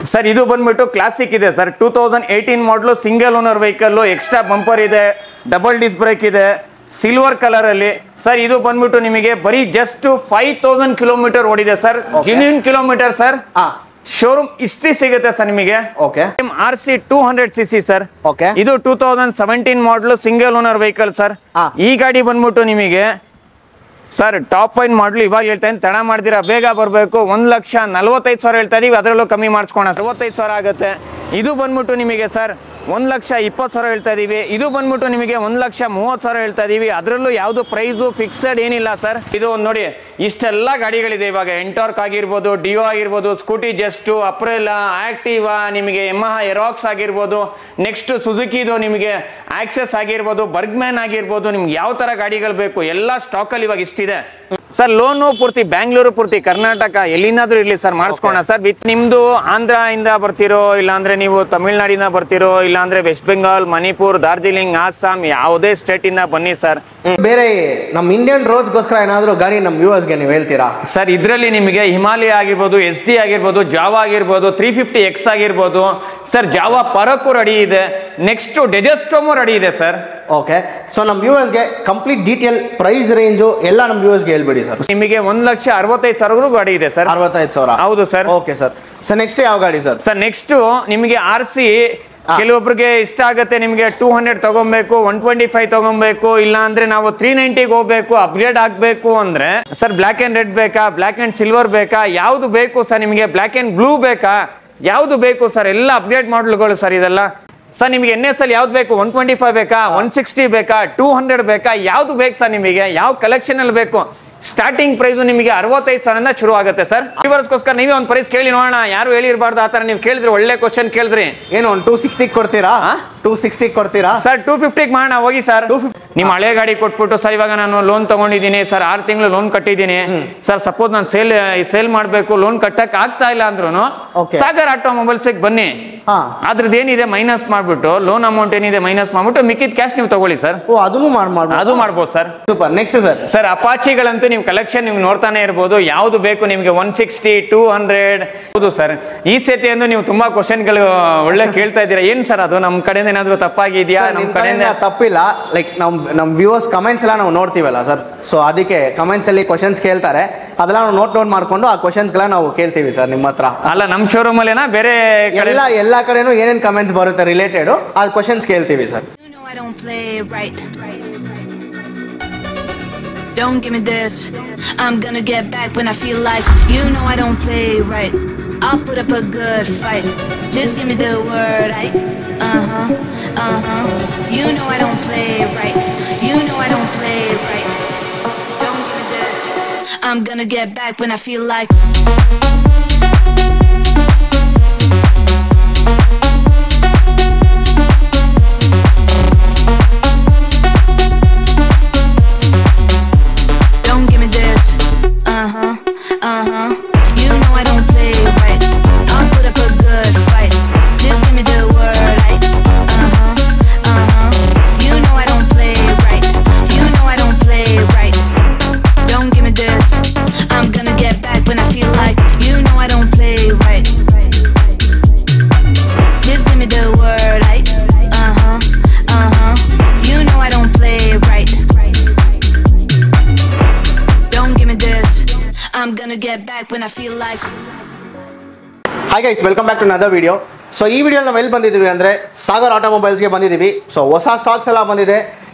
Sir ಇದು ಬಂದ್ಬಿಟ್ಟು classic ಇದೆ sir, 2018 model, single owner vehicle, extra bumper ಇದೆ, ಡಬಲ್ ಡಿಸ್ಕ್ ಬ್ರೇಕ್ ಇದೆ, ಸಿಲ್ವರ್ ಕಲರ್ ಅಲ್ಲಿ. ಸರ್ ಇದು ಬಂದ್ಬಿಟ್ಟು ನಿಮಗೆ ಬರೀ ಜಸ್ಟ್ 5000 ಕಿಲೋಮೀಟರ್ ಓಡಿದೆ sir, genuine kilometre sir. Showroom history ಸಿಗುತ್ತೆ ಸರ್ ನಿಮಗೆ. RC 200cc sir. ಇದು 2017 ಮಾಡಲು, ಸಿಂಗಲ್ ಓನರ್ ವೆಹಿಕಲ್ ಸರ್. ಈ ಗಾಡಿ ಬಂದ್ಬಿಟ್ಟು ನಿಮಗೆ ಸರ್ ಟಾಪ್ ಲೈನ್ ಮಾಡಲು ಇವಾಗ ಹೇಳ್ತಾ ಇದ್ದೀನಿ, ತಡ ಮಾಡ್ತೀರಾ, ಬೇಗ ಬರಬೇಕು. 1,45,000 ಹೇಳ್ತಾ ಇದೀವಿ, ಅದರಲ್ಲೂ ಕಮ್ಮಿ ಮಾಡಿಸ್ಕೋಣ, 65,000 ಆಗುತ್ತೆ. ಇದು ಬಂದ್ಬಿಟ್ಟು ನಿಮಗೆ ಸರ್ 1,20,000 ಹೇಳ್ತಾ ಇದೀವಿ. ಇದು ಬಂದ್ಬಿಟ್ಟು ನಿಮಗೆ 1,30,000 ಹೇಳ್ತಾ ಇದೀವಿ, ಅದರಲ್ಲೂ ಯಾವುದು ಪ್ರೈಸು ಫಿಕ್ಸೆಡ್ ಏನಿಲ್ಲ ಸರ್. ಇದು ಒಂದು ನೋಡಿ, ಇಷ್ಟೆಲ್ಲ ಗಾಡಿಗಳಿದೆ ಇವಾಗ. ಎಂಟಾರ್ಕ್ ಆಗಿರ್ಬೋದು, ಡಿಯೋ ಆಗಿರ್ಬೋದು, ಸ್ಕೂಟಿ ಜಸ್ಟ್, ಅಪ್ರೆಲಾ, ಆಕ್ಟಿವಾ, ನಿಮಗೆ ಯಮಹಾ ಎರಾಕ್ಸ್ ಆಗಿರ್ಬೋದು, ನೆಕ್ಸ್ಟ್ ಸುಜುಕಿದು ನಿಮಗೆ ಆಕ್ಸೆಸ್ ಆಗಿರ್ಬೋದು, ಬರ್ಗ್ಮ್ಯಾನ್ ಆಗಿರ್ಬೋದು, ನಿಮ್ಗೆ ಯಾವ ತರ ಗಾಡಿಗಳು ಬೇಕು ಎಲ್ಲ ಸ್ಟಾಕಲ್ಲಿ ಇವಾಗ ಇಷ್ಟಿದೆ ಸರ್. ಲೋನು ಪೂರ್ತಿ ಬ್ಯಾಂಗ್ಳೂರು, ಪೂರ್ತಿ ಕರ್ನಾಟಕ, ಎಲ್ಲಿನಾದ್ರೂ ಇರ್ಲಿ ಸರ್ ಮಾಡಿಸ್ಕೋಣ ಸರ್. ವಿತ್ ನಿಮ್ದು ಆಂಧ್ರ ಇಂದ ಬರ್ತಿರೋ, ಇಲ್ಲಾಂದ್ರೆ ನೀವು ತಮಿಳ್ನಾಡಿಂದ ಬರ್ತಿರೋ, ಇಲ್ಲಾಂದ್ರೆ ವೆಸ್ಟ್ ಬೆಂಗಾಲ್, ಮಣಿಪುರ್, ಡಾರ್ಜಿಲಿಂಗ್, ಆಸಾಮ್, ಯಾವುದೇ ಸ್ಟೇಟ್ ಇಂದ ಬನ್ನಿ ಸರ್. ಬೇರೆ ನಮ್ಮ ಇಂಡಿಯನ್ ರೋಡ್ಸ್ಗೋಸ್ಕರ ಏನಾದ್ರು ಗಾಡಿ ನಮ್ಮ ವ್ಯೂವರ್ಸ್ಗೆ ನೀವು ಹೇಳ್ತೀರಾ ಸರ್? ಇದರಲ್ಲಿ ನಿಮಗೆ ಹಿಮಾಲಯ ಆಗಿರ್ಬೋದು, SD ಆಗಿರ್ಬೋದು, ಜಾವಾ ಆಗಿರ್ಬೋದು, 350X ಆಗಿರ್ಬೋದು ಸರ್. ಜಾವಾ ಪರಕು ರೆಡಿ ಇದೆ, ನೆಕ್ಸ್ಟ್ ಡೆಜೆಸ್ಟೋಮೋ ರೆಡಿ ಇದೆ ಸರ್. ಓಕೆ, ಸೊ ನಮ್ಮ ವ್ಯೂವರ್ಸ್ಗೆ ಕಂಪ್ಲೀಟ್ ಡೀಟೇಲ್, ಪ್ರೈಸ್ ರೇಂಜು ಎಲ್ಲ ನಮ್ಮ ವ್ಯೂವರ್ಸ್ಗೆ ಹೇಳ್ಬಿಡಿ ಸರ್. ನಿಮಗೆ 1,65,000 ಗಾಡಿ ಇದೆ ಸರ್. 65,000? ಹೌದು sir. Okay sir. Sir next ಯಾವ ಗಾಡಿ ಸರ್? ಸರ್ ನೆಕ್ಸ್ಟ್ ನಿಮಗೆ RC ಕೆಲವೊಬ್ರಿಗೆ ಇಷ್ಟ ಆಗುತ್ತೆ, ನಿಮಗೆ 200 ತಗೊಬೇಕು, 125 ತಗೊಬೇಕು, ಇಲ್ಲ ಅಂದ್ರೆ ನಾವು 390 ಹೋಗ್ಬೇಕು, ಅಪ್ಗ್ರೇಡ್ ಆಗ್ಬೇಕು ಅಂದ್ರೆ ಸರ್ ಬ್ಲಾಕ್ ಅಂಡ್ ರೆಡ್ ಬೇಕಾ, ಬ್ಲಾಕ್ ಅಂಡ್ ಸಿಲ್ವರ್ ಬೇಕಾ, ಯಾವ್ದು ಬೇಕು ಸರ್ ನಿಮಗೆ? ಬ್ಲಾಕ್ ಅಂಡ್ ಬ್ಲೂ ಬೇಕಾ, ಯಾವ್ದು ಬೇಕು ಸರ್? ಎಲ್ಲ ಅಪ್ಗ್ರೇಡ್ ಮಾಡಲ್ಗಳು ಸರ್ ಇದೆಲ್ಲ. ಸರ್ ನಿಮಗೆ NS ಅಲ್ಲಿ ಯಾವ್ದು ಬೇಕು? 125 ಬೇಕಾ, 160 ಬೇಕಾ, 200 ಬೇಕಾ, ಯಾವ್ದು ಬೇಕು ಸರ್ ನಿಮಗೆ? ಯಾವ ಕಲೆಕ್ಷನ್ ಅಲ್ಲಿ ಬೇಕು? ಸ್ಟಾರ್ಟಿಂಗ್ ಪ್ರೈಸ್ ನಿಮಗೆ 65,000 ಶುರು ಆಗುತ್ತೆ ಸರ್. ವ್ಯೂವರ್ಸ್ಗೋಸ್ಕರ ನೀವೇ ಒಂದು ಪ್ರೈಸ್ ಕೇಳಿ ನೋಡೋಣ, ಯಾರು ಹೇಳಿರಬಾರ್ದು. ಆ ತರ ನೀವು ಕೇಳಿದ್ರೆ ಒಳ್ಳೆ ಕ್ವಶನ್ ಕೇಳಿದ್ರಿ. ಏನು ಒಂದು 260 ಕೊಡ್ತೀರಾ? 260 ಕೊಡ್ತೀರಾ ಸರ್? 250 ಮಾಡೋಣ ಹೋಗಿ ಸರ್. ನಿಮ್ಮ ಹಳೆ ಗಾಡಿ ಕೊಟ್ಬಿಟ್ಟು ಸರ್ ಇವಾಗ ನಾನು ಲೋನ್ ತಗೊಂಡಿದ್ದೀನಿ ಸರ್, 6 ತಿಂಗಳು ಲೋನ್ ಕಟ್ಟಿದ್ದೀನಿ ಸರ್, ಸಪೋಸ್ ನಾನು ಸೇಲ್ ಮಾಡಬೇಕು, ಲೋನ್ ಕಟ್ಟಕ್ ಆಗ್ತಾ ಇಲ್ಲ ಅಂದ್ರೂ ಸಾಗರ್ ಆಟೋಮೊಬೈಲ್ಸ್ ಬನ್ನಿ, ಅದ್ರದ್ದು ಏನಿದೆ ಮೈನಸ್ ಮಾಡ್ಬಿಟ್ಟು, ಲೋನ್ ಅಮೌಂಟ್ ಏನಿದೆ ಮೈನಸ್ ಮಾಡ್ಬಿಟ್ಟು ಮಿಕ್ಕಿದ ಕ್ಯಾಶ್ ನೀವು ತಗೊಳ್ಳಿ ಸರ್. ಅದು ಮಾಡ್ಬೋದು ಸರ್. ಸೂಪರ್. ನೆಕ್ಸ್ಟ್ ಸರ್ ಅಪಾಚಿಗಳಂತೂ ನೀವು ಕಲೆಕ್ಷನ್ ನೀವು ನೋಡ್ತಾನೆ ಇರ್ಬೋದು, ಯಾವ್ದು ಬೇಕು ನಿಮಗೆ? 160, 200. ಹೌದು ಸರ್, ಈ ಸತಿ ಅಂದ್ರೆ ನೀವು ತುಂಬಾ ಕ್ವಶನ್ಗಳು ಒಳ್ಳೆ ಕೇಳ್ತಾ ಇದ್ದೀರಾ. ಏನ್ ಸರ್ ಅದು ನಮ್ಮ ಕಡೆಯಿಂದ ಏನಾದ್ರು ತಪ್ಪಾಗಿದೆಯಾ? ನಮ್ಮ ಕಡೆಯಿಂದ ತಪ್ಪಿಲ್ಲ. ಲೈಕ್ ನಮ್ಮ ವ್ಯೂವರ್ಸ್ ಕಮೆಂಟ್ಸ್ ಎಲ್ಲ ನಾವು ನೋಡ್ತೀವಲ್ಲ ಸರ್, ಸೊ ಅದಕ್ಕೆ ಕಮೆಂಟ್ಸ್ ಅಲ್ಲಿ ಕ್ವಶನ್ಸ್ ಕೇಳ್ತಾರೆ, ಅದೆಲ್ಲ ನಾವು ನೋಟ್ ಮಾಡ್ಕೊಂಡು ಆ ಕ್ವಶನ್ಸ್ಗಳ ನಾವು ಕೇಳ್ತೀವಿ ಸರ್ ನಿಮ್ಮ ಹತ್ರ. ಅಲ್ಲ ನಮ್ಮ ಶೋರೂಮ್ ಅಲ್ಲೇನಾ ಬೇರೆ ಎಲ್ಲ ಕಡೆನೂ ಏನೇನು ಕಮೆಂಟ್ಸ್ ಬರುತ್ತೆ ರಿಲೇಟೆಡ್ ಆ ಕ್ವಶನ್ಸ್ ಕೇಳ್ತೀವಿ sir. Don't give me this, I'm gonna get back when I feel like, you know I don't play right, I'll put up a good fight, just give me the word, you know I don't play right, you know I don't play right, don't give me this, I'm gonna get back when I feel like. You know I don't play right, I'll put up a good fight, just give me the word, you know I don't play right, you know I don't play right, don't give me this, I'm gonna get back when I feel like, you know I don't play right, just give me the word, you know I don't play right, don't give me this, I'm gonna get back when I feel like. Hi guys, welcome back to another video. So ಈ video ನಾವು ಎಲ್ಲಿ ಬಂದಿದ್ದೀವಿ ಅಂದರೆ ಸಾಗರ್ ಆಟೋಮೊಬೈಲ್ಸ್ಗೆ ಬಂದಿದ್ದೀವಿ. So ಹೊಸ stocks ಎಲ್ಲ ಬಂದಿದೆ.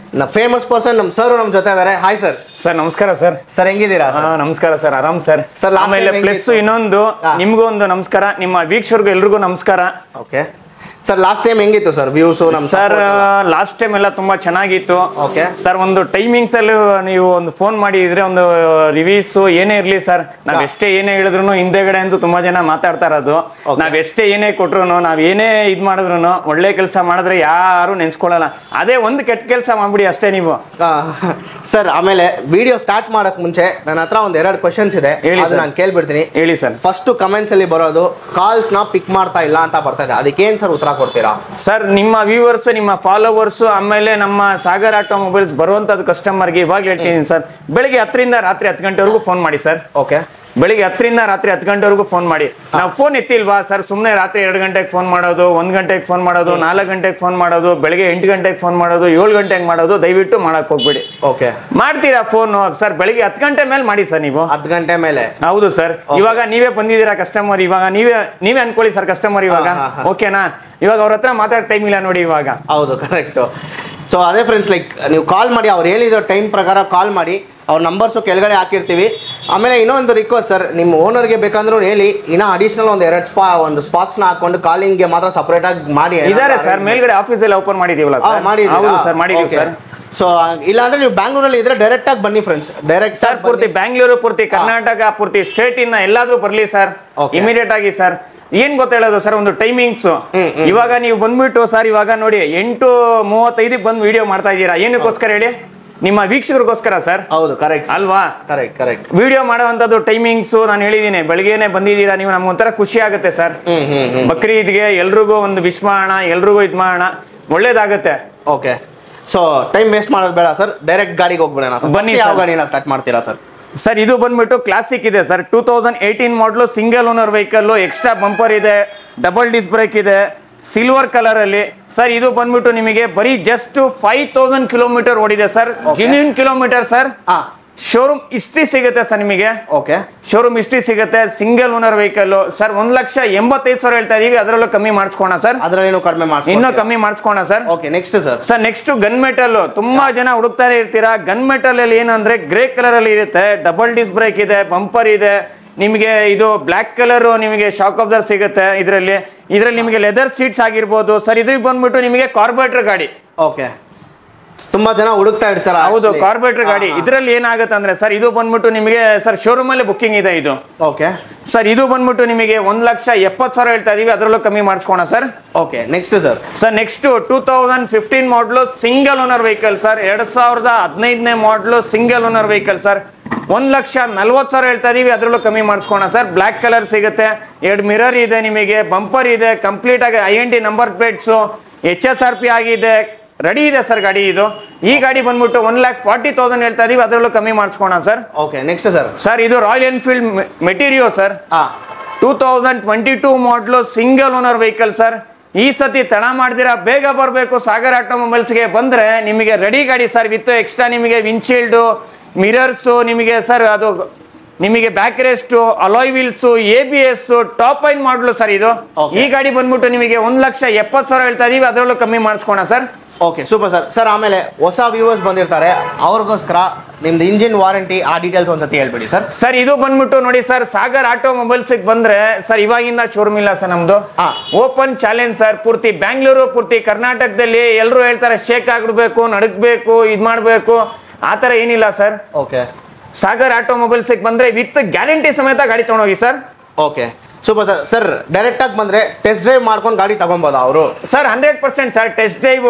Famous person ನಮ್ಮ ಸರ್ ನಮ್ಮ ಜೊತೆ ಇದ್ದಾರೆ. Hi sir. ಸರ್ ನಮಸ್ಕಾರ ಸರ್. ಸರ್ ಹೆಂಗಿದ್ದೀರಾ? ನಮಸ್ಕಾರ ಸರ್, ಆರಾಮ್ ಸರ್. ಆಮೇಲೆ ಪ್ಲಸ್ ಇನ್ನೊಂದು ನಿಮ್ಗೂ ಒಂದು ನಮಸ್ಕಾರ, ನಿಮ್ಮ ವೀಕ್ಷಕರಿಗೂ ಎಲ್ರಿಗೂ ನಮಸ್ಕಾರ. ಓಕೆ ಸರ್, ಲಾಸ್ಟ್ ಟೈಮ್ ಹೆಂಗಿತ್ತು sir views? Sir last time ಎಲ್ಲ ತುಂಬಾ ಚೆನ್ನಾಗಿತ್ತು. ಓಕೆ ಸರ್, ಒಂದು ಟೈಮಿಂಗ್ಸ್ ಅಲ್ಲಿ ನೀವು ಒಂದು ಫೋನ್ ಮಾಡಿದ್ರೆ ಒಂದು ರಿವ್ಯೂಸ್ ಏನೇ ಇರ್ಲಿ ಸರ್, ನಾವ್ ಎಷ್ಟೇ ಏನೇ ಹೇಳಿದ್ರು ಹಿಂದೆಗಡೆ ಅಂತೂ ತುಂಬಾ ಜನ ಮಾತಾಡ್ತಾ ಇರೋದು. ನಾವ್ ಎಷ್ಟೇ ಏನೇ ಕೊಟ್ರು, ನಾವ್ ಏನೇ ಇದ್ ಮಾಡಿದ್ರು, ಒಳ್ಳೆ ಕೆಲಸ ಮಾಡಿದ್ರೆ ಯಾರು ನೆನ್ಸ್ಕೊಳ್ಳಲ್ಲ. ಅದೇ ಒಂದು ಕೆಟ್ಟ ಕೆಲಸ ಮಾಡ್ಬಿಡಿ ಅಷ್ಟೇ ನೀವು. ಸರ್ ಆಮೇಲೆ ವಿಡಿಯೋ ಸ್ಟಾರ್ಟ್ ಮಾಡಕ್ ಮುಂಚೆ ನನ್ನ ಹತ್ರ ಒಂದ್ 2 ಕ್ವಶನ್ಸ್ ಇದೆ, ನಾನು ಕೇಳ್ಬಿಡ್ತೀನಿ. ಹೇಳಿ ಸರ್. ಫಸ್ಟ್ ಕಮೆಂಟ್ಸ್ ಅಲ್ಲಿ ಬರೋದು ಕಾಲ್ಸ್ ನ ಪಿಕ್ ಮಾಡ್ತಾ ಇಲ್ಲ ಅಂತ ಬರ್ತಾ ಇದೆ, ಅದಕ್ಕೇನ್ ಸರ್ ಉತ್ತರ ಕೊಡ್ತೀರಾ? ಸರ್ ನಿಮ್ಮ ವ್ಯೂವರ್ಸ್, ನಿಮ್ಮ ಫಾಲೋವರ್ಸ್, ಆಮೇಲೆ ನಮ್ಮ ಸಾಗರ್ ಆಟೋಮೊಬೈಲ್ಸ್ ಬರುವಂತದ್ದು ಕಸ್ಟಮರ್ಗೆ ಇವಾಗ ಹೇಳ್ತೀನಿ ಸರ್, ಬೆಳಿಗ್ಗೆ 10 ರಿಂದ ರಾತ್ರಿ 10 ಗಂಟೆವರೆಗೂ ಫೋನ್ ಮಾಡಿ ಸರ್. ಓಕೆ. ಬೆಳಿಗ್ಗೆ 10ರಿಂದ ರಾತ್ರಿ 10 ಗಂಟೆವರೆಗೂ ಫೋನ್ ಮಾಡಿ. ನಾವು ಫೋನ್ ಎತ್ತಿಲ್ವಾ ಸರ್, ಸುಮ್ಮನೆ ರಾತ್ರಿ 2 ಗಂಟೆಗೆ ಫೋನ್ ಮಾಡೋದು, 1 ಗಂಟೆಗೆ ಫೋನ್ ಮಾಡೋದು, 4 ಗಂಟೆಗೆ ಫೋನ್ ಮಾಡೋದು, ಬೆಳಿಗ್ಗೆ 8 ಗಂಟೆಗೆ ಫೋನ್ ಮಾಡೋದು, 7 ಗಂಟೆಗೆ ಮಾಡೋದು ದಯವಿಟ್ಟು ಮಾಡಕ್ ಹೋಗ್ಬೇಡಿ. ಓಕೆ, ಮಾಡ್ತೀರಾ ಫೋನ್ ಸರ್ ಬೆಳಿಗ್ಗೆ 10 ಗಂಟೆ ಮೇಲೆ ಮಾಡಿ ಸರ್. ನೀವು 10 ಗಂಟೆ ಮೇಲೆ? ಹೌದು ಸರ್. ಇವಾಗ ನೀವೇ ಬಂದಿದ್ದೀರಾ ಕಸ್ಟಮರ್, ಇವಾಗ ನೀವೇ ಅನ್ಕೊಳ್ಳಿ ಸರ್ ಕಸ್ಟಮರ್ ಇವಾಗ. ಓಕೆನಾ, ಇವಾಗ ಅವ್ರ ಹತ್ರ ಮಾತಾಡೋ ಟೈಮ್ ಇಲ್ಲ ನೋಡಿ ಇವಾಗ. ಹೌದು, ಕರೆಕ್ಟ್. ಸೊ ಅದೇ ಫ್ರೆಂಡ್ಸ್, ಲೈಕ್ ನೀವು ಕಾಲ್ ಮಾಡಿ, ಅವ್ರು ಹೇಳಿರೋ ಟೈಮ್ ಪ್ರಕಾರ ಕಾಲ್ ಮಾಡಿ, ಅವ್ರ ನಂಬರ್ಸು ಕೆಳಗಡೆ ಹಾಕಿರ್ತೀವಿ. ಆಮೇಲೆ ಇನ್ನೊಂದು ರಿಕ್ವೆಸ್ಟ್ ಸರ್, ನಿಮ್ಮ ಓನರ್ಗೆ ಬೇಕಂದ್ರೂ ಹೇಳಿ, ಇನ್ನೂ ಅಡಿಷನಲ್ ಒಂದು ಸ್ಪಾಟ್ಸ್ನ ಹಾಕೊಂಡು ಕಾಲಿಂಗ್ಗೆ ಮಾತ್ರ ಸಪ್ರೇಟಾಗಿ ಮಾಡಿ. ಇದಾರೆ ಸರ್, ಮೇಲ್ಗಡೆ ಆಫೀಸಲ್ಲಿ ಓಪನ್ ಮಾಡಿದೀವಲ್ಲ ಸರ್. ಸೊ ಇಲ್ಲ ಅಂದ್ರೆ ನೀವು ಬ್ಯಾಂಗ್ಳೂರಲ್ಲಿ ಇದ್ರೆ ಡೈರೆಕ್ಟ್ ಆಗಿ ಬನ್ನಿ ಫ್ರೆಂಡ್ಸ್. ಡೈರೆಕ್ಟ್ ಸರ್ ಪೂರ್ತಿ ಬ್ಯಾಂಗ್ಳೂರು, ಪೂರ್ತಿ ಕರ್ನಾಟಕ, ಪೂರ್ತಿ ಸ್ಟೇಟ್ ಇಂದ ಎಲ್ಲಾದ್ರೂ ಬರ್ಲಿ ಸರ್, ಇಮಿಡಿಯೇಟ್ ಆಗಿ ಸರ್. ಏನ್ ಗೊತ್ತೇಳೋದು ಸರ್, ಒಂದು ಟೈಮಿಂಗ್ಸ್. ಇವಾಗ ನೀವು ಬಂದ್ಬಿಟ್ಟು ಸರ್, ಇವಾಗ ನೋಡಿ 8:35 ಬಂದು ವಿಡಿಯೋ ಮಾಡ್ತಾ ಇದ್ದೀರಾ, ಏನಕ್ಕೋಸ್ಕರ ಹೇಳಿ? ನಿಮ್ಮ ವೀಕ್ಷಕರಿಗೋಸ್ಕರ ಸರ್. ಹೌದು, ಕರೆಕ್ಟ್ ಅಲ್ವಾ? ಕರೆಕ್ಟ್. ವಿಡಿಯೋ ಮಾಡುವಂತದ್ದು ಟೈಮಿಂಗ್ಸ್ ನಾನು ಹೇಳಿದೀನಿ. ಬೆಳಗ್ಗೆನೆ ಬಂದಿದ್ದೀರಾ ನೀವು, ನಮ್ಗೊಂಥರ ಖುಷಿ ಆಗುತ್ತೆ ಸರ್. ಬಕ್ರೀದ್ಗೆ ಎಲ್ರಿಗೂ ಒಂದು ವಿಶ್ ಮಾಡೋಣ, ಎಲ್ರಿಗೂ ಇದು ಮಾಡೋಣ, ಒಳ್ಳೇದಾಗುತ್ತೆ. ಓಕೆ, ಸೊ ಟೈಮ್ ವೇಸ್ಟ್ ಮಾಡೋದು ಬೇಡ ಸರ್, ಡೈರೆಕ್ಟ್ ಗಾಡಿಗೆ ಹೋಗ್ಬಿಡೋಣ. ಬನ್ನಿ, ಯಾವ ಗಾಡಿನ ಸ್ಟಾರ್ಟ್ ಮಾಡ್ತೀರಾ ಸರ್? ಸರ್ ಇದು ಬಂದ್ಬಿಟ್ಟು ಕ್ಲಾಸಿಕ್ ಇದೆ sir, 2018 model, single owner vehicle, extra bumper ಇದೆ, ಡಬಲ್ ಡಿಸ್ಕ್ ಬ್ರೇಕ್ ಇದೆ, ಸಿಲ್ವರ್ ಕಲರ್ ಅಲ್ಲಿ ಸರ್. ಇದು ಬಂದ್ಬಿಟ್ಟು ನಿಮಗೆ ಬರೀ ಜಸ್ಟ್ 5000 ಕಿಲೋಮೀಟರ್ ಓಡಿದೆ sir, genuine kilometre sir. Showroom history ಸಿಗುತ್ತೆ ಸರ್ ನಿಮಗೆ. ಓಕೆ, ಶೋರೂಮ್ ಹಿಸ್ಟ್ರಿ ಸಿಗುತ್ತೆ. ಸಿಂಗಲ್ ಓನರ್ ವೆಹಿಕಲ್ ಸರ್, 1,85,000 ಹೇಳ್ತಾ ಇದೀವಿ, ಅದರಲ್ಲೂ ಕಮ್ಮಿ ಮಾಡಿಸ್ಕೋಣ ಸರ್. ಅದರಲ್ಲಿ ಇನ್ನೂ ಕಮ್ಮಿ ಮಾಡಿಸ್ಕೋಣ sir. Okay, next sir. Sir next gun metal. ತುಂಬಾ ಜನ ಹುಡುಕ್ತಾನೆ ಇರ್ತೀರಾ. ಗನ್ ಮೆಟಲ್ ಅಲ್ಲಿ ಏನಂದ್ರೆ ಗ್ರೇ ಕಲರ್ ಅಲ್ಲಿ ಇರುತ್ತೆ, ಡಬಲ್ ಡಿಸ್ಕ್ ಬ್ರೇಕ್ ಇದೆ, ಬಂಪರ್ ಇದೆ ನಿಮಗೆ. ಇದು ಬ್ಲಾಕ್ ಕಲರ್ ನಿಮಗೆ ಶಾಕ್ ಅಬ್ಸರ್ವರ್ ಸಿಗುತ್ತೆ. ಇದರಲ್ಲಿ ನಿಮಗೆ ಲೆದರ್ ಸೀಟ್ಸ್ ಆಗಿರ್ಬೋದು ಸರ್. ಇದ್ರಿಗೆ ಬಂದ್ಬಿಟ್ಟು ನಿಮಗೆ ಕಾರ್ಬೋರೇಟರ್ ಗಾಡಿ. ಓಕೆ, ತುಂಬಾ ಜನ ಹುಡುಕ್ತಾ ಇರ್ತಾರ. ಹೌದು, ಕಾರ್ಬೋರೇಟರ್ ಗಾಡಿ. ಇದರಲ್ಲಿ ಏನಾಗುತ್ತೆ ಅಂದ್ರೆ ಸರ್, ಇದು ಬಂದ್ಬಿಟ್ಟು ನಿಮಗೆ ಸರ್ ಶೋರೂಮ್ ಅಲ್ಲಿ ಬುಕ್ಕಿಂಗ್ ಇದೆ ಇದು. ಓಕೆ ಸರ್, ಇದು ಬಂದ್ಬಿಟ್ಟು ನಿಮಗೆ 1,70,000 ಹೇಳ್ತಾ ಇದೀವಿ, ಅದರಲ್ಲೂ ಕಮ್ಮಿ ಮಾಡಿಸ್ಕೋಣ sir. Okay, next sir. Sir next 2015 model, single owner vehicle sir, 2015ನೇ model single owner vehicle sir, 1,40,000 ಹೇಳ್ತಾ ಇದೀವಿ, ಅದರಲ್ಲೂ ಕಮ್ಮಿ ಮಾಡಿಸ್ಕೋಣ ಸರ್. ಬ್ಲಾಕ್ ಕಲರ್ ಸಿಗುತ್ತೆ, 2 ಮಿರರ್ ಇದೆ ನಿಮಗೆ, ಬಂಪರ್ ಇದೆ, ಕಂಪ್ಲೀಟ್ ಆಗಿ INT ನಂಬರ್ ಪ್ಲೇಟ್ಸ್, HSRP ಆಗಿದೆ, ರೆಡಿ ಇದೆ ಸರ್ ಗಾಡಿ. ಇದು ಈ ಗಾಡಿ ಬಂದ್ಬಿಟ್ಟು 1,40,000 ಹೇಳ್ತಾ ಇದೀವಿ, ಅದರಲ್ಲೂ ಕಮ್ಮಿ ಮಾಡಿಸ್ಕೋಣ sir. Okay, next sir. Sir ಇದು Royal Enfield Meteor sir, 2022 model, single owner vehicle sir. ಈ ಸತಿ ತಡ ಮಾಡ್ದಿರಾ, ಬೇಗ ಬರಬೇಕು ಸಾಗರ್ ಆಟೋಮೊಬೈಲ್ಸ್ಗೆ. ಬಂದ್ರೆ ನಿಮಗೆ ರೆಡಿ ಗಾಡಿ ಸರ್, ವಿತ್ ಎಕ್ಸ್ಟ್ರಾ ನಿಮಗೆ ವಿಂಡ್ಶೀಲ್ಡ್, ಮಿರರ್ಸ್ ನಿಮಗೆ ಸರ್, ಅದು ನಿಮಗೆ back rest, alloy wheels, ABS, top end model sir. ಇದು ಈ ಗಾಡಿ ಬಂದ್ಬಿಟ್ಟು ನಿಮಗೆ 1,70,000 ಹೇಳ್ತಾ ಇದೀವಿ, ಅದರಲ್ಲೂ ಕಮ್ಮಿ ಮಾಡಿಸ್ಕೋಣ sir. Okay, super sir. Sir ಆಮೇಲೆ ಹೊಸ ವ್ಯೂವರ್ಸ್ ಬಂದಿರ್ತಾರೆ, ಅವ್ರಿಗೋಸ್ಕರ ನಿಮ್ದು ಇಂಜಿನ್ ವಾರಂಟಿ ಆ ಡೀಟೇಲ್ಸ್ ಒಂದ್ಸತಿ ಹೇಳ್ಬಿಡಿ ಸರ್. ಸರ್ ಇದು ಬಂದ್ಬಿಟ್ಟು ನೋಡಿ ಸರ್, ಸಾಗರ್ ಆಟೋಮೊಬೈಲ್ಸ್ ಬಂದ್ರೆ ಸರ್, ಇವಾಗಿಂದ ಶೋರೂಮ್ ಇಲ್ಲ ಸರ್ ನಮ್ದು, ಓಪನ್ ಚಾಲೆಂಜ್ ಸರ್. ಪೂರ್ತಿ ಬ್ಯಾಂಗ್ಳೂರು, ಪೂರ್ತಿ ಕರ್ನಾಟಕದಲ್ಲಿ ಎಲ್ಲರೂ ಹೇಳ್ತಾರೆ ಶೇಕ್ ಆಗ್ಬಿಡ್ಬೇಕು, ನಡಗಬೇಕು, ಇದ್ ಮಾಡ್ಬೇಕು, ಆತರ ಏನಿಲ್ಲ ಸರ್. ಓಕೆ, ಸಾಗರ್ ಆಟೋಮೊಬೈಲ್ಸ್ ಬಂದ್ರೆ ವಿತ್ ಗ್ಯಾರಂಟಿ ಸಮೇತ ಗಾಡಿ ತಗೊಂಡೋಗಿ sir. Okay, super sir. Sir direct ಆಗಿ ಬಂದ್ರೆ ಟೆಸ್ಟ್ ಡ್ರೈವ್ ಮಾಡ್ಕೊಂಡು ಗಾಡಿ ತಗೊಬೋದಾ ಅವರು? ಸರ್ 100% ಸರ್, ಟೆಸ್ಟ್ ಡ್ರೈವ್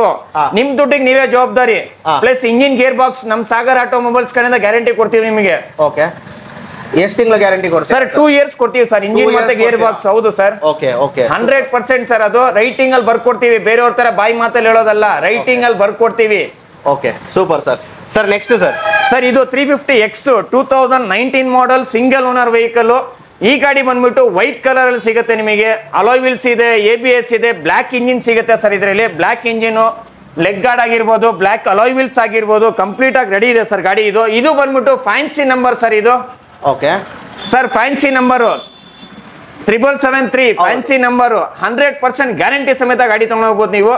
ನಿಮ್ ದುಡ್ಡಿಗೆ ನೀವೇ ಜವಾಬ್ದಾರಿ. ಪ್ಲಸ್ ಇಂಜಿನ್ ಗೇರ್ ಬಾಕ್ಸ್ ನಮ್ ಸಾಗರ್ ಆಟೋಮೊಬೈಲ್ಸ್ ಕಡೆಯಿಂದ ಗ್ಯಾರಂಟಿ ಕೊಡ್ತೀವಿ ನಿಮಗೆ. ಓಕೆ, ಎಷ್ಟು ತಿಂಗಳ ಗ್ಯಾರಂಟಿ ಕೊಡ್ತೀವಿ ಸರ್? 2 ಇಯರ್ಸ್ ಕೊಡ್ತೀವಿ ಸರ್, ಇಂಜಿನ್ ಮತ್ತೆ ಗೇರ್ ಬಾಕ್ಸ್. ಹೌದು ಸರ್. Okay okay, 100% sir. ಅದು ರೈಟಿಂಗ್ ಅಲ್ಲಿ ಬರ್ಕೊಡ್ತೀವಿ, ಬೇರೆಯವ್ರ ತರ ಬಾಯಿ ಮಾತಲ್ಲಿ ಹೇಳೋದಲ್ಲ, ರೈಟಿಂಗ್ ಅಲ್ಲಿ ಬರ್ಕೊಡ್ತೀವಿ. Okay, super sir. Sir next sir. Sir ಇದು 350X 2019 model, single owner vehicle. ಈ ಗಾಡಿ ಬಂದ್ಬಿಟ್ಟು ವೈಟ್ ಕಲರ್ ಅಲ್ಲಿ ಸಿಗುತ್ತೆ ನಿಮಗೆ. ಅಲಾಯ್ ವೀಲ್ಸ್ ಇದೆ, ABS ಇದೆ, ಬ್ಲಾಕ್ ಇಂಜಿನ್ ಸಿಗುತ್ತೆ ಸರ್. ಇದರಲ್ಲಿ ಬ್ಲಾಕ್ ಇಂಜಿನ್, ಲೆಗ್ ಗಾರ್ಡ್ ಆಗಿರ್ಬೋದು, ಬ್ಲಾಕ್ ಅಲಾಯ್ ವೀಲ್ಸ್ ಆಗಿರ್ಬೋದು, ಕಂಪ್ಲೀಟ್ ಆಗಿ ರೆಡಿ ಇದೆ ಸರ್ ಗಾಡಿ. ಇದು ಬಂದ್ಬಿಟ್ಟು ಫ್ಯಾನ್ಸಿ ನಂಬರ್ ಸರ್. ಇದು okay sir, fancy number 777 fancy number, 100% guarantee ಸಮೇತ ಗಾಡಿ ತಗೊಂಡು ಹೋಗ್ಬೋದು ನೀವು.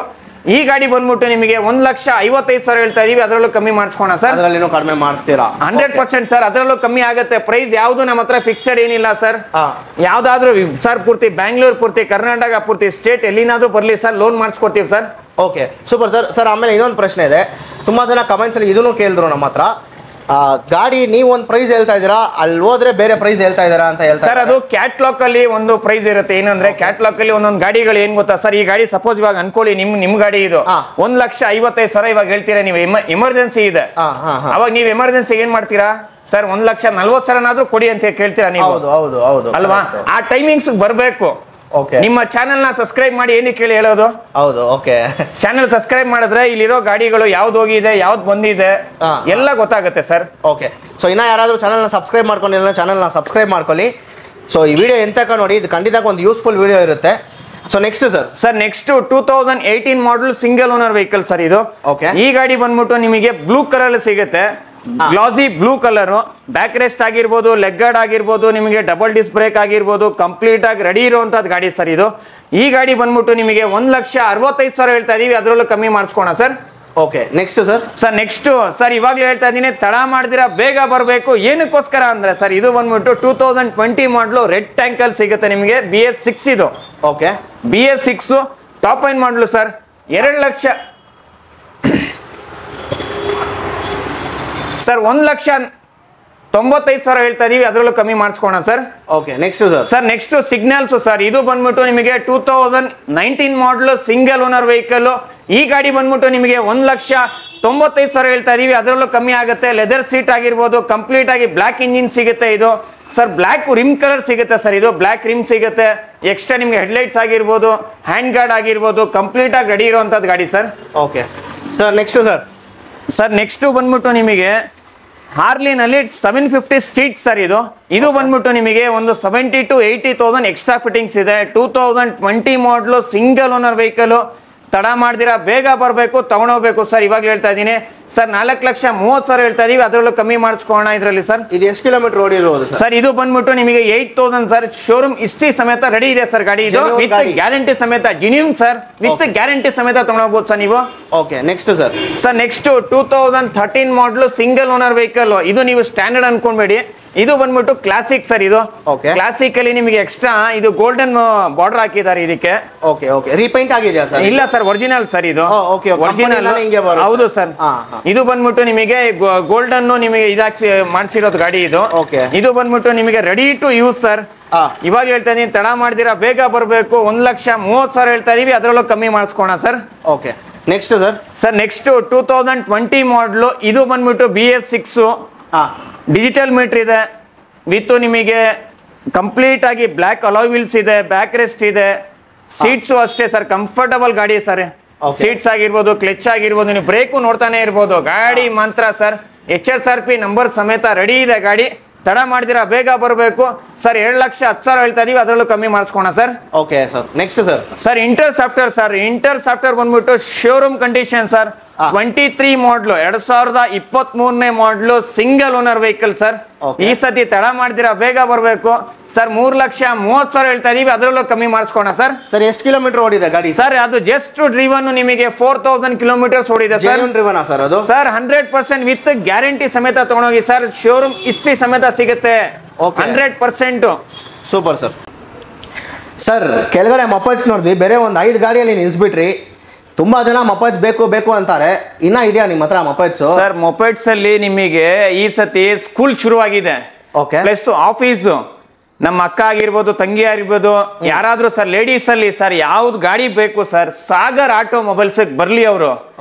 ಈ ಗಾಡಿ ಬಂದ್ಬಿಟ್ಟು ನಿಮಗೆ 1,55,000 ಹೇಳ್ತಾ ಇದೀವಿ, ಅದರಲ್ಲೂ ಕಮ್ಮಿ ಮಾಡಿಸ್ಕೋಣ ಸರ್. ಅದರಲ್ಲಿನೂ ಕಡಿಮೆ ಮಾಡಿಸ್ತೀರಾ? 100% ಸರ್, ಅದರಲ್ಲೂ ಕಮ್ಮಿ ಆಗುತ್ತೆ. ಪ್ರೈಸ್ ಯಾವುದು ನಮ್ಮ ಹತ್ರ ಫಿಕ್ಸೆಡ್ ಏನಿಲ್ಲ ಸರ್. ಯಾವ್ದಾದ್ರು ಸರ್, ಪೂರ್ತಿ ಬ್ಯಾಂಗ್ಳೂರ್, ಪೂರ್ತಿ ಕರ್ನಾಟಕ, ಪೂರ್ತಿ ಸ್ಟೇಟ್ ಎಲ್ಲಿನಾದ್ರೂ ಬರ್ಲಿ ಸರ್, ಲೋನ್ ಮಾಡಿಸ್ಕೊಡ್ತೀವಿ sir. Okay, super sir. Sir ಆಮೇಲೆ ಇನ್ನೊಂದು ಪ್ರಶ್ನೆ ಇದೆ, ತುಂಬಾ ಜನ ಕಮೆಂಟ್ಸ್ ಅಲ್ಲಿ ಇದನ್ನು ಕೇಳಿದ್ರು ನಮ್ಮ ಹತ್ರ. ಗಾಡಿ ನೀವು ಒಂದು ಪ್ರೈಸ್ ಹೇಳ್ತಾ ಇದ್ದೀರಾ, ಅಲ್ಲಿ ಹೋದ್ರೆ ಬೇರೆ ಪ್ರೈಸ್ ಹೇಳ್ತಾ ಇದ್ದೀರಾ ಅಂತ ಹೇಳ್ತಾರೆ ಸರ್. ಅದು ಕ್ಯಾಟ್ಲಾಗ್ ಅಲ್ಲಿ ಒಂದು ಪ್ರೈಸ್ ಇರುತ್ತೆ. ಏನಂದ್ರೆ ಕ್ಯಾಟ್ಲಾಗ್ ಅಲ್ಲಿ ಒಂದೊಂದು ಗಾಡಿಗಳು ಏನ್ ಗೊತ್ತಾ ಸರ್, ಈ ಗಾಡಿ ಸಪೋಸ್ ಇವಾಗ ಅನ್ಕೊಳ್ಳಿ ನಿಮ್ ಗಾಡಿ ಇದು 1,55,000 ಇವಾಗ ಹೇಳ್ತೀರಾ ನೀವು, ಎಮರ್ಜೆನ್ಸಿ ಇದೆ. ಅವಾಗ ನೀವು ಎಮರ್ಜೆನ್ಸಿ ಏನ್ ಮಾಡ್ತೀರಾ ಸರ್? 1,40,000 ಕೊಡಿ ಅಂತ ಕೇಳ್ತೀರಾ ನೀವು, ಹೌದು ಹೌದು ಹೌದು ಅಲ್ವಾ? ಆ ಟೈಮಿಂಗ್ಸ್ ಬರ್ಬೇಕು. Okay. ನಿಮ್ಮ ಚಾನೆಲ್ ನ ಸಬ್ಸ್ಕ್ರೈಬ್ ಮಾಡಿ ಏನಕ್ಕೆ ಹೇಳಿ ಹೇಳೋದು. ಹೌದು. ಓಕೆ. ಚಾನೆಲ್ ಸಬ್ಸ್ಕ್ರೈಬ್ ಮಾಡಿದ್ರೆ ಇಲ್ಲಿರೋ ಗಾಡಿಗಳು ಯಾವ್ದು ಹೋಗಿದೆ ಯಾವ್ದು ಬಂದಿದೆ ಎಲ್ಲ ಗೊತ್ತಾಗುತ್ತೆ ಸರ್. ಓಕೆ. ಸೊ ಇನ್ನ ಯಾರಾದ್ರೂ ಚಾನೆಲ್ ನ ಸಬ್ಸ್ಕ್ರೈಬ್ ಮಾಡ್ಕೊಂಡಿಲ್ಲ ಚಾನೆಲ್ ನ ಸಬ್ಸ್ಕ್ರೈಬ್ ಮಾಡ್ಕೊಳ್ಳಿ. ಸೊ ಈ ವಿಡಿಯೋ ಎಂತಕ ನೋಡಿ, ಇದು ಖಂಡಿತ ಒಂದು ಯೂಸ್ಫುಲ್ ವಿಡಿಯೋ ಇರುತ್ತೆ. ಸೊ ನೆಕ್ಸ್ಟ್ ಸರ್ ನೆಕ್ಸ್ಟ್ 2018 ಮಾಡಲ್ ಸಿಂಗಲ್ ಓನರ್ ವೆಹಿಕಲ್ ಸರ್ ಇದು. Okay. ಈ ಗಾಡಿ ಬಂದ್ಬಿಟ್ಟು ನಿಮಗೆ ಬ್ಲೂ ಕಲರ್ ಸಿಗುತ್ತೆ. ಗ್ಲಾಸಿ ಬ್ಲೂ ಕಲರ್, ಬ್ಯಾಕ್ ರೆಸ್ಟ್ ಆಗಿರ್ಬೋದು, ಲೆಗ್ ಗಾರ್ಡ್ ಆಗಿರ್ಬೋದು, ನಿಮಗೆ ಡಬಲ್ ಡಿಸ್ಕ್ ಬ್ರೇಕ್ ಆಗಿರ್ಬೋದು, ಕಂಪ್ಲೀಟ್ ಆಗಿ ರೆಡಿ ಇರುವಂತದ್ದು ಗಾಡಿ ಸರ್ ಇದು. ಈ ಗಾಡಿ ಬಂದ್ಬಿಟ್ಟು ನಿಮಗೆ 1,65,000 ಹೇಳ್ತಾ ಇದೀವಿ, ಅದರಲ್ಲೂ ಕಮ್ಮಿ ಮಾಡಿಸ್ಕೋಣ sir. Okay. Next next sir ಇವಾಗಲೇ ಹೇಳ್ತಾ ಇದ್ದೀನಿ, ತಡ ಮಾಡ್ದಿರಾ ಬೇಗ ಬರಬೇಕು. ಏನಕ್ಕೋಸ್ಕರ ಅಂದ್ರೆ ಸರ್ ಇದು ಬಂದ್ಬಿಟ್ಟು 2020 ಮಾಡಲು ರೆಡ್ ಟ್ಯಾಂಕ್ ಅಲ್ಲಿ ಸಿಗುತ್ತೆ ನಿಮಗೆ. BS6 ಇದು. Okay. BS6 top end model sir. 2 lakh sir 1,95,000 ಹೇಳ್ತಾ ಇದೀವಿ, ಅದರಲ್ಲೂ ಕಮ್ಮಿ ಮಾಡಿಸ್ಕೋಣ sir. Okay. Next sir next signals sir ಇದು ಬಂದ್ಬಿಟ್ಟು ನಿಮಗೆ 2019 ಮಾಡಲ್ ಸಿಂಗಲ್ ಓನರ್ ವೆಹಿಕಲ್. ಈ ಗಾಡಿ ಬಂದ್ಬಿಟ್ಟು ನಿಮಗೆ 1,95,000 ಹೇಳ್ತಾ ಇದೀವಿ, ಅದರಲ್ಲೂ ಕಮ್ಮಿ ಆಗುತ್ತೆ. ಲೆದರ್ ಸೀಟ್ ಆಗಿರ್ಬೋದು, ಕಂಪ್ಲೀಟ್ ಆಗಿ ಬ್ಲಾಕ್ ಇಂಜಿನ್ ಸಿಗುತ್ತೆ ಇದು ಸರ್. ಬ್ಲಾಕ್ ರಿಮ್ ಕಲರ್ ಸಿಗುತ್ತೆ ಸರ್, ಇದು ಬ್ಲಾಕ್ ರಿಮ್ ಸಿಗುತ್ತೆ. ಎಕ್ಸ್ಟ್ರಾ ನಿಮಗೆ ಹೆಡ್ಲೈಟ್ಸ್ ಆಗಿರ್ಬೋದು, ಹ್ಯಾಂಡ್ ಗಾರ್ಡ್ ಆಗಿರ್ಬೋದು, ಕಂಪ್ಲೀಟ್ ಆಗಿ ರೆಡಿ ಇರುವಂತದ್ದು ಗಾಡಿ sir. Okay. Sir next sir next ಬಂದ್ಬಿಟ್ಟು ನಿಮಗೆ ಹಾರ್ಲಿನಲ್ಲಿ 750 ಸ್ಟ್ರೀಟ್ ಸರ್ ಇದು. ಇದು ಬಂದ್ಬಿಟ್ಟು ನಿಮಗೆ ಒಂದು 70,000 to 80,000 ಎಕ್ಸ್ಟ್ರಾ ಫಿಟ್ಟಿಂಗ್ಸ್ ಇದೆ. 2020 ಮಾಡಲು ಸಿಂಗಲ್ ಓನರ್ ವೆಹಿಕಲ್. ತಡ ಮಾಡ್ದಿರಾ ಬೇಗ ಬರಬೇಕು, ತಗೊಂಡೋಗ್ಬೇಕು ಸರ್. ಇವಾಗ ಹೇಳ್ತಾ ಇದ್ದೀನಿ ಸರ್ 4,30,000 ಹೇಳ್ತಾ ಇದೀವಿ, ಅದರಲ್ಲೂ ಕಮ್ಮಿ ಮಾಡಿಸ್ಕೋಣ ಇದರಲ್ಲಿ ಸರ್. ಇದು ಎಷ್ಟು ಕಿಲೋಮೀಟರ್ ಓಡಿರೋದು ಸರ್? ಇದು ಬಂದ್ಬಿಟ್ಟು ನಿಮಗೆ 8,000 ಸರ್. ಶೋರೂಮ್ ಹಿಸ್ಟ್ರಿ ಸಮೇತ ರೆಡಿ ಇದೆ ಸರ್ ಗಾಡಿ ಇದು, ವಿತ್ ಗ್ಯಾರಂಟಿ ಸಮೇತ. ಜಿನ್ಯೂನ್ ಸರ್, ವಿತ್ ಗ್ಯಾರಂಟಿ ಸಮೇತ ತಗೊಂಡೋಗ್ಬೋದು ಸರ್ ನೀವು. ಓಕೆ. ನೆಕ್ಸ್ಟ್ ಸರ್ ನೆಕ್ಸ್ಟ್ 2013 ಮಾಡಲು ಸಿಂಗಲ್ ಓನರ್ ವೆಹಿಕಲ್. ಇದು ನೀವು ಸ್ಟ್ಯಾಂಡರ್ಡ್ ಅನ್ಕೊಂಡ್ಬೇಡಿ, ಇದು ಬಂದ್ಬಿಟ್ಟು ಕ್ಲಾಸಿಕ್ ಸರ್. ಇದು ಕ್ಲಾಸಿಕ್ ಅಲ್ಲಿ ನಿಮಗೆ ಎಕ್ಸ್ಟ್ರಾ ಇದು ಗೋಲ್ಡನ್ ಬಾರ್ಡರ್ ಹಾಕಿದ್ದಾರೆ ಇದಕ್ಕೆ. ಓಕೆ. ಓಕೆ. ರೀಪೇಂಟ್ ಆಗಿದೆಯಾ ಸರ್? ಇಲ್ಲ ಸರ್, ಒರಿಜಿನಲ್ ಸರ್ ಇದು. ಒರಿಜಿನಲ್. ಹೌದು ಸರ್. ಇದು ಬಂದ್ಬಿಟ್ಟು ನಿಮಗೆ ಗೋಲ್ಡನ್ ನಿಮಗೆ ಇದಾಕಿ ಮಾಡಿಸಿರೋದು ಗಾಡಿ ಇದು. ಇದು ಬಂದ್ಬಿಟ್ಟು ನಿಮಗೆ ರೆಡಿ ಟು ಯೂಸ್ ಸರ್. ಇವಾಗ ಹೇಳ್ತಾ ಇದೀನಿ, ತಡ ಮಾಡ್ದಿರಾ ಬೇಗ ಬರಬೇಕು. 1,30,000 ಹೇಳ್ತಾ ಇದೀವಿ, ಅದರಲ್ಲೂ ಕಮ್ಮಿ ಮಾಡಿಸ್ಕೋಣ sir. Okay. Next sir next 2020 model. ಇದು ಬಂದ್ಬಿಟ್ಟು BS6 ಡಿಜಿಟಲ್ ಮೀಟರ್ ಇದೆ, ವಿತ್ ನಿಮಗೆ ಕಂಪ್ಲೀಟ್ ಆಗಿ ಬ್ಲ್ಯಾಕ್ ಅಲಾಯ್ ವೀಲ್ಸ್ ಇದೆ, ಬ್ಯಾಕ್ ರೆಸ್ಟ್ ಇದೆ, ಸೀಟ್ಸು ಅಷ್ಟೇ ಸರ್. ಕಂಫರ್ಟಬಲ್ ಗಾಡಿ ಸರ್. ಸೀಟ್ಸ್ ಆಗಿರ್ಬೋದು, ಕ್ಲಚ್ ಆಗಿರ್ಬೋದು, ನೀವು ಬ್ರೇಕು ನೋಡ್ತಾನೆ ಇರ್ಬೋದು. ಗಾಡಿ ಮಾತ್ರ ಸರ್ HSRP ನಂಬರ್ ಸಮೇತ ರೆಡಿ ಇದೆ ಗಾಡಿ. ತಡ ಮಾಡ್ದಿರಾ ಬೇಗ ಬರಬೇಕು ಸರ್. 7,10,000 ಹೇಳ್ತಾ ಇದೀವಿ, ಅದರಲ್ಲೂ ಕಮ್ಮಿ ಮಾಡಿಸ್ಕೋಣ sir. Okay sir. Next sir Interceptor sir. Interceptor ಬಂದ್ಬಿಟ್ಟು ಶೋರೂಮ್ ಕಂಡೀಷನ್ ಸರ್. 23 ಮಾಡಲು 2023 ಮಾಡಲು ಸಿಂಗಲ್ ಓನರ್ ವೆಹಿಕಲ್ ಸರ್. ಈ ಸತಿ ತಡ ಮಾಡ್ದಿರಾ ಬೇಗ ಬರಬೇಕು ಸರ್. 3,30,000 ಹೇಳ್ತಾ ಇದೀವಿ, ಅದರಲ್ಲೂ ಕಮ್ಮಿ ಮಾಡಿಸ್ಕೋಣ ಸರ್. ಸರ್ ಎಷ್ಟು ಕಿಲೋಮೀಟರ್ ಓಡಿದೆ ಗಾಡಿ ಸರ್? ಅದು ಜಸ್ಟ್ ಡ್ರಿವನ್ ನಿಮಗೆ 4,000 ಕಿಲೋಮೀಟರ್ಸ್ ಓಡಿದೆ ಸರ್. ಸರ್ ಅದು ಸರ್ 100% ವಿತ್ ಗ್ಯಾರಂಟಿ ಸಮೇತ ತಗೊಂಡೋಗಿ ಸರ್. ಶೋರೂಮ್ ಹಿಸ್ಟ್ರಿ ಸಮೇತ ಸಿಗುತ್ತೆ 100%. Super sir. ಸರ್ ಕೆಳಗಡೆ ಮಪಟ್ಸ್ ನೋಡಿದ್ವಿ, ಬೇರೆ ಒಂದು 5 ಗಾಡಿಯಲ್ಲಿ ನಿಲ್ಸ್ಬಿಟ್ರಿ. ತುಂಬಾ ಜನ ಮಪಟ್ಸ್ ಬೇಕು ಬೇಕು ಅಂತಾರೆ. ಇನ್ನ ಇದೆಯಾ ನಿಮ್ಮ ಹತ್ರ ಮಪಟ್ಸ್? ಸರ್ ಮೊಪೆಟ್ಸ್ ಅಲ್ಲಿ ನಿಮಗೆ ಈ ಸತಿ ಸ್ಕೂಲ್ ಶುರುವಾಗಿದೆ. ಪ್ಲಸ್ ಆಫೀಸ್, ನಮ್ಮ ಅಕ್ಕ ಆಗಿರ್ಬೋದು, ತಂಗಿ ಆಗಿರ್ಬೋದು, ಯಾರಾದ್ರೂ ಸರ್ ಲೇಡೀಸ್ ಅಲ್ಲಿ ಸರ್ ಯಾವ್ದು ಗಾಡಿ ಬೇಕು ಸರ್, ಸಾಗರ್ ಆಟೋ ಮೊಬೈಲ್ಸ್ ಬರ್ಲಿ ಅವರು.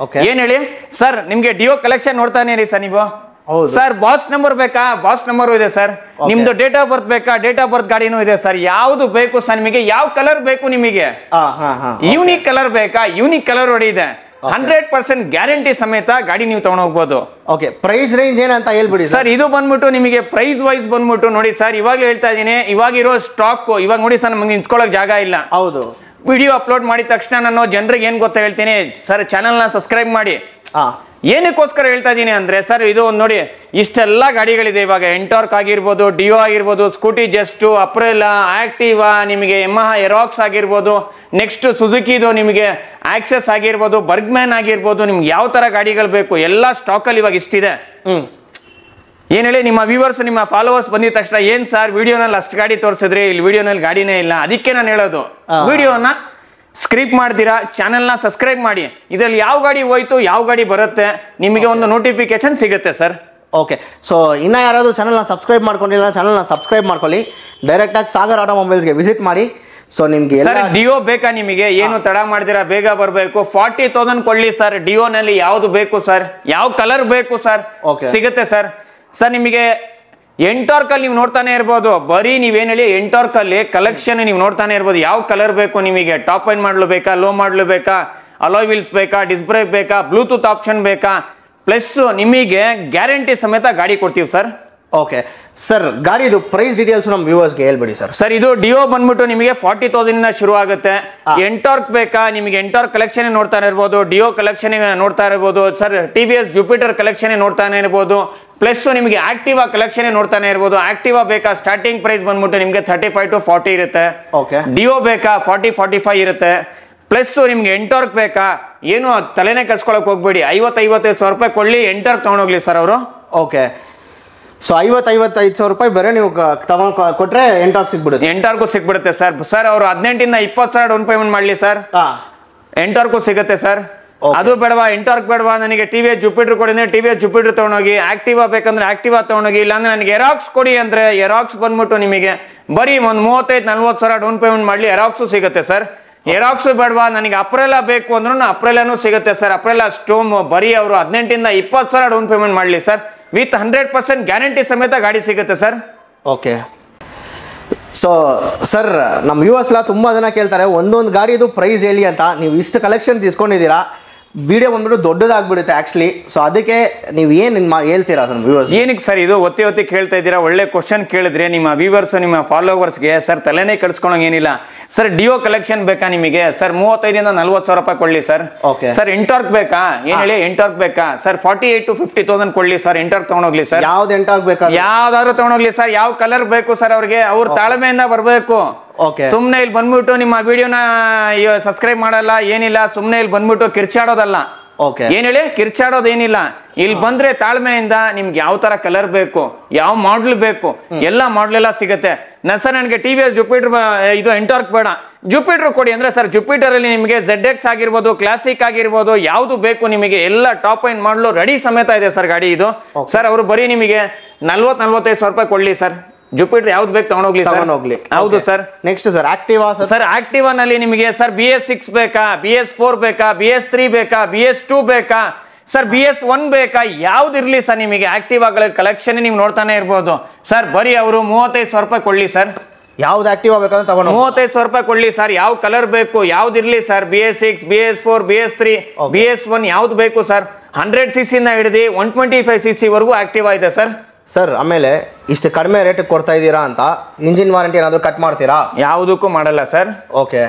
ಏನ್ ಹೇಳಿ ಸರ್, ನಿಮ್ಗೆ ಡಿಯೋ ಕಲೆಕ್ಷನ್ ನೋಡ್ತಾನೆ ರೀ ಸರ್ ನೀವು. ಸರ್ ಬಾಸ್ ನಂಬರ್ ಬೇಕಾ? ಬಾಸ್ ನಂಬರ್ ಇದೆ ಸರ್. ನಿಮ್ದು ಡೇಟ್ ಆಫ್ ಬರ್ತ್ ಬೇಕಾ? ಡೇಟ್ ಆಫ್ ಬರ್ತ್ ಗಾಡಿನೂ ಇದೆ ಸರ್. ಯಾವ್ದು ಬೇಕು ಸರ್ ನಿಮಗೆ? ಯಾವ ಕಲರ್ ಬೇಕು ನಿಮಗೆ? ಯೂನಿಕ್ ಕಲರ್ ಬೇಕಾ? ಯೂನಿಕ್ ಕಲರ್ ಹೊಡಿದೆ. 100% ಗ್ಯಾರಂಟಿ ಸಮೇತ ಗಾಡಿ ನೀವು ತಗೊಂಡು ಹೋಗ್ಬೋದು. ಓಕೆ. ಪ್ರೈಸ್ ರೇಂಜ್ ಏನಂತ ಹೇಳ್ಬಿಡಿ ಸರ್. ಇದು ಬಂದ್ಬಿಟ್ಟು ನಿಮಗೆ ಪ್ರೈಸ್ ವೈಸ್ ಬಂದ್ಬಿಟ್ಟು ನೋಡಿ ಸರ್, ಇವಾಗಲೇ ಹೇಳ್ತಾ ಇದೀನಿ, ಇವಾಗಿರೋ ಸ್ಟಾಕ್ ಇವಾಗ ನೋಡಿ ಸರ್, ನಮಗೆ ನಿಂತ್ಕೊಳ್ಳೋಕೆ ಜಾಗ ಇಲ್ಲ. ಹೌದು. ವಿಡಿಯೋ ಅಪ್ಲೋಡ್ ಮಾಡಿದ ತಕ್ಷಣ ನಾನು ಜನರಿಗೆ ಏನ್ ಗೊತ್ತಾ ಹೇಳ್ತೀನಿ ಸರ್, ಚಾನಲ್ನ ಸಬ್ಸ್ಕ್ರೈಬ್ ಮಾಡಿ. ಏನಕ್ಕೋಸ್ಕರ ಹೇಳ್ತಾ ಇದೀನಿ ಅಂದ್ರೆ ಸರ್, ಇದು ನೋಡಿ ಇಷ್ಟೆಲ್ಲ ಗಾಡಿಗಳಿದೆ ಇವಾಗ. ಎಂಟಾರ್ಕ್ ಆಗಿರ್ಬೋದು, ಡಿಯೋ ಆಗಿರ್ಬೋದು, ಸ್ಕೂಟಿ ಜಸ್ಟ್, ಅಪ್ರೆಲಾ, ಆಕ್ಟಿವಾ, ನಿಮಗೆ ಯಮಹಾ ಎರಾಕ್ಸ್ ಆಗಿರ್ಬೋದು, ನೆಕ್ಸ್ಟ್ ಸುಜುಕಿದು ನಿಮಗೆ ಆಕ್ಸೆಸ್ ಆಗಿರ್ಬೋದು, ಬರ್ಗ್ಮ್ಯಾನ್ ಆಗಿರ್ಬೋದು, ನಿಮ್ಗೆ ಯಾವ ತರ ಗಾಡಿಗಳು ಬೇಕು ಎಲ್ಲ ಸ್ಟಾಕಲ್ಲಿ ಇವಾಗ ಇಷ್ಟಿದೆ. ಏನ್ ಹೇಳಿ, ನಿಮ್ಮ ವ್ಯೂವರ್ಸ್, ನಿಮ್ಮ ಫಾಲೋವರ್ಸ್ ಬಂದಿದ ತಕ್ಷಣ ಏನ್ ಸರ್ ವಿಡಿಯೋನಲ್ಲಿ ಅಷ್ಟು ಗಾಡಿ ತೋರಿಸಿದ್ರಿ, ಇಲ್ಲಿ ವಿಡಿಯೋನಲ್ಲಿ ಗಾಡಿನೇ ಇಲ್ಲ. ಅದಕ್ಕೆ ನಾನು ಹೇಳೋದು, ವಿಡಿಯೋನ ಸ್ಕ್ರಿಪ್ ಮಾಡ್ತೀರಾ, ಚಾನೆಲ್ನ ಸಬ್ಸ್ಕ್ರೈಬ್ ಮಾಡಿ. ಇದರಲ್ಲಿ ಯಾವ ಗಾಡಿ ಹೋಯ್ತು, ಯಾವ ಗಾಡಿ ಬರುತ್ತೆ, ನಿಮಗೆ ಒಂದು ನೋಟಿಫಿಕೇಶನ್ ಸಿಗುತ್ತೆ ಸರ್. ಓಕೆ. ಸೊ ಇನ್ನ ಯಾರಾದರೂ ಚಾನಲ್ನ ಸಬ್ಸ್ಕ್ರೈಬ್ ಮಾಡ್ಕೊಂಡಿಲ್ಲ, ಚಾನಲ್ನ ಸಬ್ಸ್ಕ್ರೈಬ್ ಮಾಡ್ಕೊಳ್ಳಿ. ಡೈರೆಕ್ಟಾಗಿ ಸಾಗರ್ ಆಟೋಮೊಬೈಲ್ಸ್ಗೆ ವಿಸಿಟ್ ಮಾಡಿ. ಸೊ ನಿಮ್ಗೆ ಸರ್ ಡಿಯೋ ಬೇಕಾ ನಿಮಗೆ? ಏನು ತಡ ಮಾಡ್ತೀರಾ, ಬೇಗ ಬರಬೇಕು. 40,000 ಕೊಳ್ಳಿ ಸರ್. ಡಿಯೋನಲ್ಲಿ ಯಾವ್ದು ಬೇಕು ಸರ್, ಯಾವ ಕಲರ್ ಬೇಕು ಸರ್, ಸಿಗುತ್ತೆ ಸರ್. ಸರ್ ನಿಮಗೆ ಎಂಟಾರ್ಕ್ ಅಲ್ಲಿ ನೀವು ನೋಡ್ತಾನೆ ಇರ್ಬೋದು, ಬರೀ ನೀವೇನ್ ಹೇಳಿ ಎಂಟಾರ್ಕ್ ಅಲ್ಲಿ ಕಲೆಕ್ಷನ್ ನೀವು ನೋಡ್ತಾನೆ ಇರ್ಬೋದು. ಯಾವ ಕಲರ್ ಬೇಕು ನಿಮಗೆ, ಟಾಪ್ ಎಂಡ್ ಮಾಡಲು ಬೇಕಾ, ಲೋ ಮಾಡಲು ಬೇಕಾ, ಅಲಾಯ್ ವೀಲ್ಸ್ ಬೇಕಾ, ಡಿಸ್ಕ್ ಬ್ರೇಕ್ ಬೇಕಾ, ಬ್ಲೂಟೂತ್ ಆಪ್ಷನ್ ಬೇಕಾ, ಪ್ಲಸ್ ನಿಮಗೆ ಗ್ಯಾರಂಟಿ ಸಮೇತ ಗಾಡಿ ಕೊಡ್ತೀವಿ ಸರ್. ಓಕೆ ಸರ್, ಗಾಡಿದು ಪ್ರೈಸ್ ಡೀಟೇಲ್ಸ್ ನಮ್ಮ ವ್ಯೂವರ್ಸ್ಗೆ ಹೇಳ್ಬಿಡಿ ಸರ್. ಸರ್ ಇದು ಡಿಯೋ ಬಂದ್ಬಿಟ್ಟು ನಿಮಗೆ 40,000 ಇಂದ ಶುರು ಆಗುತ್ತೆ. ಎಂಟಾರ್ಕ್ ಬೇಕಾ ನಿಮಗೆ, ಎಂಟಾರ್ಕ್ ಕಲೆಕ್ಷನ್ ನೋಡ್ತಾ ಇರ್ಬೋದು, ಡಿಯೋ ಕಲೆಕ್ಷನ್ ನೋಡ್ತಾ ಇರ್ಬೋದು ಸರ್, TVS ಜುಪಿಟರ್ ಕಲೆಕ್ಷನ್ ನೋಡ್ತಾನೆ ಇರ್ಬೋದು, ಪ್ಲಸ್ ನಿಮಗೆ ಆಕ್ಟಿವಾ ಕಲೆಕ್ಷನ್ ನೋಡ್ತಾನೆ ಇರ್ಬೋದು. ಆಕ್ಟಿವಾ ಬೇಕಾ ಸ್ಟಾರ್ಟಿಂಗ್ ಪ್ರೈಸ್ ಬಂದ್ಬಿಟ್ಟು ನಿಮಗೆ 35 to 40 ಇರುತ್ತೆ. ಓಕೆ, ಡಿಯೋ ಬೇಕಾ 40-45 ಇರುತ್ತೆ. ಪ್ಲಸ್ ನಿಮ್ಗೆ ಎಂಟಾರ್ಕ್ ಬೇಕಾ, ಏನು ತಲೆನೇ ಕಳ್ಸ್ಕೊಳಕ್ ಹೋಗ್ಬೇಡಿ, 50-55 ಸಾವಿರ ರೂಪಾಯಿ ಕೊಳ್ಳಿ, ಎಂಟಾರ್ಕ್ ತಗೊಂಡೋಗ್ಲಿ ಸರ್ ಅವರು. ಓಕೆ, ಸೊ 50-55 ಸಾವಿರ ರೂಪಾಯಿ ಬೇರೆ ನೀವು ತಗೊಂಡ್ ಕೊಟ್ರೆ ಎಂಟಾರ್ಕ್ ಸಿಗ್ಬಿಡುತ್ತೆ. ಎಂಟಾರ್ಕು ಸಿಗ್ಬಿಡುತ್ತೆ ಸರ್. ಸರ್ ಅವರು 18 ಇಂದ 20 ಸಾವಿರ ಡೌನ್ ಪೇಮೆಂಟ್ ಮಾಡ್ಲಿ ಸರ್, ಎಂಟಾರ್ಕು ಸಿಗುತ್ತೆ ಸರ್. ಅದು ಬೇಡವಾ, ಎಂಟಾರ್ಕ್ ಬೇಡವಾ, ನನಗೆ TVS ಜುಪಿಟರ್ ಕೊಡಿ ಅಂದ್ರೆ TVS ಜುಪಿಟರ್ ತಗೊಂಡೋಗಿ, ಆಕ್ಟಿವಾ ಬೇಕಂದ್ರೆ ಆಕ್ಟಿವಾ ತಗೊಂಡೋಗಿ, ಇಲ್ಲಾಂದ್ರೆ ನನಗೆ ಎರಾಕ್ಸ್ ಕೊಡಿ ಅಂದ್ರೆ ಎರಾಕ್ಸ್ ಬಂದ್ಬಿಟ್ಟು ನಿಮಗೆ ಬರೀ ಒಂದು 35-40 ಸಾವಿರ ಡೌನ್ ಪೇಮೆಂಟ್ ಮಾಡ್ಲಿ, ಎರಾಕ್ಸು ಸಿಗುತ್ತೆ ಸರ್. ಎರಾಕ್ಸು ಬೇಡವಾ, ನನಗೆ ಅಪ್ರೆಲಾ ಬೇಕು ಅಂದ್ರೂ ಅಪ್ರೆಲಾನು ಸಿಗುತ್ತೆ ಸರ್. ಅಪ್ರೆಲಾ ಸ್ಟೋಮ್ ಬರೀ ಅವರು 18 ಇಂದ 20 ಸಾವಿರ ಡೌನ್ ಪೇಮೆಂಟ್ ಮಾಡಲಿ ಸರ್, ವಿತ್ 100% ಗ್ಯಾರಂಟಿ ಸಮೇತ ಗಾಡಿ ಸಿಗುತ್ತೆ ಸರ್. ಓಕೆ, ಸೊ ಸರ್ ನಮ್ಮ ವ್ಯೂವರ್ಸ್ಲ ತುಂಬ ಜನ ಕೇಳ್ತಾರೆ ಒಂದೊಂದು ಗಾಡಿದು ಪ್ರೈಸ್ ಹೇಳಿ ಅಂತ. ನೀವು ಇಷ್ಟು ಕಲೆಕ್ಷನ್ಸ್ ಇಸ್ಕೊಂಡಿದ್ದೀರಾ, ವಿಡಿಯೋ ಬಂದ್ಬಿಟ್ಟು ದೊಡ್ಡದಾಗ್ಬಿಡುತ್ತೆ ಆ್ಯಕ್ಚುಲಿ. ಸೊ ಅದಕ್ಕೆ ನೀವು ಏನು ಹೇಳ್ತೀರಾ ಸರ್ ವ್ಯೂವರ್ಸ್? ಏನಕ್ಕೆ ಸರ್ ಇದು ಒತ್ತಿ ಕೇಳ್ತಾ ಇದ್ದೀರಾ? ಒಳ್ಳೆ ಕ್ವಶನ್ ಕೇಳಿದ್ರೆ ನಿಮ್ಮ ವ್ಯೂವರ್ಸ್ ನಿಮ್ಮ ಫಾಲೋವರ್ಸ್ಗೆ ಸರ್ ತಲೆನೇ ಕಳ್ಸ್ಕೊಳಂಗೆ ಏನಿಲ್ಲ ಸರ್. ಡಿಯೋ ಕಲೆಕ್ಷನ್ ಬೇಕಾ ನಿಮಗೆ ಸರ್, 35 ಇಂದ 40 ಸಾವಿರ ರೂಪಾಯಿ ಕೊಡ್ಲಿ ಸರ್. ಸರ್ ಎಂಟಾರ್ಕ್ ಬೇಕಾ, ಏನ್ ಹೇಳಿ ಎಂಟಾರ್ಕ್ ಬೇಕಾ ಸರ್, 48 to 50,000 ಕೊಡ್ಲಿ ಸರ್, ಎಂಟಾರ್ಕ್ ತಗೊಂಡೋಗ್ಲಿ ಸರ್. ಯಾವ್ದು ಎಂಟಾರ್ಕ್ ಬೇಕಾ, ಯಾವ್ದಾದ್ರು ತಗೊಂಡೋಗ್ಲಿ ಸರ್. ಯಾವ ಕಲರ್ ಬೇಕು ಸರ್ ಅವ್ರಿಗೆ, ಅವ್ರ ತಾಳ್ಮೆಯಿಂದ ಬರ್ಬೇಕು. ಸುಮ್ನೆ ಇಲ್ಲಿ ಬಂದ್ಬಿಟ್ಟು ನಿಮ್ಮ ವಿಡಿಯೋನ ಸಬ್ಸ್ಕ್ರೈಬ್ ಮಾಡಲ್ಲ ಏನಿಲ್ಲ, ಸುಮ್ನೆ ಇಲ್ಲಿ ಬಂದ್ಬಿಟ್ಟು ಕಿರ್ಚಾಡೋದಲ್ಲ. ಏನ್ ಹೇಳಿ ಕಿರ್ಚಾಡೋದು ಏನಿಲ್ಲ, ಇಲ್ಲಿ ಬಂದ್ರೆ ತಾಳ್ಮೆಯಿಂದ ನಿಮ್ಗೆ ಯಾವ ತರ ಕಲರ್ ಬೇಕು, ಯಾವ ಮಾಡ್ಲ್ ಬೇಕು, ಎಲ್ಲ ಮಾಡ್ಲ್ ಎಲ್ಲ ಸಿಗುತ್ತೆ. ಸರ್ ನನಗೆ TVS ಜುಪಿಟರ್ ಇದು ಎಂಟಾರ್ಕ್ ಬೇಡ, ಜುಪಿಟರ್ ಕೊಡಿ ಅಂದ್ರೆ ಸರ್ ಜುಪಿಟರ್ ಅಲ್ಲಿ ನಿಮಗೆ ZX ಆಗಿರ್ಬೋದು, ಕ್ಲಾಸಿಕ್ ಆಗಿರ್ಬೋದು, ಯಾವ್ದು ಬೇಕು ನಿಮಗೆ ಎಲ್ಲ ಟಾಪ್ ಎಂಡ್ ಮಾಡ್ಲು ರೆಡಿ ಸಮೇತ ಇದೆ ಸರ್ ಗಾಡಿ ಇದು. ಸರ್ ಅವರು ಬರೀ ನಿಮಗೆ 40-45 ಸಾವಿರ ರೂಪಾಯಿ ಕೊಡ್ಲಿ ಸರ್. ಜುಪಿಟರ್ ಯಾವ್ದು ಬೇಕು ತಗೊಂಡೋಗ್ಲಿ ಸರ್. ಹೌದು sir. Next sir Activa sir, Activa ನಲ್ಲಿ ನಿಮಗೆ ಸರ್ BS6 ಬೇಕಾ, BS4 ಬೇಕಾ, BS3 ಬೇಕಾ, BS2 ಬೇಕಾ ಸರ್, BS1 ಬೇಕಾ, ಯಾವ್ದಿರ್ಲಿ ಸರ್ ನಿಮಗೆ ಆಕ್ಟಿವಾಗಳ ಕಲೆಕ್ಷನ್ ನೀವು ನೋಡ್ತಾನೆ ಇರ್ಬೋದು ಸರ್. ಬರೀ ಅವರು 35 ಸಾವಿರ ರೂಪಾಯಿ ಕೊಡ್ಲಿ ಸರ್. ಯಾವ್ದು ಆಕ್ಟಿವಾ ಬೇಕಂತ ತಗೊಂಡು 35 ಸಾವಿರ ರೂಪಾಯಿ ಕೊಡ್ಲಿ ಸರ್. ಯಾವ ಕಲರ್ ಬೇಕು, ಯಾವ್ದಿರ್ಲಿ sir, BS6, BS4, BS3, BS1 ಯಾವ್ದು ಬೇಕು ಸರ್. 100cc ಇಂದ ಹಿಡಿದು 125cc ವರೆಗೂ ಆಕ್ಟಿವಾ ಇದೆ ಸರ್. ಸರ್ ಆಮೇಲೆ ಇಷ್ಟು ಕಡಿಮೆ ರೇಟ್ ಕೊಡ್ತಾ ಇದ್ದೀರಾ ಅಂತ ಇಂಜಿನ್ ವಾರಂಟಿ ಏನಾದರೂ ಕಟ್ ಮಾಡ್ತೀರಾ? ಯಾವುದಕ್ಕೂ ಮಾಡಲ್ಲ ಸರ್. ಓಕೆ,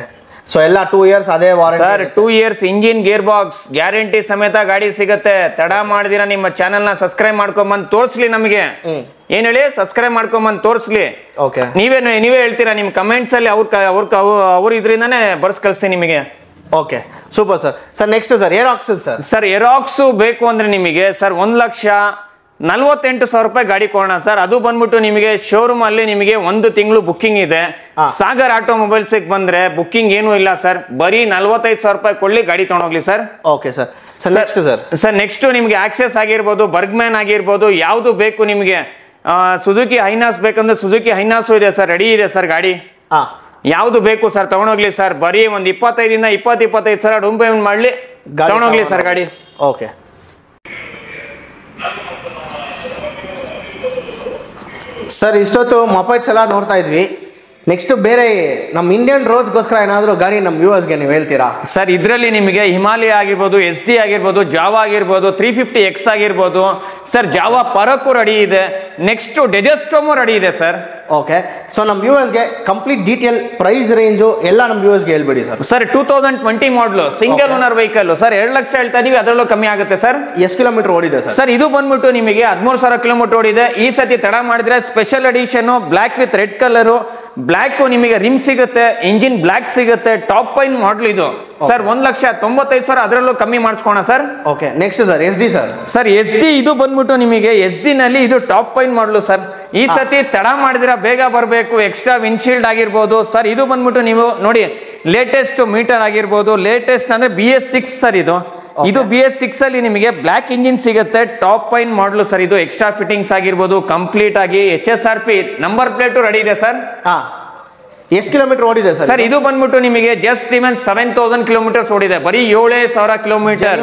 ಸೊ ಎಲ್ಲ 2 years ಅದೇ warranty sir. 2 years engine gear box guarantee ಸಮೇತ ಗಾಡಿ ಸಿಗುತ್ತೆ. ತಡ ಮಾಡಿದಿರಾ ನಿಮ್ಮ ಚಾನೆಲ್ ನ ಸಬ್ಸ್ಕ್ರೈಬ್ ಮಾಡ್ಕೊಂಬಂದು ತೋರಿಸ್ಲಿ ನಮಗೆ. ಏನ್ ಹೇಳಿ, ಸಬ್ಸ್ಕ್ರೈಬ್ ಮಾಡ್ಕೊಂಬಂದು ತೋರಿಸ್ಲಿ. ಓಕೆ, ನೀವೇ ಹೇಳ್ತೀರಾ ನಿಮ್ಮ ಕಮೆಂಟ್ಸ್ ಅಲ್ಲಿ, ಅವ್ರ ಇದರಿಂದಾನೇ ಬರ್ಸ್ ಕಳಿಸ್ತೀನಿ ನಿಮಗೆ. Okay, super sir. Sir next sir Aerox sir. Sir Aerox ಬೇಕು ಅಂದ್ರೆ ನಿಮಗೆ ಸರ್ 1,48,000 ರೂಪಾಯಿ ಗಾಡಿ ಕೊಡೋಣ ಸರ್. ಅದು ಬಂದ್ಬಿಟ್ಟು ನಿಮಗೆ ಶೋರೂಮ್ ಅಲ್ಲಿ ನಿಮಗೆ 1 ತಿಂಗಳು ಬುಕ್ಕಿಂಗ್ ಇದೆ. ಸಾಗರ್ ಆಟೋಮೊಬೈಲ್ಸ್ ಬಂದ್ರೆ ಬುಕ್ಕಿಂಗ್ ಏನೂ ಇಲ್ಲ ಸರ್. ಬರೀ 45,000 ರೂಪಾಯಿ ಕೊಡ್ಲಿ, ಗಾಡಿ ತಗೊಂಡೋಗ್ಲಿ sir. Okay sir. Next sir. Sir next ನಿಮಗೆ ಆಕ್ಸೆಸ್ ಆಗಿರ್ಬೋದು, ಬರ್ಗ್ಮ್ಯಾನ್ ಆಗಿರ್ಬೋದು, ಯಾವ್ದು ಬೇಕು ನಿಮಗೆ. ಸುಜುಕಿ ಹೈನಾಸ್ ಬೇಕಂದ್ರೆ ಸುಜುಕಿ ಹೈನಾಸು ಇದೆ ಸರ್, ರೆಡಿ ಇದೆ ಸರ್ ಗಾಡಿ. ಯಾವ್ದು ಬೇಕು ಸರ್ ತಗೊಂಡೋಗ್ಲಿ ಸರ್. ಬರೀ ಒಂದು 25 ಇಂದ 25 ಸಾವಿರ ಡೌನ್ ಪೇಮೆಂಟ್ ಮಾಡ್ಲಿ, ತಗೊಂಡೋಗ್ಲಿ ಸರ್ ಗಾಡಿ. ಓಕೆ ಸರ್, ಇಷ್ಟೊತ್ತು ಮೊಬೈಲ್ಸ್ ಎಲ್ಲ ನೋಡ್ತಾ ಇದ್ವಿ. ನೆಕ್ಸ್ಟ್ ಬೇರೆ ನಮ್ಮ ಇಂಡಿಯನ್ ರೋಡ್ಸ್ಗೋಸ್ಕರ ಏನಾದರೂ ಗಾಡಿ ನಮ್ಮ ವ್ಯೂವರ್ಸ್ಗೆ ನೀವು ಹೇಳ್ತೀರಾ ಸರ್? ಇದರಲ್ಲಿ ನಿಮಗೆ ಹಿಮಾಲಯ ಆಗಿರ್ಬೋದು, SD ಆಗಿರ್ಬೋದು, ಜಾವಾ ಆಗಿರ್ಬೋದು, 350X ಆಗಿರ್ಬೋದು ಸರ್. ಜಾವಾ ಪರಕು ರೆಡಿ ಇದೆ. ನೆಕ್ಸ್ಟ್ ಡೆಜೆಸ್ಟೋಮು ರೆಡಿ ಇದೆ ಸರ್. ಓಕೆ, ಸೊ ನಮ್ಮ ವ್ಯೂವರ್ಸ್ಗೆ ಕಂಪ್ಲೀಟ್ ಡೀಟೇಲ್, ಪ್ರೈಸ್ ರೇಂಜು ಎಲ್ಲ ನಮ್ಮ ವ್ಯೂವರ್ಸ್ಗೆ ಹೇಳ್ಬಿಡಿ ಸರ್. ಸರ್ 2020 ಮಾಡಲು single owner vehicle sir. 2 lakh ಹೇಳ್ತಾ ಇದೀವಿ, ಅದರಲ್ಲೂ ಕಮ್ಮಿ ಆಗುತ್ತೆ ಸರ್. ಎಷ್ಟು ಕಿಲೋಮೀಟರ್ ಓಡಿದೆ ಸರ್? ಸರ್ ಇದು ಬಂದ್ಬಿಟ್ಟು ನಿಮಗೆ 13,000 ಕಿಲೋಮೀಟರ್ ಓಡಿದೆ. ಈ ಸತಿ ತಡ ಮಾಡಿದ್ರೆ special edition black with red colour, black ನಿಮಗೆ ರಿಮ್ ಸಿಗುತ್ತೆ, ಇಂಜಿನ್ ಬ್ಲಾಕ್ ಸಿಗುತ್ತೆ, ಟಾಪ್ ಪೈನ್ ಮಾಡಲ್ ಇದು ಸರ್. 1,95,000 ಅದರಲ್ಲೂ ಕಮ್ಮಿ ಮಾಡಿಸ್ಕೋಣ sir. Okay, next sir SD sir. Sir SD ಇದು ಬಂದ್ಬಿಟ್ಟು ನಿಮಗೆ SD ನಲ್ಲಿ ಇದು ಟಾಪ್ ಪೈನ್ ಮಾಡಲು ಸರ್. ಈ ಸತಿ ತಡ ಮಾಡಿದಿರ, ಬೇಗ ಬರಬೇಕು. ಎಕ್ಸ್ಟ್ರಾ ವಿಂಡ್ಶೀಲ್ಡ್ ಆಗಿರ್ಬೋದು ಸರ್. ಇದು ಬಂದ್ಬಿಟ್ಟು ನೀವು ನೋಡಿ ಲೇಟೆಸ್ಟ್ ಮೀಟರ್ ಆಗಿರ್ಬೋದು, ಲೇಟೆಸ್ಟ್ ಅಂದ್ರೆ BS6 ಸರ್. ಇದು BS6 ಅಲ್ಲಿ ನಿಮಗೆ ಬ್ಲಾಕ್ ಇಂಜಿನ್ ಸಿಗುತ್ತೆ, ಟಾಪ್ ಪೈನ್ ಮಾಡಲು ಸರ್. ಇದು ಎಕ್ಸ್ಟ್ರಾ ಫಿಟ್ಟಿಂಗ್ಸ್ ಆಗಿರ್ಬೋದು ಕಂಪ್ಲೀಟ್ ಆಗಿ HSRP ನಂಬರ್ ಪ್ಲೇಟು ರೆಡಿ ಇದೆ ಸರ್. ಎಷ್ಟು ಕಿಲೋಮೀಟರ್ ಓಡಿದೆ ಸರ್? ಸರ್ ಇದು ಬಂದ್ಬಿಟ್ಟು ನಿಮಗೆ ಜಸ್ಟ್ ಇವನ್ 7000 ಕಿಲೋಮೀಟರ್ಸ್ ಓಡಿದೆ, ಬರೀ 7000 kilometre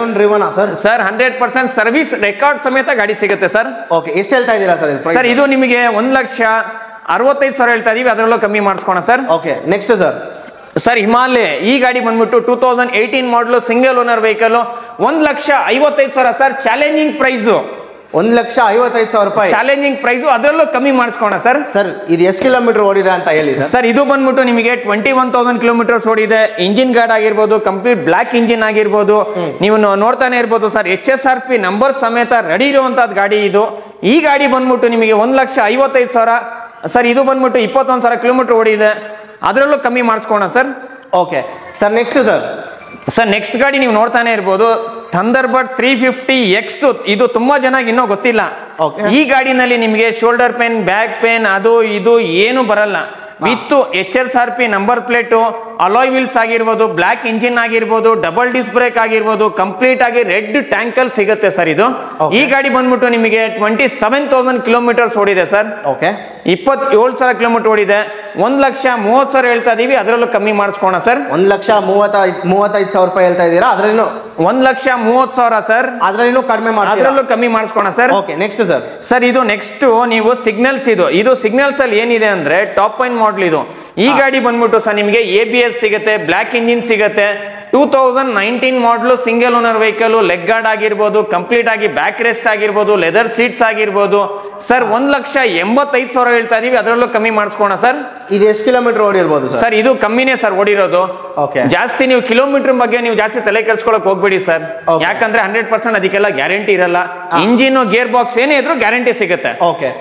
sir. Sir 100% service record ಸಮೇತ ಗಾಡಿ ಸಿಗುತ್ತೆ ಸರ್. ಓಕೆ, ಎಷ್ಟು ಹೇಳ್ತಾ ಇದ್ದೀರಾ ಸರ್? ಸರ್ ಇದು ನಿಮಗೆ 1,65,000 ಹೇಳ್ತಾ ಇದೀವಿ, ಅದರಲ್ಲೂ ಕಮ್ಮಿ ಮಾಡಿಸ್ಕೋಣ sir. Okay, next sir. Sir Himalaya ಈ ಗಾಡಿ ಬಂದ್ಬಿಟ್ಟು 2018 model single owner vehicle 1,55,000 sir. Challenging price 1,55,000 ರೂಪಾಯಿ ಚಾಲೆಂಜಿಂಗ್ ಪ್ರೈಸ್, ಅದರಲ್ಲೂ ಕಮ್ಮಿ ಮಾಡಿಸ್ಕೋಣ ಸರ್. ಸರ್ ಇದು ಎಷ್ಟು ಕಿಲೋಮೀಟರ್ ಓಡಿದೆ ಅಂತ ಹೇಳಿ ಸರ್. ಇದು ಬಂದ್ಬಿಟ್ಟು ನಿಮಗೆ 21,000 ಕಿಲೋಮೀಟರ್ಸ್ ಓಡಿದೆ. ಇಂಜಿನ್ ಗಾರ್ಡ್ ಆಗಿರ್ಬೋದು, ಕಂಪ್ಲೀಟ್ ಬ್ಲಾಕ್ ಇಂಜಿನ್ ಆಗಿರ್ಬೋದು, ನೀವು ನೋಡ್ತಾನೆ ಇರ್ಬೋದು ಸರ್. HSRP ನಂಬರ್ ಸಮೇತ ರೆಡಿ ಇರುವಂತದ್ದು ಗಾಡಿ ಇದು. ಈ ಗಾಡಿ ಬಂದ್ಬಿಟ್ಟು ನಿಮಗೆ 1,55,000 ಸರ್. ಇದು ಬಂದ್ಬಿಟ್ಟು 21,000 ಕಿಲೋಮೀಟರ್ ಓಡಿದೆ, ಅದರಲ್ಲೂ ಕಮ್ಮಿ ಮಾಡಿಸ್ಕೋಣ sir. Okay sir, next sir. Sir next ಗಾಡಿ ನೀವು ನೋಡ್ತಾನೆ ಇರ್ಬೋದು, ಥಂಡರ್ಬರ್ಡ್ 350X. ಇದು ತುಂಬಾ ಜನಕ್ಕೆ ಇನ್ನೂ ಗೊತ್ತಿಲ್ಲ. ಈ ಗಾಡಿನಲ್ಲಿ ನಿಮಗೆ ಶೋಲ್ಡರ್ ಪೇನ್, ಬ್ಯಾಕ್ ಪೇನ್, ಅದು ಇದು ಏನು ಬರಲ್ಲ. With HSRP number plate, alloy wheels ಆಗಿರ್ಬೋದು, ಬ್ಲಾಕ್ ಇಂಜಿನ್ ಆಗಿರ್ಬೋದು, ಡಬಲ್ ಡಿಸ್ಕ್ ಬ್ರೇಕ್ ಆಗಿರ್ಬೋದು, ಕಂಪ್ಲೀಟ್ ಆಗಿ ರೆಡ್ ಟ್ಯಾಂಕಲ್ ಸಿಗುತ್ತೆ ಸರ್. ಇದು ಈ ಗಾಡಿ ಬಂದ್ಬಿಟ್ಟು ನಿಮಗೆ 27,000 ಕಿಲೋಮೀಟರ್ಸ್ ಓಡಿದೆ ಸರ್. ಓಕೆ, 27,000 ಕಿಲೋಮೀಟರ್ ಓಡಿದೆ. 1,30,000 ಹೇಳ್ತಾ ಇದೀವಿ, ಅದರಲ್ಲೂ ಕಮ್ಮಿ ಮಾಡಿಸ್ಕೋಣ ಸರ್. 1,35,000 ರೂಪಾಯಿ ಹೇಳ್ತಾ ಇದ್ದೀರಾ, ಅದರಲ್ಲೂ 1,30,000 ಸರ್. ಅದರಲ್ಲೂ ಕಡಿಮೆ ಮಾಡಿ, ಅದರಲ್ಲೂ ಕಮ್ಮಿ ಮಾಡಿಸ್ಕೋಣ sir. Okay, next sir. Sir ಇದು ನೆಕ್ಸ್ಟ್ ನೀವು ಸಿಗ್ನಲ್ಸ್, ಇದು ಸಿಗ್ನಲ್ಸ್ ಅಲ್ಲಿ ಏನಿದೆ ಅಂದ್ರೆ ಟಾಪ್ ಲೈನ್ ಮಾಡಲ್ ಇದು. ಈ ಗಾಡಿ ಬಂದ್ಬಿಟ್ಟು ಸರ್ ನಿಮಗೆ ABS ಸಿಗುತ್ತೆ, ಬ್ಲಾಕ್ ಇಂಜಿನ್ ಸಿಗುತ್ತೆ. 2019 model single owner vehicle, leg guard ಆಗಿರ್ಬೋದು, ಕಂಪ್ಲೀಟ್ ಆಗಿ ಬ್ಯಾಕ್ ರೆಸ್ಟ್ ಆಗಿರ್ಬೋದು, ಲೆದರ್ ಸೀಟ್ಸ್ ಆಗಿರ್ಬೋದು ಸರ್. 1,85,000 ಹೇಳ್ತಾ ಇದೀವಿ, ಅದರಲ್ಲೂ ಕಮ್ಮಿ ಮಾಡಿಸ್ಕೋಣ ಸರ್. ಇದು ಎಷ್ಟು ಕಿಲೋಮೀಟರ್ ಓಡಿರ್ಬೋದು ಸರ್? ಇದು ಕಮ್ಮಿನೇ ಸರ್ ಓಡಿರೋದು. ಜಾಸ್ತಿ ನೀವು ಕಿಲೋಮೀಟರ್ ಬಗ್ಗೆ ನೀವು ಜಾಸ್ತಿ ತಲೆ ಕೆಡ್ಸ್ಕೊಳಕ್ ಹೋಗ್ಬೇಡಿ ಸರ್. ಯಾಕಂದ್ರೆ 100% ಅದಕ್ಕೆಲ್ಲ ಗ್ಯಾರಂಟಿ ಇರಲ್ಲ. ಇಂಜಿನ್, ಗೇರ್ ಬಾಕ್ಸ್ ಏನೇ ಇದ್ರು ಗ್ಯಾರಂಟಿ ಸಿಗುತ್ತೆ. Okay,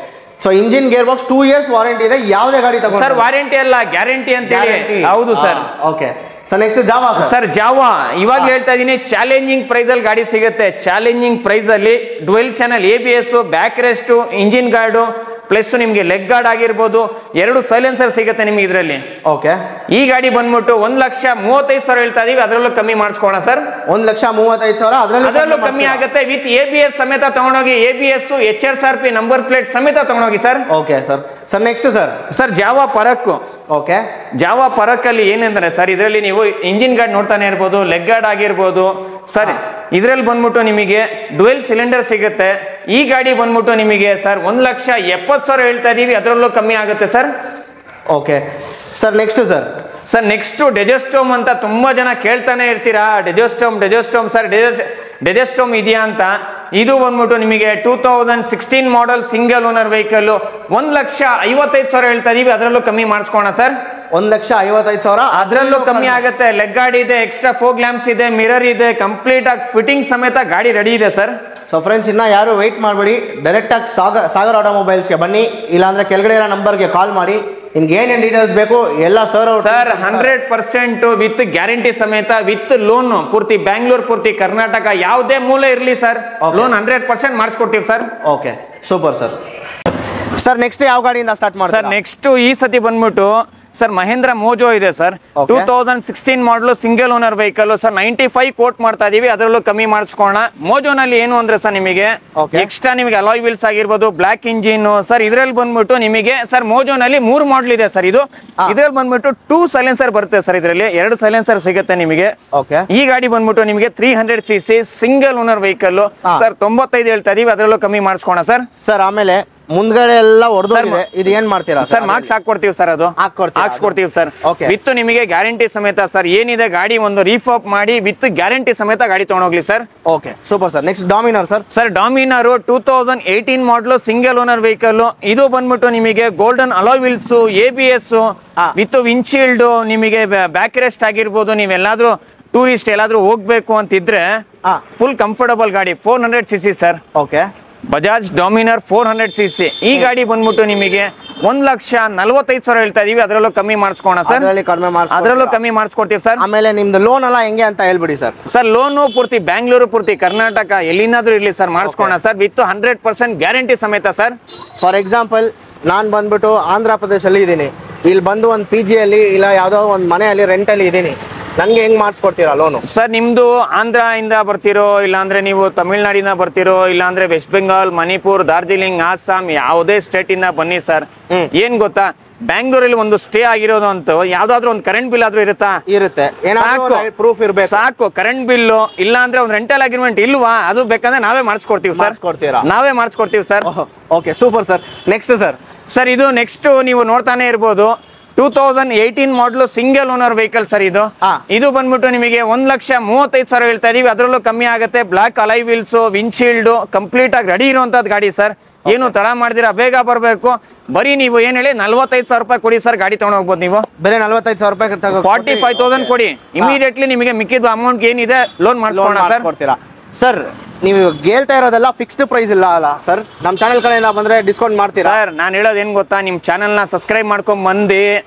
so engine, gear box 2 years warranty ಇದೆ. ಯಾವುದೇ ಗಾಡಿ ತಗೊಂಡು ಸರ್ ವಾರಂಟಿ ಅಲ್ಲ, ಗ್ಯಾರಂಟಿ ಅಂತ ಹೇಳಿ. ಹೌದು sir. Okay sir, next Java sir. Java ಇವಾಗ ಹೇಳ್ತಾ ಇದೀನಿ, ಚಾಲೆಂಜಿಂಗ್ ಪ್ರೈಸ್ ಅಲ್ಲಿ ಗಾಡಿ ಸಿಗುತ್ತೆ. ಚಾಲೆಂಜಿಂಗ್ ಪ್ರೈಸ್ ಅಲ್ಲಿ dwell channel ABS, back rest, engine guard, plus ನಿಮ್ಗೆ ಲೆಗ್ ಗಾರ್ಡ್ ಆಗಿರ್ಬೋದು, 2 ಸೈಲೆನ್ಸರ್ ಸಿಗುತ್ತೆ ನಿಮ್ಗೆ ಇದರಲ್ಲಿ. ಓಕೆ, ಈ ಗಾಡಿ ಬಂದ್ಬಿಟ್ಟು 1,35,000 ಹೇಳ್ತಾ ಇದೀವಿ, ಅದರಲ್ಲೂ ಕಮ್ಮಿ ಮಾಡಿಸ್ಕೋಣ ಸರ್. 1,35,000 ಅದರಲ್ಲೂ ಕಮ್ಮಿ ಆಗುತ್ತೆ. ವಿತ್ ABS ಸಮೇತ ತಗೊಂಡೋಗಿ, ABS HSRP ನಂಬರ್ ಪ್ಲೇಟ್ ಸಮೇತ ತಗೊಂಡೋಗಿ sir. Okay sir. Sir next sir. Sir Jawa Perak. Okay, Jawa Perak ಅಲ್ಲಿ ಏನಂದ್ರೆ ಸರ್, ಇದರಲ್ಲಿ ನೀವು ಇಂಜಿನ್ ಗಾರ್ಡ್ ನೋಡ್ತಾನೆ ಇರ್ಬೋದು, ಲೆಗ್ ಗಾರ್ಡ್ ಆಗಿರ್ಬೋದು ಸರ್. ಇದರಲ್ಲಿ ಬಂದ್ಬಿಟ್ಟು ನಿಮಗೆ ಡ್ಯುಯಲ್ ಸಿಲಿಂಡರ್ ಸಿಗುತ್ತೆ. ಈ ಗಾಡಿ ಬಂದ್ಬಿಟ್ಟು ನಿಮಗೆ ಸರ್ 1,70,000 ಹೇಳ್ತಾ ಇದೀವಿ, ಅದರಲ್ಲೂ ಕಮ್ಮಿ ಆಗುತ್ತೆ sir. Okay sir, next sir. Sir next ಡೆಜೋಸ್ಟೋಮ್ ಅಂತ ತುಂಬಾ ಜನ ಕೇಳ್ತಾನೆ ಇರ್ತೀರಾ. ಡೆಜೋಸ್ಟೋಮ್ ಸರ್, ಡೆಜೋಸ್ಟೋಮ್ ಇದೆಯಾ ಅಂತ. ಇದು ಬಂದ್ಬಿಟ್ಟು ನಿಮಗೆ 2016 ಮಾಡಲ್ ಸಿಂಗಲ್ ಓನರ್ ವೆಹಿಕಲ್ 1,55,000 ಹೇಳ್ತಾ ಇದೀವಿ, ಅದರಲ್ಲೂ ಕಮ್ಮಿ ಮಾಡಿಸ್ಕೋಣ ಸರ್. 1,55,000 ಅದರಲ್ಲೂ ಕಮ್ಮಿ ಆಗುತ್ತೆ. ಲೆಗ್ ಗಾರ್ಡ್ ಇದೆ, ಎಕ್ಸ್ಟ್ರಾ ಫೋಗ್ ಲ್ಯಾಂಪ್ಸ್ ಇದೆ, ಮಿರರ್ ಇದೆ, ಕಂಪ್ಲೀಟ್ ಆಗಿ ಫಿಟ್ಟಿಂಗ್ ಸಮೇತ ಗಾಡಿ ರೆಡಿ ಇದೆ ಸರ್. ಸೊ ಫ್ರೆಂಡ್ಸ್, ಇನ್ನ ಯಾರು ವೆಯ್ಟ್ ಮಾಡಬೇಡಿ, ಡೈರೆಕ್ಟಾಗಿ ಸಾಗರ್ ಆಟೋಮೊಬೈಲ್ಸ್ಗೆ ಬನ್ನಿ, ಇಲ್ಲಾಂದ್ರೆ ಕೆಳಗಡೆ ಇರೋ ನಂಬರ್ಗೆ ಕಾಲ್ ಮಾಡಿ. ನಿಮ್ಗೆ ಏನೇನು ಡೀಟೇಲ್ಸ್ ಬೇಕು ಎಲ್ಲ ಸರ್ 100% ವಿತ್ ಗ್ಯಾರಂಟಿ ಸಮೇತ, ವಿತ್ ಲೋನ್ ಪೂರ್ತಿ ಬ್ಯಾಂಗ್ಳೂರ್, ಪೂರ್ತಿ ಕರ್ನಾಟಕ, ಯಾವುದೇ ಮೂಲೆ ಇರಲಿ ಸರ್, ಲೋನ್ 100% ಮಾಡಿಸ್ಕೊಡ್ತೀವಿ sir. Okay, super sir. Sir next ಯಾವ ಗಾಡಿಯಿಂದ ಸ್ಟಾರ್ಟ್ ಮಾಡಿ? ಸರ್ ನೆಕ್ಸ್ಟ್ ಈ ಸತಿ ಬಂದ್ಬಿಟ್ಟು ಸರ್ ಮಹೇಂದ್ರ ಮೋಜೋ ಇದೆ sir. 2016 model single owner vehicle sir. 95 quote ಮಾಡ್ತಾ ಇದೀವಿ, ಅದರಲ್ಲೂ ಕಮ್ಮಿ ಮಾಡಿಸ್ಕೋಣ. ಮೋಜೋನಲ್ಲಿ ಏನು ಅಂದ್ರೆ ಸರ್ ನಿಮಗೆ ಎಕ್ಸ್ಟ್ರಾ ನಿಮಗೆ ಅಲಾಯ್ ವೀಲ್ಸ್ ಆಗಿರ್ಬೋದು, ಬ್ಲಾಕ್ ಇಂಜಿನ್ ಸರ್. ಇದರಲ್ಲಿ ಬಂದ್ಬಿಟ್ಟು ನಿಮಗೆ ಸರ್ ಮೋಜೋನಲ್ಲಿ 3 ಮಾಡಲ್ ಇದೆ ಸರ್. ಇದ್ರಲ್ಲಿ ಬಂದ್ಬಿಟ್ಟು 2 ಸೈಲೆನ್ಸರ್ ಬರುತ್ತೆ ಸರ್. ಇದರಲ್ಲಿ 2 ಸೈಲೆನ್ಸರ್ ಸಿಗುತ್ತೆ ನಿಮಗೆ. ಈ ಗಾಡಿ ಬಂದ್ಬಿಟ್ಟು ನಿಮಗೆ 300cc single owner vehicle sir. 95 ಹೇಳ್ತಾ ಇದೀವಿ, ಅದರಲ್ಲೂ ಕಮ್ಮಿ ಮಾಡಿಸ್ಕೋಣ ಸರ್. ಸರ್ ಆಮೇಲೆ ಮುಂದ್ಗಡೆ ಎಲ್ಲ ಹೊಡೆದಿದೆ, ಇದು ಏನ್ ಮಾಡ್ತೀರಾ ಸರ್? ಮಾರ್ಕ್ಸ್ ಹಾಕೊಡ್ತೀವಿ ಸರ್, ಅದು ಹಾಕ್ಸ್ಕೊಡ್ತೀವಿ ಸರ್. ವಿತ್ ನಿಮಗೆ ಗ್ಯಾರಂಟಿ ಸಮೇತ ಸರ್. ಏನಿದೆ ಗಾಡಿ ಒಂದು ರೀಫಾಪ್ ಮಾಡಿ ವಿತ್ ಗ್ಯಾರಂಟಿ ಸಮೇತ ಗಾಡಿ ತಗೊಂಡೋಗ್ಲಿ sir. Okay, super sir. Next Dominar sir. Sir Dominar 2018 model single owner vehicle. ಇದು ಬಂದ್ಬಿಟ್ಟು ನಿಮಗೆ golden alloy wheels, ABS with windshield, ನಿಮಗೆ ಬ್ಯಾಕ್ ರೆಸ್ಟ್ ಆಗಿರ್ಬೋದು. ನೀವೆಲ್ಲಾದ್ರೂ ಟೂರಿಸ್ಟ್ ಎಲ್ಲಾದ್ರೂ ಹೋಗ್ಬೇಕು ಅಂತಿದ್ರೆ ಫುಲ್ ಕಂಫರ್ಟಬಲ್ ಗಾಡಿ. 400cc sir. Okay, Bajaj Dominar 400cc. ಈ ಗಾಡಿ ಬಂದ್ಬಿಟ್ಟು ನಿಮಗೆ 1,45,000 ಹೇಳ್ತಾ ಇದೀವಿ, ಅದರಲ್ಲೂ ಕಮ್ಮಿ ಮಾಡಿಸ್ಕೋಣ ಸರ್. ಅದರಲ್ಲೂ ಕಮ್ಮಿ ಮಾಡಿಸ್ಕೊಡ್ತೀವಿ ಸರ್. ಆಮೇಲೆ ನಿಮ್ದು ಲೋನ್ ಎಲ್ಲ ಹೆಂಗೆ ಅಂತ ಹೇಳ್ಬಿಡಿ ಸರ್. ಸರ್ ಲೋನು ಪೂರ್ತಿ ಬ್ಯಾಂಗ್ಳೂರು, ಪೂರ್ತಿ ಕರ್ನಾಟಕ, ಎಲ್ಲಿನಾದ್ರೂ ಇರ್ಲಿ ಸರ್, ಮಾಡಿಸ್ಕೋಣ ಸರ್. ವಿತ್ 100% ಗ್ಯಾರಂಟಿ ಸಮೇತ ಸರ್. ಫಾರ್ ಎಕ್ಸಾಂಪಲ್, ನಾನು ಬಂದ್ಬಿಟ್ಟು ಆಂಧ್ರ ಪ್ರದೇಶಲ್ಲಿ ಇದ್ದೀನಿ, ಇಲ್ಲಿ ಬಂದು ಒಂದು PG ಅಲ್ಲಿ ಇಲ್ಲ ಯಾವುದೋ ಒಂದು ಮನೆಯಲ್ಲಿ ರೆಂಟಲ್ಲಿ ಇದ್ದೀನಿ, ನನಗೆ ಹೆಂಗ್ ಮಾಡಿಸ್ಕೊಡ್ತೀರಾ ಲೋನು? ಸರ್ ನಿಮ್ದು ಆಂಧ್ರ ಇಂದ ಬರ್ತಿರೋ, ಇಲ್ಲಾಂದ್ರೆ ನೀವು ತಮಿಳ್ನಾಡಿಂದ ಬರ್ತಿರೋ, ಇಲ್ಲಾಂದ್ರೆ ವೆಸ್ಟ್ ಬೆಂಗಾಲ್, ಮಣಿಪುರ್, ಡಾರ್ಜಿಲಿಂಗ್, ಆಸಾಮ್, ಯಾವುದೇ ಸ್ಟೇಟ್ ಇಂದ ಬನ್ನಿ ಸರ್. ಏನ್ ಗೊತ್ತಾ, ಬ್ಯಾಂಗ್ಳೂರಲ್ಲಿ ಒಂದು ಸ್ಟೇ ಆಗಿರೋದು ಅಂತ ಯಾವ್ದಾದ್ರು ಒಂದು ಕರೆಂಟ್ ಬಿಲ್ ಆದ್ರೂ ಇರುತ್ತಾ? ಇರುತ್ತೆ, ಪ್ರೂಫ್ ಇರಬೇಕು. ಸಾಕು ಕರೆಂಟ್ ಬಿಲ್ಲು, ಇಲ್ಲ ಅಂದ್ರೆ ಒಂದು ರೆಂಟಲ್ ಅಗ್ರಿಮೆಂಟ್ ಇಲ್ವಾ, ಅದು ಬೇಕಂದ್ರೆ ನಾವೇ ಮಾಡಿಸ್ಕೊಡ್ತೀವಿ ಸರ್. ನಾವೇ ಮಾಡಿಸ್ಕೊಡ್ತೀವಿ sir. Okay super sir. Next sir ಇದು ನೆಕ್ಸ್ಟ್ ನೀವು ನೋಡ್ತಾನೆ ಇರ್ಬೋದು 2018 model single owner vehicle sir. ಇದು ಬಂದ್ಬಿಟ್ಟು ನಿಮಗೆ 1,35,000 ಹೇಳ್ತಾ ಇದೀವಿ, ಅದರಲ್ಲೂ ಕಮ್ಮಿ ಆಗುತ್ತೆ. Black alloy wheels, windshield complete ಆಗಿ ರೆಡಿ ಇರುವಂತದ್ದು ಗಾಡಿ ಸರ್. ಏನು ತಡ ಮಾಡಿದಿರಾ, ಬೇಗ ಬರಬೇಕು. ಬರೀ ನೀವು ಏನ್ ಹೇಳಿ 45,000 ರೂಪಾಯಿ ಕೊಡಿ ಸರ್, ಗಾಡಿ ತಗೊಂಡು ಹೋಗ್ಬೋದು. ನೀವು ಬೇರೆ 45,000 ರೂಪಾಯಿ 45,000 ಕೊಡಿ, ಇಮಿಡಿಯೇಟ್ಲಿ ನಿಮಗೆ ಮಿಕ್ಕಿದ ಅಮೌಂಟ್ ಏನಿದೆ ಲೋನ್ ಮಾಡ್ಸ್ಕೊಣ ಸರ್. ಕೊಡ್ತೀರಾ ಸರ್? ನೀವು ಹೇಳ್ತಾ ಇರೋದೆಲ್ಲ ಫಿಕ್ಸ್ಡ್ ಪ್ರೈಸ್ ಇಲ್ಲ ಅಲ್ಲ ಸರ್? ನಮ್ಮ ಚಾನೆಲ್ ಕಡೆಯಿಂದ ಬಂದ್ರೆ ಡಿಸ್ಕೌಂಟ್ ಮಾಡ್ತೀರಾ ಸರ್? ನಾನು ಹೇಳೋದು ಏನ್ ಗೊತ್ತಾ, ನಿಮ್ ಚಾನೆಲ್ ನ ಸಬ್ಸ್ಕ್ರೈಬ್ ಮಾಡ್ಕೊಂಡ್ ಬಂದು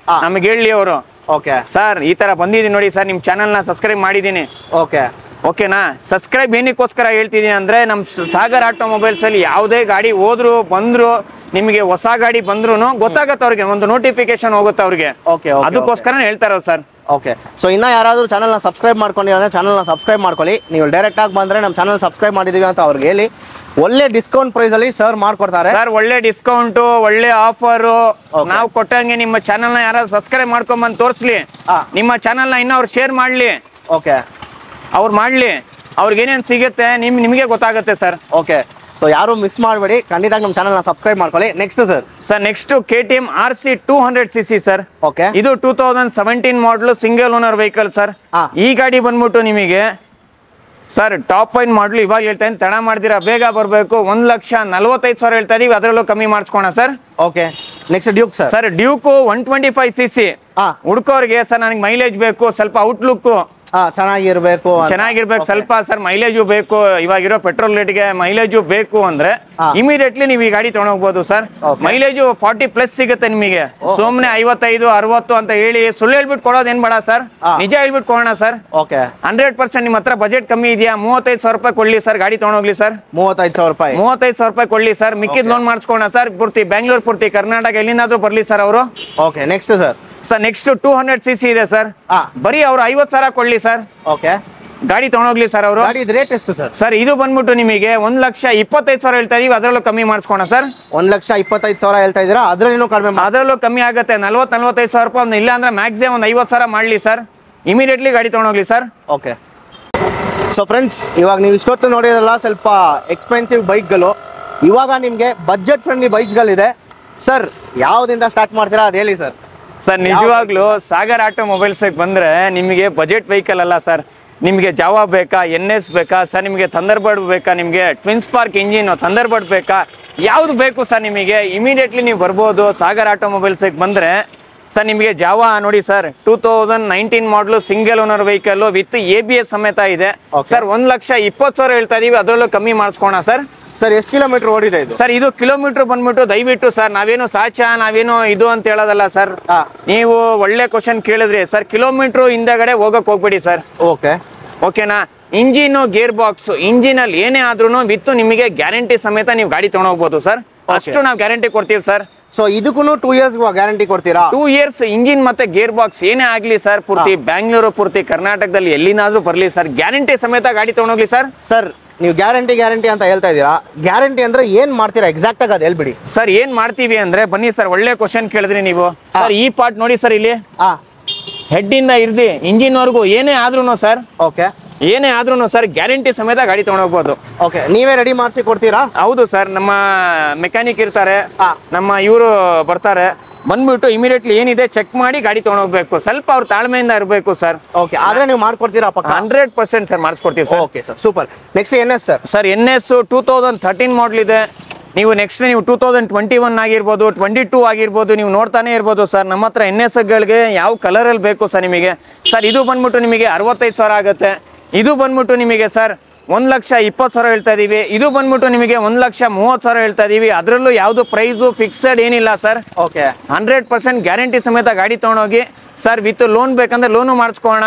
ನಮಗೆ ಹೇಳಿ ಅವರು. ಓಕೆ ಸರ್ ಈ ತರ ಬಂದಿದ್ದೀನಿ ನೋಡಿ ಸರ್, ನಿಮ್ ಚಾನೆಲ್ ನ ಸಬ್ಸ್ಕ್ರೈಬ್ ಮಾಡಿದ್ದೀನಿ. ಓಕೆನಾ? ಸಬ್ಸ್ಕ್ರೈಬ್ ಏನಕ್ಕೋಸ್ಕರ ಹೇಳ್ತಿದ್ದೀನಿ ಅಂದ್ರೆ, ನಮ್ಮ ಸಾಗರ್ ಆಟೋಮೊಬೈಲ್ಸ್ ಅಲ್ಲಿ ಯಾವುದೇ ಗಾಡಿ ಹೋದ್ರು ಬಂದ್ರು, ನಿಮಗೆ ಹೊಸ ಗಾಡಿ ಬಂದ್ರು ಗೊತ್ತಾಗತ್ತೆ ಅವ್ರಿಗೆ, ಒಂದು ನೋಟಿಫಿಕೇಶನ್ ಹೋಗುತ್ತೆ ಅವ್ರಿಗೆ. ಅದಕ್ಕೋಸ್ಕರ ಹೇಳ್ತಾ ಇರೋದು ಸರ್. ಓಕೆ, ಸೊ ಇನ್ನ ಯಾರಾದರೂ ಚಾನಲ್ನ ಸಬ್ಸ್ಕ್ರೈಬ್ ಮಾಡ್ಕೊಂಡಿದ್ರೆ ಚಾನಲ್ನ ಸಬ್ಸ್ಕ್ರೈಬ್ ಮಾಡ್ಕೊಳ್ಳಿ. ನೀವು ಡೈರೆಕ್ಟ್ ಆಗಿ ಬಂದ್ರೆ ನಮ್ಮ ಚಾನಲ್ ಸಬ್ಸ್ಕ್ರೈಬ್ ಮಾಡಿದೀವಿ ಅಂತ ಅವ್ರಿಗೆ ಹೇಳಿ, ಒಳ್ಳೆ ಡಿಸ್ಕೌಂಟ್ ಪ್ರೈಸ್ ಅಲ್ಲಿ ಸರ್ ಮಾಡ್ಕೊಡ್ತಾರೆ ಸರ್. ಒಳ್ಳೆ ಡಿಸ್ಕೌಂಟ್, ಒಳ್ಳೆ ಆಫರ್ ನಾವು ಕೊಟ್ಟಂಗೆ ನಿಮ್ಮ ಚಾನಲ್ ನ ಯಾರಾದ್ರು ಸಬ್ಸ್ಕ್ರೈಬ್ ಮಾಡ್ಕೊಂಡ್ ತೋರಿಸ್ಲಿ, ನಿಮ್ಮ ಚಾನಲ್ ನ ಇನ್ನ ಅವ್ರು ಶೇರ್ ಮಾಡ್ಲಿ. ಓಕೆ, ಅವ್ರು ಮಾಡ್ಲಿ, ಅವ್ರಿಗೆ ಏನೇನು ಸಿಗುತ್ತೆ ನಿಮಗೆ ಗೊತ್ತಾಗುತ್ತೆ ಸರ್. ಓಕೆ, ಸೊ ಯಾರು ಮಿಸ್ ಮಾಡಬೇಡಿ, ಖಂಡಿತ ನಮ್ಮ ಚಾನಲ್ ನ ಸಬ್ಸ್ಕ್ರೈಬ್ ಮಾಡ್ಕೊಳ್ಳಿ. Next next KTM RC 200cc sir. Okay, ಇದು 2017 ಮಾಡಲು ಸಿಂಗಲ್ ಓನರ್ ವೆಹಿಕಲ್ ಸರ್. ಈ ಗಾಡಿ ಬಂದ್ಬಿಟ್ಟು ನಿಮಗೆ ಸರ್ ಟಾಪ್ ಲೈನ್ ಮಾಡಲು ಇವಾಗ ಹೇಳ್ತಾ ಇದ್ದೀನಿ, ತಡ ಮಾಡ್ತೀರಾ, ಬೇಗ ಬರಬೇಕು. 1,45,000 ಹೇಳ್ತಾ ಇದೀವಿ, ಅದರಲ್ಲೂ ಕಮ್ಮಿ ಮಾಡಿಸ್ಕೋಣ sir. Okay, next Duke sir. Duke 125cc ಹುಡ್ಕೋರಿಗೆ ಸರ್. ನನಗೆ ಮೈಲೇಜ್ ಬೇಕು, ಸ್ವಲ್ಪ ಔಟ್ಲುಕ್ ಚೆನ್ನಾಗಿರ್ಬೇಕು ಸ್ವಲ್ಪ ಸರ್. ಮೈಲೇಜು ಬೇಕು, ಇವಾಗಿರೋ ಪೆಟ್ರೋಲ್ ರೇಟ್ಗೆ ಮೈಲೇಜು ಬೇಕು ಅಂದ್ರೆ ಇಮಿಡಿಯೇಟ್ಲಿ ನೀವು ಈ ಗಾಡಿ ತಗೊಂಡೋಗ್ಬೋದು ಸರ್. ಮೈಲೇಜು 40+ ಸಿಗುತ್ತೆ ನಿಮಗೆ. ಸುಮ್ನೆ 55, 60 ಅಂತ ಹೇಳಿ ಸುಳ್ಳು ಹೇಳ್ಬಿಟ್ಟು ಕೊಡೋದು ಏನ್ ಬೇಡ ಸರ್, ನಿಜ ಹೇಳ್ಬಿಟ್ಟು ಕೊಡೋಣ ಸರ್. 100% ನಿಮ್ಮ ಹತ್ರ ಬಜೆಟ್ ಕಮ್ಮಿ ಇದೆಯಾ, 35,000 ರೂಪಾಯಿ ಕೊಡ್ಲಿ ಸರ್, ಗಾಡಿ ತಗೊಂಡೋಗ್ಲಿ ಸರ್. 35,000 ರೂಪಾಯಿ ಕೊಡ್ಲಿ ಸರ್, ಮಿಕ್ಕಿದ್ ಲೋನ್ ಮಾಡಿಸ್ಕೋಣ ಸರ್. ಪೂರ್ತಿ ಬೆಂಗಳೂರು, ಪೂರ್ತಿ ಕರ್ನಾಟಕ ಎಲ್ಲಿಂದಾದ್ರೂ ಬರ್ಲಿ ಸರ್ ಅವರು. ಓಕೆ, ನೆಕ್ಸ್ಟ್ ನೆಕ್ಸ್ಟ್ 200cc ಇದೆ ಸರ್. ಬರೀ ಅವ್ರು 50,000 ಕೊಡ್ಲಿ ಸರ್. ಓಕೆ, ಗಾಡಿ ತಗೊಂಡೋಗ್ಲಿ ಸರ್ ಅವರು. ರೇಟ್ ಎಷ್ಟು ಸರ್? ಸರ್ ಇದು ಬಂದ್ಬಿಟ್ಟು ನಿಮಗೆ 1,25,000 ಹೇಳ್ತಾ ಇದೀವಿ, ಅದರಲ್ಲೂ ಕಮ್ಮಿ ಮಾಡಿಸ್ಕೋಣ ಸರ್. 1,25,000 ಹೇಳ್ತಾ ಇದೀರಾ, ಅದರಲ್ಲೂ ಕಮ್ಮಿ ಆಗುತ್ತೆ. 40,000-45,000 ರೂಪಾಯಿ ಇಲ್ಲ ಅಂದ್ರೆ ಮ್ಯಾಕ್ಸಿಮಮ್ ಒಂದು 50,000 ಮಾಡ್ಲಿ ಸರ್. ಇಮಿಡಿಯೇಟ್ಲಿ ಗಾಡಿ ತಗೊಂಡೋಗ್ಲಿ ಸರ್. ಓಕೆ, ಸೊ ಫ್ರೆಂಡ್ಸ್, ಇವಾಗ ನೀವು ಇಷ್ಟೊತ್ತು ನೋಡಿದ್ರಲ್ಲ ಸ್ವಲ್ಪ ಎಕ್ಸ್ಪೆನ್ಸಿವ್ ಬೈಕ್ಗಳು, ಇವಾಗ ನಿಮಗೆ ಬಜೆಟ್ ಫ್ರೆಂಡ್ಲಿ ಬೈಕ್ಸ್ಗಳಿದೆ ಸರ್. ಯಾವುದಿಂದ ಸ್ಟಾರ್ಟ್ ಮಾಡ್ತೀರಾ ಅದು ಹೇಳಿ ಸರ್. ಸರ್ ನಿಜವಾಗ್ಲೂ ಸಾಗರ್ ಆಟೋಮೊಬೈಲ್ಸ್ ಬಂದ್ರೆ ನಿಮಗೆ ಬಜೆಟ್ ವೆಹಿಕಲ್ ಅಲ್ಲ ಸರ್. ನಿಮಗೆ ಜಾವಾ ಬೇಕಾ, NS ಬೇಕಾ ಸರ್, ನಿಮಗೆ ಥಂಡರ್ಬರ್ಡ್ ಬೇಕಾ, ನಿಮಗೆ ಟ್ವಿನ್ ಸ್ಪಾರ್ಕ್ ಇಂಜಿನ್ ಥಂಡರ್ಬರ್ಡ್ ಬೇಕಾ, ಯಾವ್ದು ಬೇಕು ಸರ್ ನಿಮಗೆ ಇಮಿಡಿಯೇಟ್ಲಿ ನೀವು ಬರ್ಬೋದು ಸಾಗರ್ ಆಟೋಮೊಬೈಲ್ಸ್ ಬಂದ್ರೆ ಸರ್. ನಿಮಗೆ ಜಾವಾ ನೋಡಿ sir, 2019 model single owner vehicle with ABS ಸಮೇತ ಇದೆ ಸರ್. 1,20,000 ಹೇಳ್ತಾ ಇದೀವಿ, ಅದರಲ್ಲೂ ಕಮ್ಮಿ ಮಾಡಿಸ್ಕೋಣ ಸರ್. ಸರ್ ಎಷ್ಟು ಕಿಲೋಮೀಟರ್ ಓಡಿದೆ ಇದು ಸರ್? ಇದು ಕಿಲೋಮೀಟರ್ ಬಂದ್ಬಿಟ್ಟು ದಯವಿಟ್ಟು ಸರ್ ನಾವೇನು ನಾವೇನು ಇದು ಅಂತ ಹೇಳೋದಲ್ಲ ಸರ್. ನೀವು ಒಳ್ಳೆ ಕ್ವಶನ್ ಕೇಳಿದ್ರಿ ಸರ್. ಕಿಲೋಮೀಟರ್ ಹಿಂದಗಡೆ ಹೋಗಕ್ ಹೋಗ್ಬೇಡಿ ಸರ್. ಓಕೆನಾ? ಇಂಜಿನ್, ಗೇರ್ ಬಾಕ್ಸ್, ಇಂಜಿನ್ ಅಲ್ಲಿ ಏನೇ ಆದ್ರೂ ವಿತ್ ನಿಮಗೆ ಗ್ಯಾರಂಟಿ ಸಮೇತ ನೀವು ಗಾಡಿ ತಗೊಂಡೋಗ್ಬೋದು ಸರ್. ಅಷ್ಟು ನಾವು ಗ್ಯಾರಂಟಿ ಕೊಡ್ತೀವಿ ಸರ್. ಸೊ ಇದಕ್ಕೂ 2 years ಗ್ಯಾರಂಟಿ ಕೊಡ್ತೀರಾ? 2 years ಇಂಜಿನ್ ಮತ್ತೆ ಗೇರ್ ಬಾಕ್ಸ್ ಏನೇ ಆಗ್ಲಿ ಸರ್, ಪೂರ್ತಿ ಬೆಂಗಳೂರು, ಪೂರ್ತಿ ಕರ್ನಾಟಕದಲ್ಲಿ ಎಲ್ಲಿನಾದ್ರೂ ಬರ್ಲಿ ಸರ್, ಗ್ಯಾರಂಟಿ ಸಮೇತ ಗಾಡಿ ತಗೊಂಡೋಗ್ಲಿ ಸರ್. ಸರ್ ನೀವು ಗ್ಯಾರಂಟಿ ಅಂತ ಹೇಳ್ತಾ ಇದ್ದೀರಾ, ಗ್ಯಾರಂಟಿ ಅಂದ್ರೆ ಏನ್ ಮಾಡ್ತೀರಾ ಎಕ್ಸಾಕ್ಟ್ ಆಗಿ ಅದು ಹೇಳ್ಬಿಡಿ ಸರ್. ಏನ್ ಮಾಡ್ತೀವಿ ಅಂದ್ರೆ ಬನ್ನಿ ಸರ್, ಒಳ್ಳೆ ಕ್ವಶನ್ ಕೇಳಿದ್ರಿ ನೀವು ಸರ್. ಈ ಪಾರ್ಟ್ ನೋಡಿ ಸರ್, ಇಲ್ಲಿ ಹೆಡ್ ಇಂದ ಹಿಡ್ದು ಇಂಜಿನ್ ವರ್ಗು ಏನೇ ಆದ್ರೂ ಸರ್, ಏನೇ ಆದ್ರೂ ಸರ್ ಗ್ಯಾರಂಟಿ ಸಮೇತ ಗಾಡಿ ತಗೊಂಡೋಗ್ಬೋದು. ಓಕೆ, ನೀವೇ ರೆಡಿ ಮಾಡಿಸಿ ಕೊಡ್ತೀರಾ? ಹೌದು ಸರ್, ನಮ್ಮ ಮೆಕ್ಯಾನಿಕ್ ಇರ್ತಾರೆ, ನಮ್ಮ ಇವರು ಬರ್ತಾರೆ, ಬಂದ್ಬಿಟ್ಟು ಇಮಿಡಿಯೇಟ್ಲಿ ಏನಿದೆ ಚೆಕ್ ಮಾಡಿ ಗಾಡಿ ತಗೊಂಡೋಗ್ಬೇಕು. ಸ್ವಲ್ಪ ಅವ್ರ ತಾಳ್ಮೆಯಿಂದ ಇರಬೇಕು ಸರ್. ಓಕೆ, ಆದ್ರೆ ನೀವು ಮಾಡ್ಕೊಡ್ತೀರಾ? 100% ಸರ್ ಮಾಡಿಸ್ಕೊಡ್ತೀವಿ sir. Okay sir, super. Next NS sir. NS 2013 model ಇದೆ. ನೀವು ನೆಕ್ಸ್ಟ್ ನೀವು 2021 ಆಗಿರ್ಬೋದು, 22 ಆಗಿರ್ಬೋದು, ನೀವು ನೋಡ್ತಾನೆ ಇರ್ಬೋದು ಸರ್. ನಮ್ಮ ಹತ್ರ NSಗಳಿಗೆ ಯಾವ ಕಲರಲ್ಲಿ ಬೇಕು ಸರ್ ನಿಮಗೆ ಸರ್. ಇದು ಬಂದ್ಬಿಟ್ಟು ನಿಮಗೆ 65,000 ಆಗುತ್ತೆ. ಇದು ಬಂದ್ಬಿಟ್ಟು ನಿಮಗೆ ಸರ್ 1,20,000 ಹೇಳ್ತಾ ಇದೀವಿ. ಇದು ಬಂದ್ಬಿಟ್ಟು ನಿಮಗೆ 1,30,000 ಹೇಳ್ತಾ ಇದೀವಿ. ಅದರಲ್ಲೂ ಯಾವುದು ಪ್ರೈಸು ಫಿಕ್ಸೆಡ್ ಏನಿಲ್ಲ ಸರ್. ಓಕೆ, 100% ಗ್ಯಾರಂಟಿ ಸಮೇತ ಗಾಡಿ ತಗೊಂಡೋಗಿ ಸರ್. ವಿತ್ ಲೋನ್ ಬೇಕಂದ್ರೆ ಲೋನು ಮಾಡಿಸ್ಕೋಣ.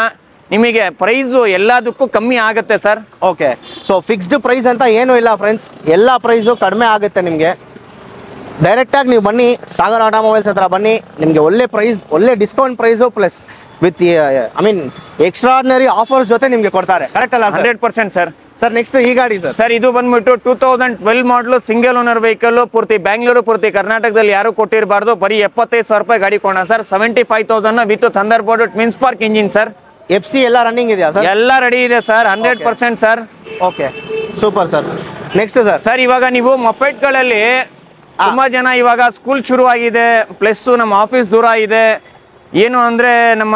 ನಿಮಗೆ ಪ್ರೈಸು ಎಲ್ಲದಕ್ಕೂ ಕಮ್ಮಿ ಆಗುತ್ತೆ sir. Okay, so fixed price ಅಂತ ಏನೂ ಇಲ್ಲ ಫ್ರೆಂಡ್ಸ್, ಎಲ್ಲ ಪ್ರೈಸು ಕಡಿಮೆ ಆಗುತ್ತೆ ನಿಮಗೆ. ಡೈರೆಕ್ಟಾಗಿ ನೀವು ಬನ್ನಿ, ಸಾಗರ್ ಆಟೋಮೊಬೈಲ್ಸ್ ಹತ್ರ ಬನ್ನಿ, ನಿಮಗೆ ಒಳ್ಳೆ ಪ್ರೈಸ್, ಒಳ್ಳೆ discount price plus with extraordinary offers ಜೊತೆ ನಿಮಗೆ ಕೊಡ್ತಾರೆ. ಕರೆಕ್ಟ್ ಅಲ್ಲ? 100% ಸರ್. ಸರ್ ನೆಕ್ಸ್ಟ್ ಈ ಗಾಡಿ ಸರ್. ಸರ್ ಇದು ಬಂದ್ಬಿಟ್ಟು 2012 ಮಾಡಲು ಸಿಂಗಲ್ ಓನರ್ ವೆಹಿಕಲ್, ಪೂರ್ತಿ ಬ್ಯಾಂಗ್ಳೂರು, ಪೂರ್ತಿ ಕರ್ನಾಟಕದಲ್ಲಿ ಯಾರು ಕೊಟ್ಟಿರಬಾರ್ದು. ಬರೀ 75,000 ರೂಪಾಯಿ ಗಾಡಿ ಕೊಡೋಣ sir. 75,000 with thunder board twin spark engine sir. FC ಎಲ್ಲ ರನ್ನಿಂಗ್ ಇದೆಯಾ ಸರ್? ಎಲ್ಲ ರೆಡಿ ಇದೆ sir, 100% sir. Okay super sir. Next sir. Sir ಇವಾಗ ನೀವು ಮೊಪೆಟ್ಗಳಲ್ಲಿ ತುಂಬಾ ಜನ ಇವಾಗ ಸ್ಕೂಲ್ ಶುರು ಆಗಿದೆ, ಪ್ಲಸ್ ನಮ್ಮ ಆಫೀಸ್ ದೂರ ಇದೆ, ಏನು ಅಂದ್ರೆ ನಮ್ಮ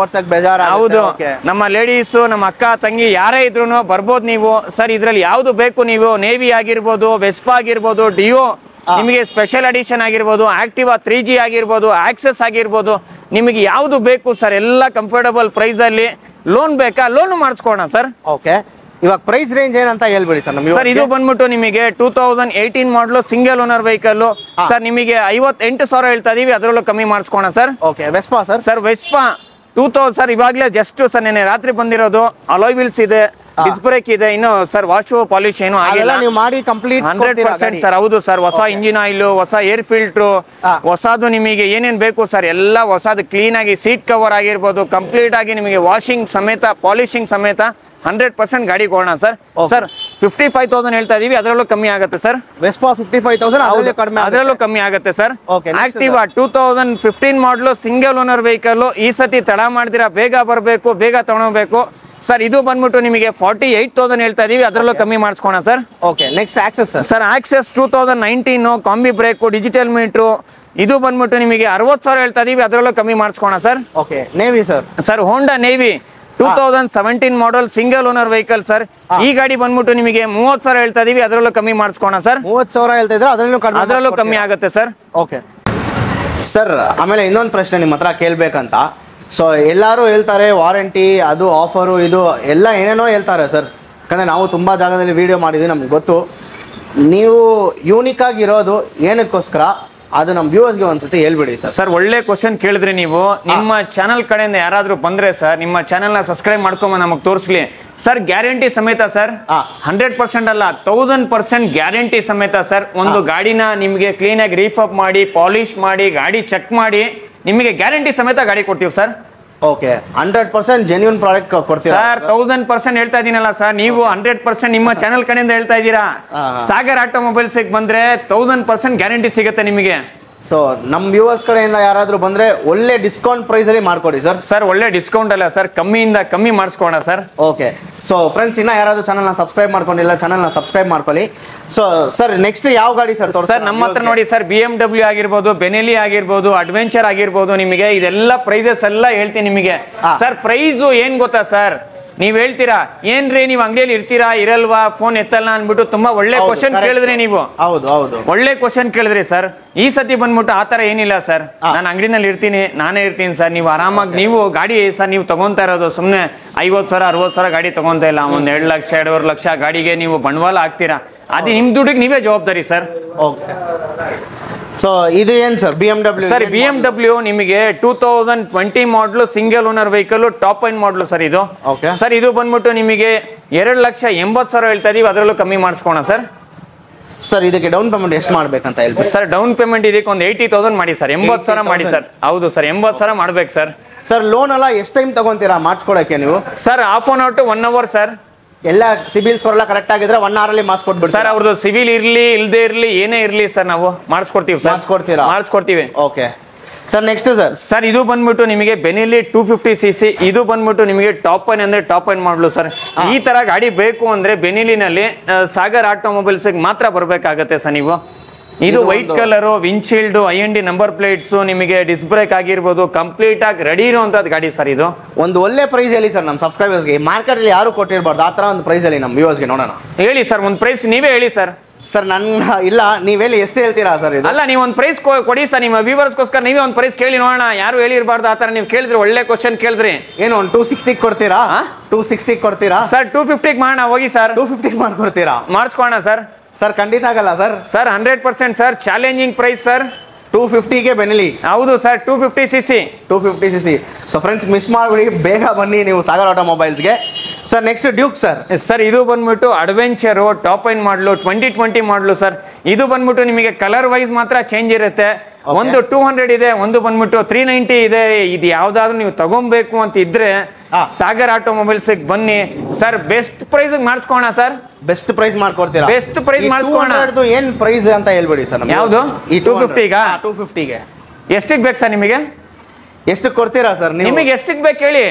ಓಡ್ಸಕ್ ಬೇಜಾರು. ಹೌದು, ನಮ್ಮ ಲೇಡೀಸು, ನಮ್ಮ ಅಕ್ಕ ತಂಗಿ ಯಾರೇ ಇದ್ರು ಬರ್ಬೋದು ನೀವು. ಸರ್ ಇದ್ರಲ್ಲಿ ಯಾವ್ದು ಬೇಕು ನೀವು, ನೇವಿ ಆಗಿರ್ಬೋದು, ವೆಸ್ಪಾ ಆಗಿರ್ಬೋದು, ಡಿಯೋ, ನಿಮಗೆ ಸ್ಪೆಷಲ್ ಅಡಿಷನ್ ಆಗಿರ್ಬೋದು, ಆಕ್ಟಿವಾ 3G ಆಗಿರ್ಬೋದು, ಆಕ್ಸೆಸ್ ಆಗಿರ್ಬೋದು, ನಿಮಗೆ ಯಾವ್ದು ಬೇಕು ಸರ್ ಎಲ್ಲ ಕಂಫರ್ಟಬಲ್ ಪ್ರೈಸ್ ಅಲ್ಲಿ. ಲೋನ್ ಬೇಕಾ, ಲೋನ್ ಮಾಡಿಸ್ಕೋಣ ಸರ್. ಓಕೆ, ಇವಾಗ ಪ್ರೈಸ್ ರೇಂಜ್ ಏನಂತ ಹೇಳ್ಬಿಡಿ ಸರ್ ನಮಗೆ. ಸರ್ ಇದು ಬಂದ್ಬಿಟ್ಟು ನಿಮಗೆ 2018 model single owner vehicle sir. ನಿಮಗೆ 58,000 ಹೇಳ್ತಾ ಇದೀವಿ, ಅದರಲ್ಲೂ ಕಮ್ಮಿ ಮಾಡಿಸ್ಕೋಣ sir. Okay, Vespa sir. Sir Vespa 2000 sir, ಇವಾಗಲೇ ಜಸ್ಟ್ ಸರ್ ನೆನೆ ರಾತ್ರಿ ಬಂದಿರೋದು. ಅಲಾಯ್ ವೀಲ್ಸ್ ಇದೆ, ಡಿಸ್ಕ್ ಬ್ರೇಕ್ ಇದೆ, ಇನ್ನು ಸರ್ ವಾಶ್ ಪಾಲಿಶ್ ಏನು ಆಗಿಲ್ಲ, ನೀವು ಮಾಡಿ ಕಂಪ್ಲೀಟ್ 100% ಸರ್. ಹೌದು ಸರ್, ಹೊಸ ಇಂಜಿನ್ ಆಯಿಲ್, ಹೊಸ ಏರ್ ಫಿಲ್ಟ್ರು, ಹೊಸದು ನಿಮಗೆ ಏನೇನು ಬೇಕು ಸರ್ ಎಲ್ಲ ಹೊಸದು. ಕ್ಲೀನ್ ಆಗಿ ಸೀಟ್ ಕವರ್ ಆಗಿರ್ಬೋದು, ಕಂಪ್ಲೀಟ್ ಆಗಿ ನಿಮಗೆ ವಾಷಿಂಗ್ ಸಮೇತ, ಪಾಲಿಶಿಂಗ್ ಸಮೇತ 100% ಗಾಡಿ ಕೊಡೋಣ ಸರ್. ಸರ್ 55,000 ಹೇಳ್ತಾ ಇದೀವಿ, ಅದರಲ್ಲೂ ಕಮ್ಮಿ ಆಗುತ್ತೆ ಸರ್. ವೆಸ್ಪಾ 55,000 ಅದರಲ್ಲೂ ಕಮ್ಮಿ ಆಗುತ್ತೆ sir. Okay, Activa 2015 model single owner vehicle. ಈ ಸತಿ ತಡ ಮಾಡ್ತೀರಾ, ಬೇಗ ಬರಬೇಕು, ಬೇಗ ತಗೊಳ್ಬೇಕು ಸರ್. ಇದು ಬಂದ್ಬಿಟ್ಟು ನಿಮಗೆ 48,000 ಹೇಳ್ತಾ ಇದೀವಿ, ಅದರಲ್ಲೂ ಕಮ್ಮಿ ಮಾಡಿಸ್ಕೋಣ sir. Okay, next Access sir. Access 2019 combi brake, digital meter, ಇದು ಬಂದ್ಬಿಟ್ಟು ನಿಮಗೆ 60,000 ಹೇಳ್ತಾ ಇದೀವಿ, ಅದರಲ್ಲೂ ಕಮ್ಮಿ ಮಾಡಿಸ್ಕೋಣ sir. Okay, Navi sir. Sir Honda Navi 2017 model single owner vehicle sir. ಈ ಗಾಡಿ ಬಂದ್ಬಿಟ್ಟು ನಿಮಗೆ 30,000 ಹೇಳ್ತಾ ಇದೀವಿ, ಅದರಲ್ಲೂ ಕಮ್ಮಿ ಮಾಡಿಸ್ಕೋಣ ಸರ್. 30,000 ಹೇಳ್ತಾ ಇದ್ರೆ ಅದರಲ್ಲೂ ಕಮ್ಮಿ ಆಗುತ್ತೆ ಸರ್. ಓಕೆ ಸರ್, ಆಮೇಲೆ ಇನ್ನೊಂದು ಪ್ರಶ್ನೆ ನಿಮ್ಮ ಹತ್ರ ಕೇಳಬೇಕಂತ. ಸೊ ಎಲ್ಲರೂ ಹೇಳ್ತಾರೆ ವಾರಂಟಿ, ಅದು ಆಫರು, ಇದು ಎಲ್ಲ ಏನೇನೋ ಹೇಳ್ತಾರೆ ಸರ್. ಯಾಕಂದರೆ ನಾವು ತುಂಬ ಜಾಗದಲ್ಲಿ ವಿಡಿಯೋ ಮಾಡಿದ್ವಿ, ನಮ್ಗೆ ಗೊತ್ತು. ನೀವು ಯೂನಿಕ್ ಆಗಿರೋದು ಏನಕ್ಕೋಸ್ಕರ, ಅದು ನಮ್ಮ ವ್ಯೂವರ್ಸ್ಗೆ ಒಂದ್ಸತಿ ಹೇಳ್ಬಿಡಿ ಸರ್. ಸರ್ ಒಳ್ಳೆ ಕ್ವಶನ್ ಕೇಳಿದ್ರಿ ನೀವು. ನಿಮ್ಮ ಚಾನಲ್ ಕಡೆಯಿಂದ ಯಾರಾದರೂ ಬಂದ್ರೆ ಸರ್, ನಿಮ್ಮ ಚಾನಲ್ನ ಸಬ್ಸ್ಕ್ರೈಬ್ ಮಾಡ್ಕೊಂಬ ನಮಗೆ ತೋರಿಸ್ಲಿ ಸರ್. ಗ್ಯಾರಂಟಿ ಸಮೇತ ಸರ್, 100% ಅಲ್ಲ 1000% ಗ್ಯಾರಂಟಿ ಸಮೇತ ಸರ್. ಒಂದು ಗಾಡಿನ ನಿಮಗೆ ಕ್ಲೀನಾಗಿ ರೀಫಪ್ ಮಾಡಿ, ಪಾಲಿಶ್ ಮಾಡಿ, ಗಾಡಿ ಚೆಕ್ ಮಾಡಿ, ನಿಮಗೆ ಗ್ಯಾರಂಟಿ ಸಮೇತ ಗಾಡಿ ಕೊಡ್ತೀವಿ ಸರ್. ಓಕೆ, 100% ಜೆನ್ಯೂನ್ ಪ್ರಾಡಕ್ಟ್ ಕೊಡ್ತೀರಾ ಸರ್? 1000% ಹೇಳ್ತಾ ಇದೀನಲ್ಲ ಸರ್, ನೀವು 100% ನಿಮ್ಮ ಚಾನಲ್ ಕಡೆಯಿಂದ ಹೇಳ್ತಾ ಇದ್ದೀರಾ. ಸಾಗರ್ ಆಟೋಮೊಬೈಲ್ಸ್ ಬಂದ್ರೆ 1000% ಗ್ಯಾರಂಟಿ ಸಿಗುತ್ತೆ ನಿಮಗೆ. ಸೊ ನಮ್ಮ ವ್ಯೂವರ್ಸ್ ಕಡೆಯಿಂದ ಯಾರಾದರೂ ಬಂದರೆ ಒಳ್ಳೆ ಡಿಸ್ಕೌಂಟ್ ಪ್ರೈಸಲ್ಲಿ ಮಾಡ್ಕೊಡಿ ಸರ್. ಸರ್ ಒಳ್ಳೆ ಡಿಸ್ಕೌಂಟ್ ಅಲ್ಲ ಸರ್, ಕಮ್ಮಿಯಿಂದ ಕಮ್ಮಿ ಮಾಡಿಸ್ಕೋಣ ಸರ್. ಓಕೆ, ಸೊ ಫ್ರೆಂಡ್ಸ್, ಇನ್ನೂ ಯಾರಾದರೂ ಚಾನಲ್ನ ಸಬ್ಸ್ಕ್ರೈಬ್ ಮಾಡ್ಕೊಂಡಿಲ್ಲ, ಚಾನಲ್ನ ಸಬ್ಸ್ಕ್ರೈಬ್ ಮಾಡ್ಕೊಳ್ಳಿ. ಸೊ ಸರ್ ನೆಕ್ಸ್ಟ್ ಯಾವ ಗಾಡಿ ಸರ್? ಸರ್ ನಮ್ಮ ಹತ್ರ ನೋಡಿ ಸರ್, BMW ಆಗಿರ್ಬೋದು, ಬೆನೆಲಿ ಆಗಿರ್ಬೋದು, ಅಡ್ವೆಂಚರ್ ಆಗಿರ್ಬೋದು, ನಿಮಗೆ ಇದೆಲ್ಲ ಪ್ರೈಸಸ್ ಎಲ್ಲ ಹೇಳ್ತೀನಿ ನಿಮಗೆ. ಸರ್ ಪ್ರೈಸು ಏನು ಗೊತ್ತಾ ಸರ್, ನೀವ್ ಹೇಳ್ತೀರಾ ಏನ್ರಿ ನೀವು ಅಂಗಡಿಯಲ್ಲಿ ಇರ್ತೀರಾ ಇರಲ್ವಾ, ಫೋನ್ ಎತ್ತಲ್ಲ ಅನ್ಬಿಟ್ಟು ತುಂಬಾ ಒಳ್ಳೆ ಕ್ವಶನ್ ಕೇಳಿದ್ರಿ ನೀವು. ಹೌದು ಹೌದು, ಒಳ್ಳೆ ಕ್ವಶನ್ ಕೇಳಿದ್ರಿ ಸರ್. ಈ ಸತಿ ಬಂದ್ಬಿಟ್ಟು ಆತರ ಏನಿಲ್ಲ ಸರ್, ನಾನು ಅಂಗಡಿನಲ್ಲಿ ಇರ್ತೀನಿ, ನಾನೇ ಇರ್ತೀನಿ ಸರ್. ನೀವು ಆರಾಮಾಗಿ ನೀವು ಗಾಡಿ ಸರ್ ನೀವು ತಗೊಂತಾ ಇರೋದು ಸುಮ್ಮನೆ 50,000 60,000 ಗಾಡಿ ತಗೊಂತ ಇಲ್ಲ, ಒಂದ್ 2 ಲಕ್ಷ 2.5 ಲಕ್ಷ ಗಾಡಿಗೆ ನೀವು ಬಂಡವಾಳ ಹಾಕ್ತೀರಾ, ಅದು ನಿಮ್ ದುಡ್ಡಿಗೆ ನೀವೇ ಜವಾಬ್ದಾರಿ ಸರ್. ಓಕೆ, ಸೊ ಇದು ಏನು ಸರ್ BMW? ಸರ್ BMW ನಿಮಗೆ 2020 ಮಾಡಲು single owner vehicle, top end model sir ಇದು. ಸರ್ ಇದು ಬಂದ್ಬಿಟ್ಟು ನಿಮಗೆ 2,80,000 ಹೇಳ್ತಾ ಇದೀವಿ, ಅದರಲ್ಲೂ ಕಮ್ಮಿ ಮಾಡಿಸ್ಕೋಣ ಸರ್. ಸರ್ ಇದಕ್ಕೆ ಡೌನ್ ಪೇಮೆಂಟ್ ಎಷ್ಟು ಮಾಡ್ಬೇಕಂತ ಹೇಳ್ಬೇಕು ಸರ್? ಡೌನ್ ಪೇಮೆಂಟ್ ಇದಕ್ಕೆ ಒಂದು 80,000 ಮಾಡಿ ಸರ್. 80,000 ಮಾಡಿ ಸರ್. ಹೌದು ಸರ್, 80,000 ಮಾಡ್ಬೇಕು ಸರ್. ಸರ್ ಲೋನ್ ಎಲ್ಲ ಎಷ್ಟು ಟೈಮ್ ತಗೊಂತೀರಾ ಮಾಡಿಸ್ಕೊಡಕ್ಕೆ ನೀವು? Sir half an hour to 1 hour sir. ಎಲ್ಲ ಸಿಬಿಲ್ ಸ್ಕೋರ್ ಎಲ್ಲ ಕರೆಕ್ಟ್ ಆಗಿದ್ರೆ 1 hour ಅಲ್ಲಿ ಮಾಡಿಸ್ಕೊಟ್ಬಿಡ್ತೀವಿ ಸರ್. ಅವ್ರದ್ದು ಸಿವಿಲ್ ಇರ್ಲಿ ಇಲ್ದೇ ಇರ್ಲಿ ಏನೇ ಇರ್ಲಿ ಸರ್, ನಾವು ಮಾಡಿಸ್ಕೊಡ್ತೀವಿ ಸರ್. ಮಾಡಿಸ್ಕೊಡ್ತೀವಿ. Okay sir, next sir. Sir ಇದು ಬಂದ್ಬಿಟ್ಟು ನಿಮಗೆ ಬೆನಿಲಿ 250cc, ಇದು ಬಂದ್ಬಿಟ್ಟು ನಿಮಗೆ ಟಾಪ್ ಐನ್ ಅಂದ್ರೆ ಟಾಪ್ ಐನ್ ಮಾಡಲು ಸರ್. ಈ ತರ ಗಾಡಿ ಬೇಕು ಅಂದ್ರೆ ಬೆನಿಲಿನಲ್ಲಿ ಸಾಗರ್ ಆಟೋಮೊಬೈಲ್ಸ್ ಮಾತ್ರ ಬರ್ಬೇಕಾಗತ್ತೆ ಸರ್ ನೀವು. ಇದು white colour, windshield, IND number plates, ನಿಮಗೆ ಡಿಸ್ಕ್ ಬ್ರೇಕ್ ಆಗಿರ್ಬೋದು, ಕಂಪ್ಲೀಟ್ ಆಗಿ ರೆಡಿ ಇರುವಂತದ್ದು ಗಾಡಿ ಸರ್. ಇದು ಒಂದು ಒಳ್ಳೆ ಪ್ರೈಸ್ ಹೇಳಿ ಸರ್ ನಮ್ಮ ಸಬ್ಸ್ಕ್ರೈಬರ್ಸ್ಗೆ. ಮಾರ್ಕೆಟ್ ಅಲ್ಲಿ ಯಾರು ಕೊಟ್ಟಿರಬಾರ್ದು ಆ ತರ ಒಂದು ಪ್ರೈಸ್ ಹೇಳಿ ನಮ್ಮ ವ್ಯೂವರ್ಸ್ಗೆ ನೋಡೋಣ. ಹೇಳಿ ಸರ್, ಒಂದು ಪ್ರೈಸ್ ನೀವೇ ಹೇಳಿ ಸರ್. ಸರ್ ನನ್ನ ಇಲ್ಲ, ನೀವು ಹೇಳಿ ಎಷ್ಟು ಹೇಳ್ತೀರಾ ಸರ್ ಇದು? ಅಲ್ಲ, ನೀವು ಒಂದು ಪ್ರೈಸ್ ಕೊಡಿ ಸರ್, ನಿಮ್ಮ ವ್ಯೂವರ್ಸ್ಗೋಸ್ಕರ ನೀವೇ ಒಂದು ಪ್ರೈಸ್ ಕೇಳಿ ನೋಡೋಣ. ಯಾರು ಹೇಳಿರಬಾರ್ದು ಆ ತರ ನೀವು ಕೇಳಿದ್ರಿ, ಒಳ್ಳೆ ಕ್ವಶನ್ ಕೇಳಿದ್ರಿ. ಏನು ಒಂದು 260 ಕೊಡ್ತೀರಾ? 260 ಕೊಡ್ತೀರಾ ಸರ್? 250 ಮಾಡೋಣ ಹೋಗಿ ಸರ್. 250 ಮಾಡ್ಕೊಡ್ತೀರಾ? ಮಾಡಿಸ್ಕೋಣ ಸರ್. ಸರ್ ಖಂಡಿತ ಆಗಲ್ಲ sir. Sir 100% sir, challenging price sir. 250ಗೆ ಬೆನಿಲಿ. ಹೌದು sir, 250cc. 250cc. So friends miss ಮಾಡ್ಬಿಡಿ, ಬೇಗ ಬನ್ನಿ ನೀವು ಸಾಗರ್ ಆಟೋಮೊಬೈಲ್ಸ್ಗೆ. Sir next Duke sir. Sir ಇದು ಬಂದ್ಬಿಟ್ಟು ಅಡ್ವೆಂಚರು, ಟಾಪ್ ಎಂಡ್ ಮಾಡಲು, 2020 ಮಾಡಲು ಸರ್. ಇದು ಬಂದ್ಬಿಟ್ಟು ನಿಮಗೆ ಕಲರ್ ವೈಸ್ ಮಾತ್ರ ಚೇಂಜ್ ಇರುತ್ತೆ. ಒಂದು 200 ಇದೆ, ಒಂದು ಬಂದ್ಬಿಟ್ಟು 390 ಇದೆ. ಇದು ಯಾವ್ದಾದ್ರು ನೀವು ತಗೊಬೇಕು ಅಂತ ಇದ್ರೆ ಸಾಗರ್ ಆಟೋಮೊಬೈಲ್ಸ್ ಬನ್ನಿ ಸರ್. ಬೆಸ್ಟ್ ಪ್ರೈಸ್ ಮಾಡಿಸ್ಕೋಣ ಸರ್. ಬೆಸ್ಟ್ ಪ್ರೈಸ್ ಮಾಡ್ಕೊಡ್ತೀರಾ? ಬೆಸ್ಟ್ ಪ್ರೈಸ್ ಮಾಡಿಸ್ಕೋಣ. ಏನ್ ಪ್ರೈಸ್ ಅಂತ ಹೇಳ್ಬಿಡಿ ಸರ್. ಯಾವುದು? ಈ 250 ಗ 250 ಗೆ ಎಷ್ಟಿಗೆ ಬೇಕು ಸರ್ ನಿಮಗೆ? ಎಷ್ಟು ಕೊಡ್ತೀರಾ ಸರ್ ನೀವು? ನಿಮಗೆ ಎಷ್ಟಿಗೆ ಬೇಕು ಹೇಳಿ.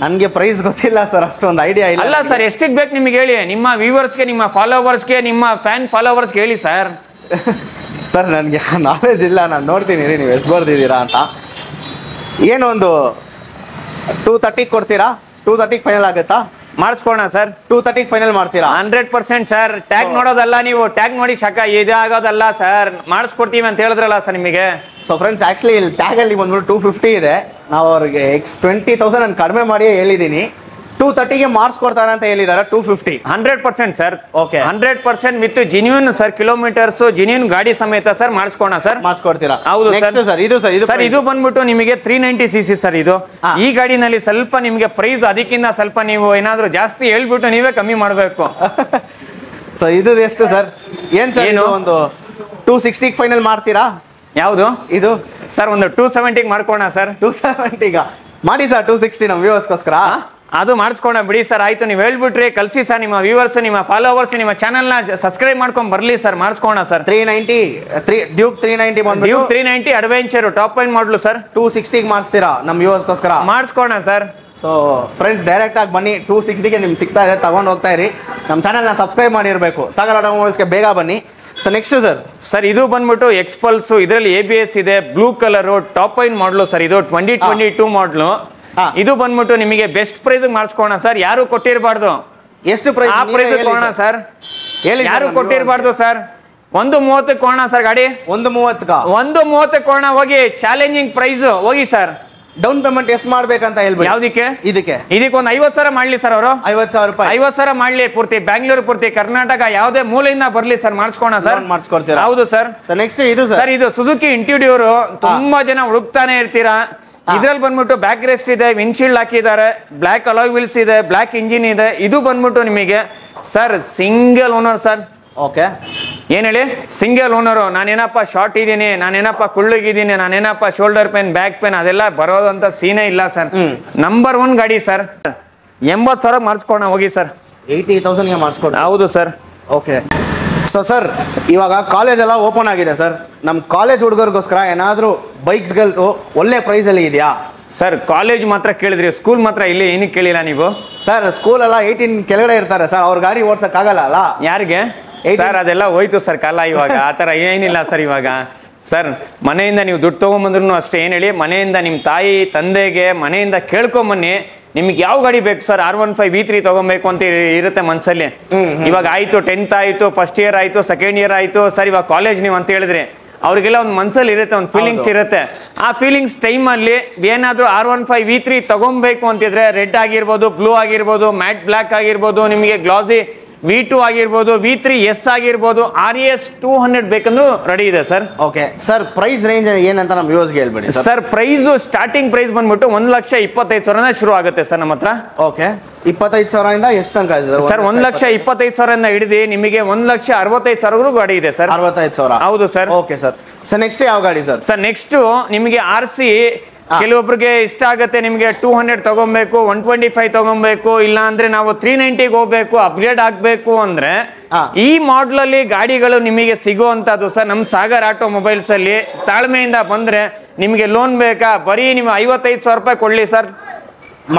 ನನಗೆ ಪ್ರೈಸ್ ಗೊತ್ತಿಲ್ಲ ಸರ್, ಅಷ್ಟೊಂದು ಐಡಿಯಾ ಇಲ್ಲ. ಅಲ್ಲ ಸರ್, ಎಷ್ಟಿಗೆ ಬೇಕು ನಿಮಗೆ ಹೇಳಿ. ನಿಮ್ಮ ವ್ಯೂವರ್ಸ್ಗೆ, ನಿಮ್ಮ ಫಾಲೋವರ್ಸ್ಗೆ, ನಿಮ್ಮ ಫ್ಯಾನ್ ಫಾಲೋವರ್ಸ್ಗೆ ಹೇಳಿ ಸರ್. ಸರ್ ನನಗೆ ನಾಲೆಜ್ ಇಲ್ಲ, ನಾನು ನೋಡ್ತೀನಿ ನೀವು ಎಷ್ಟು ಬರ್ದಿದ್ದೀರಾ ಅಂತ. ಏನೊಂದು 230 ಕೊಡ್ತೀರಾ? 230 ಫೈನಲ್ ಆಗುತ್ತಾ? ಮಾಡಿಸ್ಕೋಣ ಸರ್. 230 ಫೈನಲ್ ಮಾಡ್ತೀರಾ? 100% ಸರ್. ಟ್ಯಾಗ್ ನೋಡೋದಲ್ಲ, ನೀವು ಟ್ಯಾಗ್ ನೋಡಿ ಶಾಖ ಇದಾಗೋದಲ್ಲ ಸರ್. ಮಾಡಿಸ್ಕೊಡ್ತೀವಿ ಅಂತ ಹೇಳಿದ್ರಲ್ಲ ಸರ್ ನಿಮಗೆ. ಸೊ ಫ್ರೆಂಡ್ಸ್, ಆ್ಯಕ್ಚುಲಿ ಇಲ್ಲಿ ಟ್ಯಾಗಲ್ಲಿ ಬಂದ್ಬಿಟ್ಟು 250 ಇದೆ. ನಾವು ಅವ್ರಿಗೆ 20,000 ನಾನು ಕಡಿಮೆ ಮಾಡಿ ಹೇಳಿದ್ದೀನಿ. 230ಗೆ ಮಾಡಿಸ್ಕೊಡ್ತಾರೆ ಅಂತ ಹೇಳಿದ್ದಾರೆ. 250 100% sir. Okay, 100% with genuine sir, kilometres genuine ಗಾಡಿ ಸಮೇತ ಸರ್ ಮಾಡಿಸ್ಕೋಣ ಸರ್. ಮಾಡಿಸ್ಕೊಡ್ತೀರಾ? ಹೌದು ಸರ್. ಇದು ಸರ್, ಇದು ಬಂದ್ಬಿಟ್ಟು ನಿಮಗೆ 390cc ಸರ್. ಇದು ಈ ಗಾಡಿನಲ್ಲಿ ಸ್ವಲ್ಪ ನಿಮಗೆ ಪ್ರೈಸ್ ಅದಕ್ಕಿಂತ ಸ್ವಲ್ಪ ನೀವು ಏನಾದ್ರು ಜಾಸ್ತಿ ಹೇಳ್ಬಿಟ್ಟು ನೀವೇ ಕಮ್ಮಿ ಮಾಡಬೇಕು. ಸೊ ಇದು ಎಷ್ಟು ಸರ್? ಏನ್ ಸರ್ ಇದು? ಒಂದು 260 ಫೈನಲ್ ಮಾಡ್ತೀರಾ? ಯಾವುದು ಇದು ಸರ್? ಒಂದು 270 ಮಾಡ್ಕೋಣ ಸರ್. 270 ಮಾಡಿ ಸರ್. 260 ನಮ್ಮ ವ್ಯೂವರ್ಸ್ಗೋಸ್ಕರ ಅದು ಮಾಡಿಸ್ಕೋಣ ಬಿಡಿ ಸರ್. ಆಯ್ತು, ನೀವು ಹೇಳ್ಬಿಟ್ರಿ, ಕಲ್ಸಿ ಸರ್. ನಿಮ್ಮ ವ್ಯೂವರ್ಸ್, ನಿಮ್ಮ ಫಾಲೋವರ್ಸ್ ನಿಮ್ಮ ಚಾನಲ್ನ ಸಬ್ಸ್ಕ್ರೈಬ್ ಮಾಡ್ಕೊಂಡು ಬರಲಿ ಸರ್. ಮಾಡಿಸ್ಕೋಣ ಸರ್. 390 ಡ್ಯೂಕ್ 390 ಬಂದು ಡ್ಯೂಕ್ 390 ಅಡ್ವೆಂಚರ್ ಟಾಪ್ ಲೈನ್ ಮಾಡಲು ಸರ್. 260 ಮಾಡಿಸ್ತೀರಾ ನಮ್ಮ ವ್ಯೂವರ್ಸ್ಗೋಸ್ಕರ? ಮಾಡಿಸ್ಕೋಣ ಸರ್. ಸೊ ಫ್ರೆಂಡ್ಸ್, ಡೈರೆಕ್ಟ್ ಆಗಿ ಬನ್ನಿ. 260ಗೆ ನಿಮ್ಗೆ ಸಿಗ್ತಾ ಇದೆ, ತಗೊಂಡು ಹೋಗ್ತಾ ಇರಿ. ನಮ್ಮ ಚಾನಲ್ನ ಸಬ್ಸ್ಕ್ರೈಬ್ ಮಾಡಿರಬೇಕು. ಸಾಗರ್ ಆಟೋಮೊಬೈಲ್ಸ್ಗೆ ಬೇಗ ಬನ್ನಿ. ಸೊ ನೆಕ್ಸ್ಟ್ ಸರ್, ಇದು ಬಂದ್ಬಿಟ್ಟು ಎಕ್ಸ್ಪಲ್ಸ್. ಇದರಲ್ಲಿ ABS ಇದೆ, ಬ್ಲೂ ಕಲರ್ ಟಾಪ್ ಲೈನ್ ಮಾಡಲು ಸರ್. ಇದು 2022 ಮಾಡಲು. ಇದು ಬಂದ್ಬಿಟ್ಟು ನಿಮಗೆ ಬೆಸ್ಟ್ ಪ್ರೈಸ್ ಮಾಡಿಸ್ಕೋಣ ಸರ್. ಯಾರು ಕೊಟ್ಟಿರಬಾರ್ದು. ಎಷ್ಟು ಪ್ರೈಸ್? ಆ ಪ್ರೈಸ್ ಕೊಡೋಣ ಸರ್. ಯಾರು ಕೊಟ್ಟಿರಬಾರ್ದು ಸರ್. 130 ಕೊಡೋಣ ಸರ್ ಗಾಡಿ. 130 ಕೊಡೋಣ. ಹೋಗಿ ಚಾಲೆಂಜಿಂಗ್ ಪ್ರೈಸ್ ಹೋಗಿ ಸರ್. ಡೌನ್ ಪೇಮೆಂಟ್ ಎಷ್ಟು ಮಾಡ್ಬೇಕಂತ ಹೇಳ್ಬಿಡಿ. ಯಾವ್ದಕ್ಕೆ? ಇದಕ್ಕೆ ಒಂದು 50,000 ಮಾಡ್ಲಿ ಸರ್. ಅವರು 50,000 ರೂಪಾಯಿ 50,000 ಮಾಡ್ಲಿ. ಪೂರ್ತಿ ಬ್ಯಾಂಗ್ಳೂರ್, ಪೂರ್ತಿ ಕರ್ನಾಟಕ, ಯಾವುದೇ ಮೂಲೆಯಿಂದ ಬರ್ಲಿ ಸರ್. ಮಾಡಿಸ್ಕೋಣ ಸರ್. ಮಾಡಿಸ್ಕೊಡ್ತೀರಾ? ಹೌದು ಸರ್. ನೆಕ್ಸ್ಟ್ ಇದು ಸರ್, ಇದು ಸುಜುಕಿ ಇಂಟ್ಯೂಡಿಯೋರ್. ತುಂಬಾ ಜನ ಹುಡುಕ್ತಾನೆ ಇರ್ತೀರಾ. ಇದ್ರಲ್ಲಿ ಬಂದ್ಬಿಟ್ಟು ಬ್ಯಾಕ್ ರೆಸ್ಟ್ ಇದೆ, ವಿಂಡ್ಶೀಲ್ಡ್ ಹಾಕಿದ್ದಾರೆ, ಬ್ಲಾಕ್ ಅಲಾಯ್ ವೀಲ್ಸ್ ಇದೆ, ಬ್ಲಾಕ್ ಇಂಜಿನ್ ಇದೆ. ಇದು ಬಂದ್ಬಿಟ್ಟು ನಿಮಗೆ sir single owner sir. Okay, ಏನ್ ಹೇಳಿ? Single owner. ನಾನೇನಪ್ಪ ಶಾರ್ಟ್ ಇದ್ದೀನಿ, ನಾನೇನಪ್ಪ ಕುಳ್ಳಗಿದ್ದೀನಿ, ನಾನೇನಪ್ಪ ಶೋಲ್ಡರ್ ಪೇನ್, ಬ್ಯಾಕ್ ಪೇನ್ ಅದೆಲ್ಲ ಬರೋದಂತ ಸೀನೇ ಇಲ್ಲ ಸರ್. ನಂಬರ್ 1 ಗಾಡಿ ಸರ್. 80,000 ಮಾಡಿಸ್ಕೋಣ ಹೋಗಿ ಸರ್. 80,000ಗೆ ಮಾಡಿಸ್ಕೊಡಿ. ಹೌದು ಸರ್. ಓಕೆ. ಸೊ ಸರ್, ಇವಾಗ ಕಾಲೇಜ್ ಎಲ್ಲ ಓಪನ್ ಆಗಿದೆ ಸರ್. ನಮ್ಮ ಕಾಲೇಜ್ ಹುಡುಗರಿಗೋಸ್ಕರ ಏನಾದರೂ ಬೈಕ್ಸ್ಗಳು ಒಳ್ಳೆ ಪ್ರೈಸಲ್ಲಿ ಇದೆಯಾ ಸರ್? ಕಾಲೇಜ್ ಮಾತ್ರ ಕೇಳಿದ್ರಿ, ಸ್ಕೂಲ್ ಮಾತ್ರ ಇಲ್ಲಿ ಏನಕ್ಕೆ ಕೇಳಿಲ್ಲ ನೀವು? ಸರ್, ಸ್ಕೂಲ್ ಎಲ್ಲ 18 ಕೆಳಗಡೆ ಇರ್ತಾರೆ ಸರ್. ಅವ್ರ ಗಾಡಿ ಓಡ್ಸಕ್ಕಾಗಲ್ಲ ಅಲ್ಲ? ಯಾರಿಗೆ ಸರ್? ಅದೆಲ್ಲ ಹೋಯ್ತು ಸರ್ ಕಾಲ. ಇವಾಗ ಆ ಥರ ಏನಿಲ್ಲ ಸರ್. ಇವಾಗ ಸರ್, ಮನೆಯಿಂದ ನೀವು ದುಡ್ಡು ತೊಗೊಂಬಂದ್ರೂ ಅಷ್ಟೇ. ಏನು ಹೇಳಿ, ಮನೆಯಿಂದ ನಿಮ್ಮ ತಾಯಿ ತಂದೆಗೆ ಮನೆಯಿಂದ ಕೇಳ್ಕೊಂಬನ್ನಿ, ನಿಮ್ಗೆ ಯಾವ ಗಾಡಿ ಬೇಕು ಸರ್? R15 V3 ತಗೊಬೇಕು ಅಂತ ಇರುತ್ತೆ ಮನ್ಸಲ್ಲಿ. ಇವಾಗ ಆಯ್ತು, 10th ಆಯ್ತು, ಫಸ್ಟ್ ಇಯರ್ ಆಯ್ತು, ಸೆಕೆಂಡ್ ಇಯರ್ ಆಯ್ತು ಸರ್. ಇವಾಗ ಕಾಲೇಜ್ ನೀವು ಅಂತ ಹೇಳಿದ್ರಿ, ಅವ್ರಿಗೆಲ್ಲ ಒಂದು ಮನ್ಸಲ್ಲಿ ಇರುತ್ತೆ, ಒಂದು ಫೀಲಿಂಗ್ಸ್ ಇರುತ್ತೆ. ಆ ಫೀಲಿಂಗ್ಸ್ ಟೈಮಲ್ಲಿ ಏನಾದರೂ R15 V3 ತಗೊಬೇಕು ಅಂತಿದ್ರೆ, ರೆಡ್ ಆಗಿರ್ಬೋದು, ಬ್ಲೂ ಆಗಿರ್ಬೋದು, ಮ್ಯಾಟ್ ಬ್ಲ್ಯಾಕ್ ಆಗಿರ್ಬೋದು, ನಿಮಗೆ ಗ್ಲಾಸಿ V2 ಆಗಿರ್ಬೋದು, V3 S ಆಗಿರ್ಬೋದು, RS 200 ಬೇಕಂದ್ರೂ ರೆಡಿ ಇದೆ sir. Okay sir, price range ಏನಂತ ನಮ್ಮ ವ್ಯೂವರ್ಸ್ಗೆ ಹೇಳ್ಬೇಡಿ ಸರ್. ಪ್ರೈಸ್ ಸ್ಟಾರ್ಟಿಂಗ್ ಪ್ರೈಸ್ ಬಂದ್ಬಿಟ್ಟು 1,25,000 ಶುರು ಆಗುತ್ತೆ ಸರ್ ನಮ್ಮ ಹತ್ರ. ಓಕೆ, 25,000 ಎಷ್ಟು ತನಕ ಇದೆ ಸರ್? 1,25,000 ಹಿಡಿದು ನಿಮಗೆ 1,65,000 ಗಾಡಿ ಇದೆ ಸರ್. 65,000? ಹೌದು sir. Okay sir. Sir next ಯಾವ ಗಾಡಿ ಸರ್? ಸರ್ ನೆಕ್ಸ್ಟ್ ನಿಮಗೆ RC ಕೆಲವೊಬ್ರಿಗೆ ಇಷ್ಟ ಆಗುತ್ತೆ, ನಿಮಗೆ 200 ತಗೊಬೇಕು, 125 ತಗೊಬೇಕು, ಇಲ್ಲ ಅಂದ್ರೆ ನಾವು 390 ಹೋಗ್ಬೇಕು, ಅಪ್ಗ್ರೇಡ್ ಆಗ್ಬೇಕು ಅಂದ್ರೆ ಈ ಮಾಡಲ್ ಅಲ್ಲಿ ಗಾಡಿಗಳು ನಿಮಗೆ ಸಿಗುವಂತದ್ದು ಸರ್. ನಮ್ಮ ಸಾಗರ್ ಆಟೋಮೊಬೈಲ್ಸ್ ಅಲ್ಲಿ ತಾಳ್ಮೆಯಿಂದ ಬಂದ್ರೆ ನಿಮಗೆ ಲೋನ್ ಬೇಕಾ? ಬರೀ ನೀವು 55,000 ರೂಪಾಯಿ ಕೊಡ್ಲಿ ಸರ್,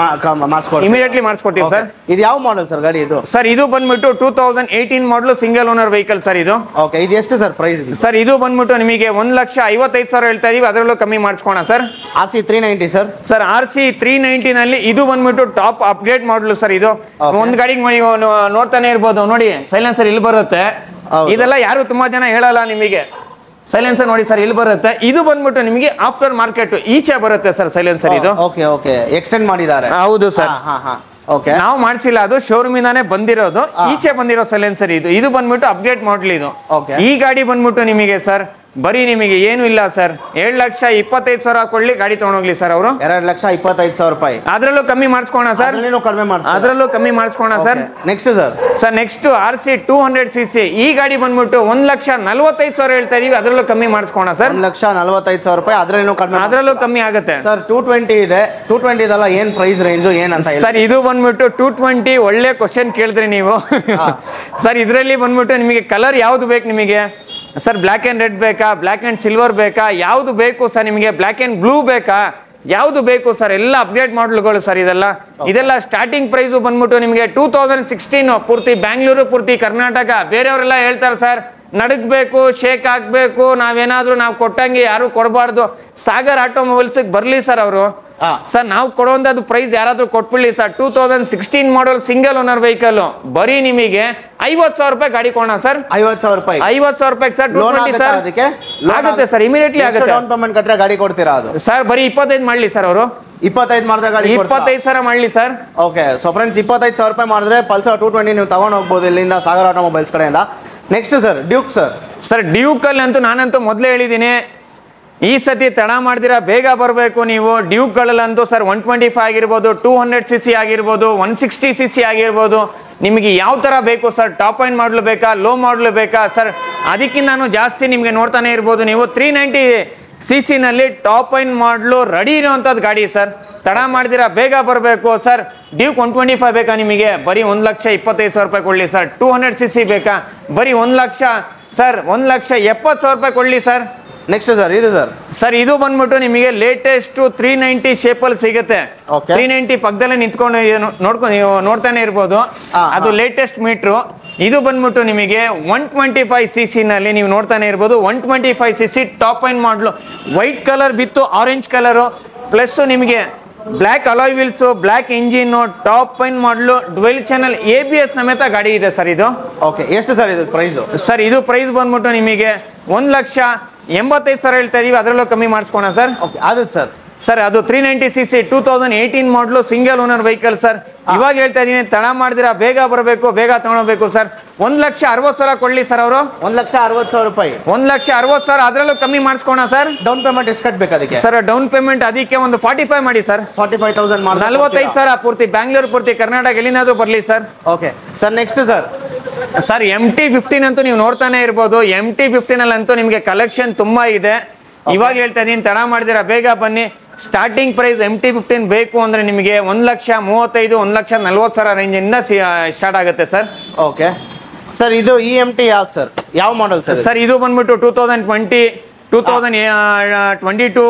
ಇಮಿಡಿಯೇಟ್ಲಿ ಮಾಡಿಸ್ಕೊಡ್ತೀವಿ ಸರ್. ಇದು ಯಾವ ಮಾಡಲ್ ಸರ್ ಗಾಡಿ ಇದು? ಸರ್, ಇದು ಬಂದ್ಬಿಟ್ಟು 2018 model single owner vehicle sir ಇದು. ಓಕೆ, ಇದು ಎಷ್ಟು ಸರ್ ಪ್ರೈಸ್? ಸರ್, ಇದು ಬಂದ್ಬಿಟ್ಟು ನಿಮಗೆ 1,55,000 ಹೇಳ್ತಾ ಇದೀವಿ, ಅದರಲ್ಲೂ ಕಮ್ಮಿ ಮಾಡಿಸ್ಕೋಣ sir. RC 390 sir. Sir, RC 390 ನಲ್ಲಿ ಇದು ಬಂದ್ಬಿಟ್ಟು ಟಾಪ್ ಅಪ್ಗ್ರೇಡ್ ಮಾಡಲು ಸರ್. ಇದು ಒಂದ್ ಗಾಡಿಗೆ ನೀವು ನೋಡ್ತಾನೆ ಇರ್ಬೋದು, ನೋಡಿ ಸೈಲೆನ್ಸರ್ ಇಲ್ಲಿ ಬರುತ್ತೆ. ಇದೆಲ್ಲ ಯಾರು ತುಂಬಾ ಜನ ಹೇಳಲ್ಲ ನಿಮಗೆ. ಸೈಲೆನ್ಸರ್ ನೋಡಿ ಸರ್, ಇಲ್ಲಿ ಬರುತ್ತೆ. ಇದು ಬಂದ್ಬಿಟ್ಟು ನಿಮಗೆ ಆಫ್ಟರ್ ಮಾರ್ಕೆಟ್ ಈಚೆ ಬರುತ್ತೆ ಸರ್ ಸೈಲೆನ್ಸರ್ ಇದು. ಓಕೆ ಓಕೆ, ಎಕ್ಸ್ಟೆಂಡ್ ಮಾಡಿದ್ದಾರೆ. ಹೌದು ಸರ್. ಓಕೆ, ನಾವು ಮಾಡಿಸಿಲ್ಲ, ಅದು ಶೋರೂಮ್ ಇಂದಾನೆ ಬಂದಿರೋದು, ಈಚೆ ಬಂದಿರೋ ಸೈಲೆನ್ಸರ್ ಇದು. ಇದು ಬಂದ್ಬಿಟ್ಟು ಅಪ್ಡೇಟ್ ಮಾಡಲ್ ಇದು. ಈ ಗಾಡಿ ಬಂದ್ಬಿಟ್ಟು ನಿಮಗೆ ಸರ್ ಬರೀ ನಿಮಗೆ ಏನು ಇಲ್ಲ ಸರ್, 7,25,000 ಕೊಡ್ಲಿ ಗಾಡಿ ತಗೊಂಡೋಗ್ಲಿ ಸರ್ ಅವರು. 2,25,000 ರೂಪಾಯಿ. ಅದರಲ್ಲೂ ಕಮ್ಮಿ ಮಾಡಿಸ್ಕೋಣ ಸರ್, ಅದರಲ್ಲೂ ಕಮ್ಮಿ ಮಾಡಿಸ್ಕೋಣ sir. Next sir next RC 200cc ಈ ಗಾಡಿ ಬಂದ್ಬಿಟ್ಟು 1,45,000 ಹೇಳ್ತಾ ಇದೀವಿ, ಅದರಲ್ಲೂ ಕಮ್ಮಿ ಮಾಡಿಸ್ಕೋಣ ಸರ್. 1,45,000 ರೂಪಾಯಿ, ಅದರಲ್ಲೂ ಕಮ್ಮಿ ಆಗುತ್ತೆ ಸರ್. 220 ಇದೆ, 220 ಇದೆಲ್ಲ ಏನ್ ಪ್ರೈಸ್ ರೇಂಜು ಏನಂತ ಸರ್? ಇದು ಬಂದ್ಬಿಟ್ಟು 220. ಒಳ್ಳೆ ಕ್ವಶನ್ ಕೇಳಿದ್ರಿ ನೀವು ಸರ್. ಇದರಲ್ಲಿ ಬಂದ್ಬಿಟ್ಟು ನಿಮಗೆ ಕಲರ್ ಯಾವ್ದು ಬೇಕು ನಿಮಗೆ ಸರ್? ಬ್ಲ್ಯಾಕ್ ಅಂಡ್ ರೆಡ್ ಬೇಕಾ, ಬ್ಲ್ಯಾಕ್ ಅಂಡ್ ಸಿಲ್ವರ್ ಬೇಕಾ, ಯಾವ್ದು ಬೇಕು ಸರ್ ನಿಮಗೆ? ಬ್ಲ್ಯಾಕ್ ಅಂಡ್ ಬ್ಲೂ ಬೇಕಾ, ಯಾವ್ದು ಬೇಕು ಸರ್? ಎಲ್ಲ ಅಪ್ಡೇಟ್ ಮಾಡಲ್ಗಳು ಸರ್ ಇದೆಲ್ಲ ಸ್ಟಾರ್ಟಿಂಗ್ ಪ್ರೈಸ್ ಬಂದ್ಬಿಟ್ಟು ನಿಮಗೆ 2016 ಪೂರ್ತಿ ಬ್ಯಾಂಗ್ಳೂರು, ಪೂರ್ತಿ ಕರ್ನಾಟಕ. ಬೇರೆಯವರೆಲ್ಲ ಹೇಳ್ತಾರೆ ಸರ್ ನಡಗಬೇಕು, ಶೇಕ್ ಆಗ್ಬೇಕು, ನಾವೇನಾದ್ರೂ ನಾವು ಕೊಟ್ಟಂಗೆ ಯಾರು ಕೊಡಬಾರ್ದು. ಸಾಗರ್ ಆಟೋಮೊಬೈಲ್ಸ್ ಬರ್ಲಿ ಸರ್ ಅವರು. ಸರ್ ನಾವು ಕೊಡುವಂತದ್ದು ಪ್ರೈಸ್ ಯಾರಾದ್ರೂ ಕೊಟ್ಬಿಡ್ಲಿ sir. 2016 model single owner vehicle ಬರೀ ನಿಮಗೆ 50,000 ರೂಪಾಯಿ ಗಾಡಿ ಕೊಡೋಣ ಸರ್. 50,000 ರೂಪಾಯಿ, 50,000 ರೂಪಾಯಿ ಸರ್. ಅದಕ್ಕೆ ಆಗುತ್ತೆ ಸರ್, ಇಮಿಡಿಯೇಟ್ಲಿ ಆಗುತ್ತೆ. ಡೌನ್ ಪೇಮೆಂಟ್ ಕಟ್ಟರೆ ಗಾಡಿ ಕೊಡ್ತೀರಾ? ಅದು ಸರ್ ಬರೀ 25 ಮಾಡ್ಲಿ ಸರ್ ಅವರು. 25 ಮಾಡಿದ್ರೆ ಗಾಡಿ 25,000 ಮಾಡ್ಲಿ ಸರ್. ಓಕೆ, ಸೊ ಫ್ರೆಂಡ್ಸ್ 25,000 ರೂಪಾಯಿ ಮಾಡಿದ್ರೆ ಪಲ್ಸರ್ 220 ನೀವು ತಗೊಂಡು ಹೋಗ್ಬೋದು ಇಲ್ಲಿಂದ ಸಾಗರ್ ಆಟೋಮೊಬೈಲ್ಸ್ ಕಡೆಯಿಂದ. Next sir Duke sir. ಡ್ಯೂಕಲ್ಲಿ ಅಂತೂ ನಾನಂತೂ ಮೊದಲೇ ಹೇಳಿದ್ದೀನಿ, ಈ ಸತಿ ತಡ ಮಾಡ್ದಿರಾ ಬೇಗ ಬರಬೇಕು ನೀವು. ಡ್ಯೂಕ್ಗಳಲ್ಲಂತೂ ಸರ್ 125 ಆಗಿರ್ಬೋದು, 200cc ಆಗಿರ್ಬೋದು, 160cc ಆಗಿರ್ಬೋದು, ನಿಮಗೆ ಯಾವ ಥರ ಬೇಕು ಸರ್? ಟಾಪ್ ಎಂಡ್ ಮಾಡಲು ಬೇಕಾ, ಲೋ ಮಾಡಲು ಬೇಕಾ ಸರ್? ಅದಕ್ಕಿಂತ ನಾನು ಜಾಸ್ತಿ ನಿಮಗೆ ನೋಡ್ತಾನೆ ಇರ್ಬೋದು ನೀವು. 390cc ನಲ್ಲಿ ಟಾಪ್ ಎಂಡ್ ಮಾಡಲು ರೆಡಿ ಇರೋವಂಥದ್ದು ಗಾಡಿ ಸರ್. ತಡ ಮಾಡ್ದಿರಾ ಬೇಗ ಬರಬೇಕು ಸರ್. ಡ್ಯೂಕ್ 125 ಬೇಕಾ ನಿಮಗೆ? ಬರೀ 1,25,000 ರೂಪಾಯಿ ಕೊಡಲಿ ಸರ್. 200cc ಬೇಕಾ? ಬರೀ 1 ಲಕ್ಷ ಸರ್, 1,70,000 ರೂಪಾಯಿ ಕೊಡಲಿ ಸರ್. ನೆಕ್ಸ್ಟ್ ಸರ್ ಇದು ಸರ್ ಇದು ಬಂದ್ಬಿಟ್ಟು ನಿಮಗೆ ಲೇಟೆಸ್ಟ್ 390 ಶೇಪಲ್ಲಿ ಸಿಗುತ್ತೆ. 390 ಪಕ್ಕದಲ್ಲೇ ನಿಂತ್ಕೊಂಡು ನೋಡ್ಕೊಂಡು ನೀವು ನೋಡ್ತಾನೆ ಇರ್ಬೋದು, ಅದು ಲೇಟೆಸ್ಟ್ ಮೀಟ್ರು. ಇದು ಬಂದ್ಬಿಟ್ಟು ನಿಮಗೆ 125cc ನಲ್ಲಿ ನೀವು ನೋಡ್ತಾನೆ ಇರ್ಬೋದು. 125cc ಟಾಪ್ ಎಂಡ್ ಮಾಡಲು, ವೈಟ್ ಕಲರ್ ಬಿತ್ತು ಆರೆಂಜ್ ಕಲರು, ಪ್ಲಸ್ ನಿಮಗೆ black alloy wheels, black engine, top end ಮಾಡಲು, ಡ್ವೆಲ್ ಚಾನಲ್ ABS ಸಮೇತ ಗಾಡಿ ಇದೆ ಸರ್ ಇದು. ಓಕೆ, ಎಷ್ಟು ಸರ್ ಇದು ಪ್ರೈಸ್? ಸರ್ ಇದು ಪ್ರೈಸ್ ಬಂದ್ಬಿಟ್ಟು ನಿಮಗೆ 1,85,000 ಹೇಳ್ತಾ ಇದೀವಿ, ಅದರಲ್ಲೂ ಕಮ್ಮಿ ಮಾಡಿಸ್ಕೋಣ ಸರ್. ಅದು ಸರ್ ಅದು 390cc 2018 model single owner vehicle sir. ಇವಾಗ ಹೇಳ್ತಾ ಇದೀನಿ, ತಡ ಮಾಡಿದಿರಾ ಬೇಗ ಬರಬೇಕು, ಬೇಗ ತಗೊಳ್ಬೇಕು ಸರ್. 1,60,000 ಕೊಡ್ಲಿ ಸರ್ ಅವರು. 1,60,000 ರೂಪಾಯಿ, 1,60,000, ಅದರಲ್ಲೂ ಕಮ್ಮಿ ಮಾಡಿಸ್ಕೋಣ ಸರ್. ಡೌನ್ ಪೇಮೆಂಟ್ ಎಷ್ಟು ಕಟ್ಟಬೇಕು ಅದಕ್ಕೆ ಸರ್? ಡೌನ್ ಪೇಮೆಂಟ್ ಅದಕ್ಕೆ ಒಂದು 45 ಮಾಡಿ ಸರ್. 45,000 45,000 ಪೂರ್ತಿ ಬ್ಯಾಂಗ್ಳೂರು, ಪೂರ್ತಿ ಕರ್ನಾಟಕ, ಎಲ್ಲಿಂದಾದ್ರೂ ಬರಲಿ sir. Okay sir, next sir MT-15 ಅಂತೂ ನೀವು ನೋಡ್ತಾನೆ ಇರ್ಬೋದು. MT-15 ಅಲ್ಲಂತೂ ನಿಮಗೆ ಕಲೆಕ್ಷನ್ ತುಂಬಾ ಇದೆ. ಇವಾಗ ಹೇಳ್ತಾ ಇದೀನಿ, ತಡ ಮಾಡಿದಿರಾ ಬೇಗ ಬನ್ನಿ. ಸ್ಟಾರ್ಟಿಂಗ್ ಪ್ರೈಸ್ MT-15 ಬೇಕು ಅಂದ್ರೆ ನಿಮಗೆ 1,35,000, 1,40,000 ರೇಂಜ್ ಇಂದ ಸ್ಟಾರ್ಟ್ ಆಗುತ್ತೆ ಸರ್. ಓಕೆ ಸರ್, ಇದು EMT ಯಾವ್ದು ಸರ್? ಯಾವ ಮಾಡಲ್ ಸರ್? ಸರ್ ಇದು ಬಂದ್ಬಿಟ್ಟು 2020, 2022,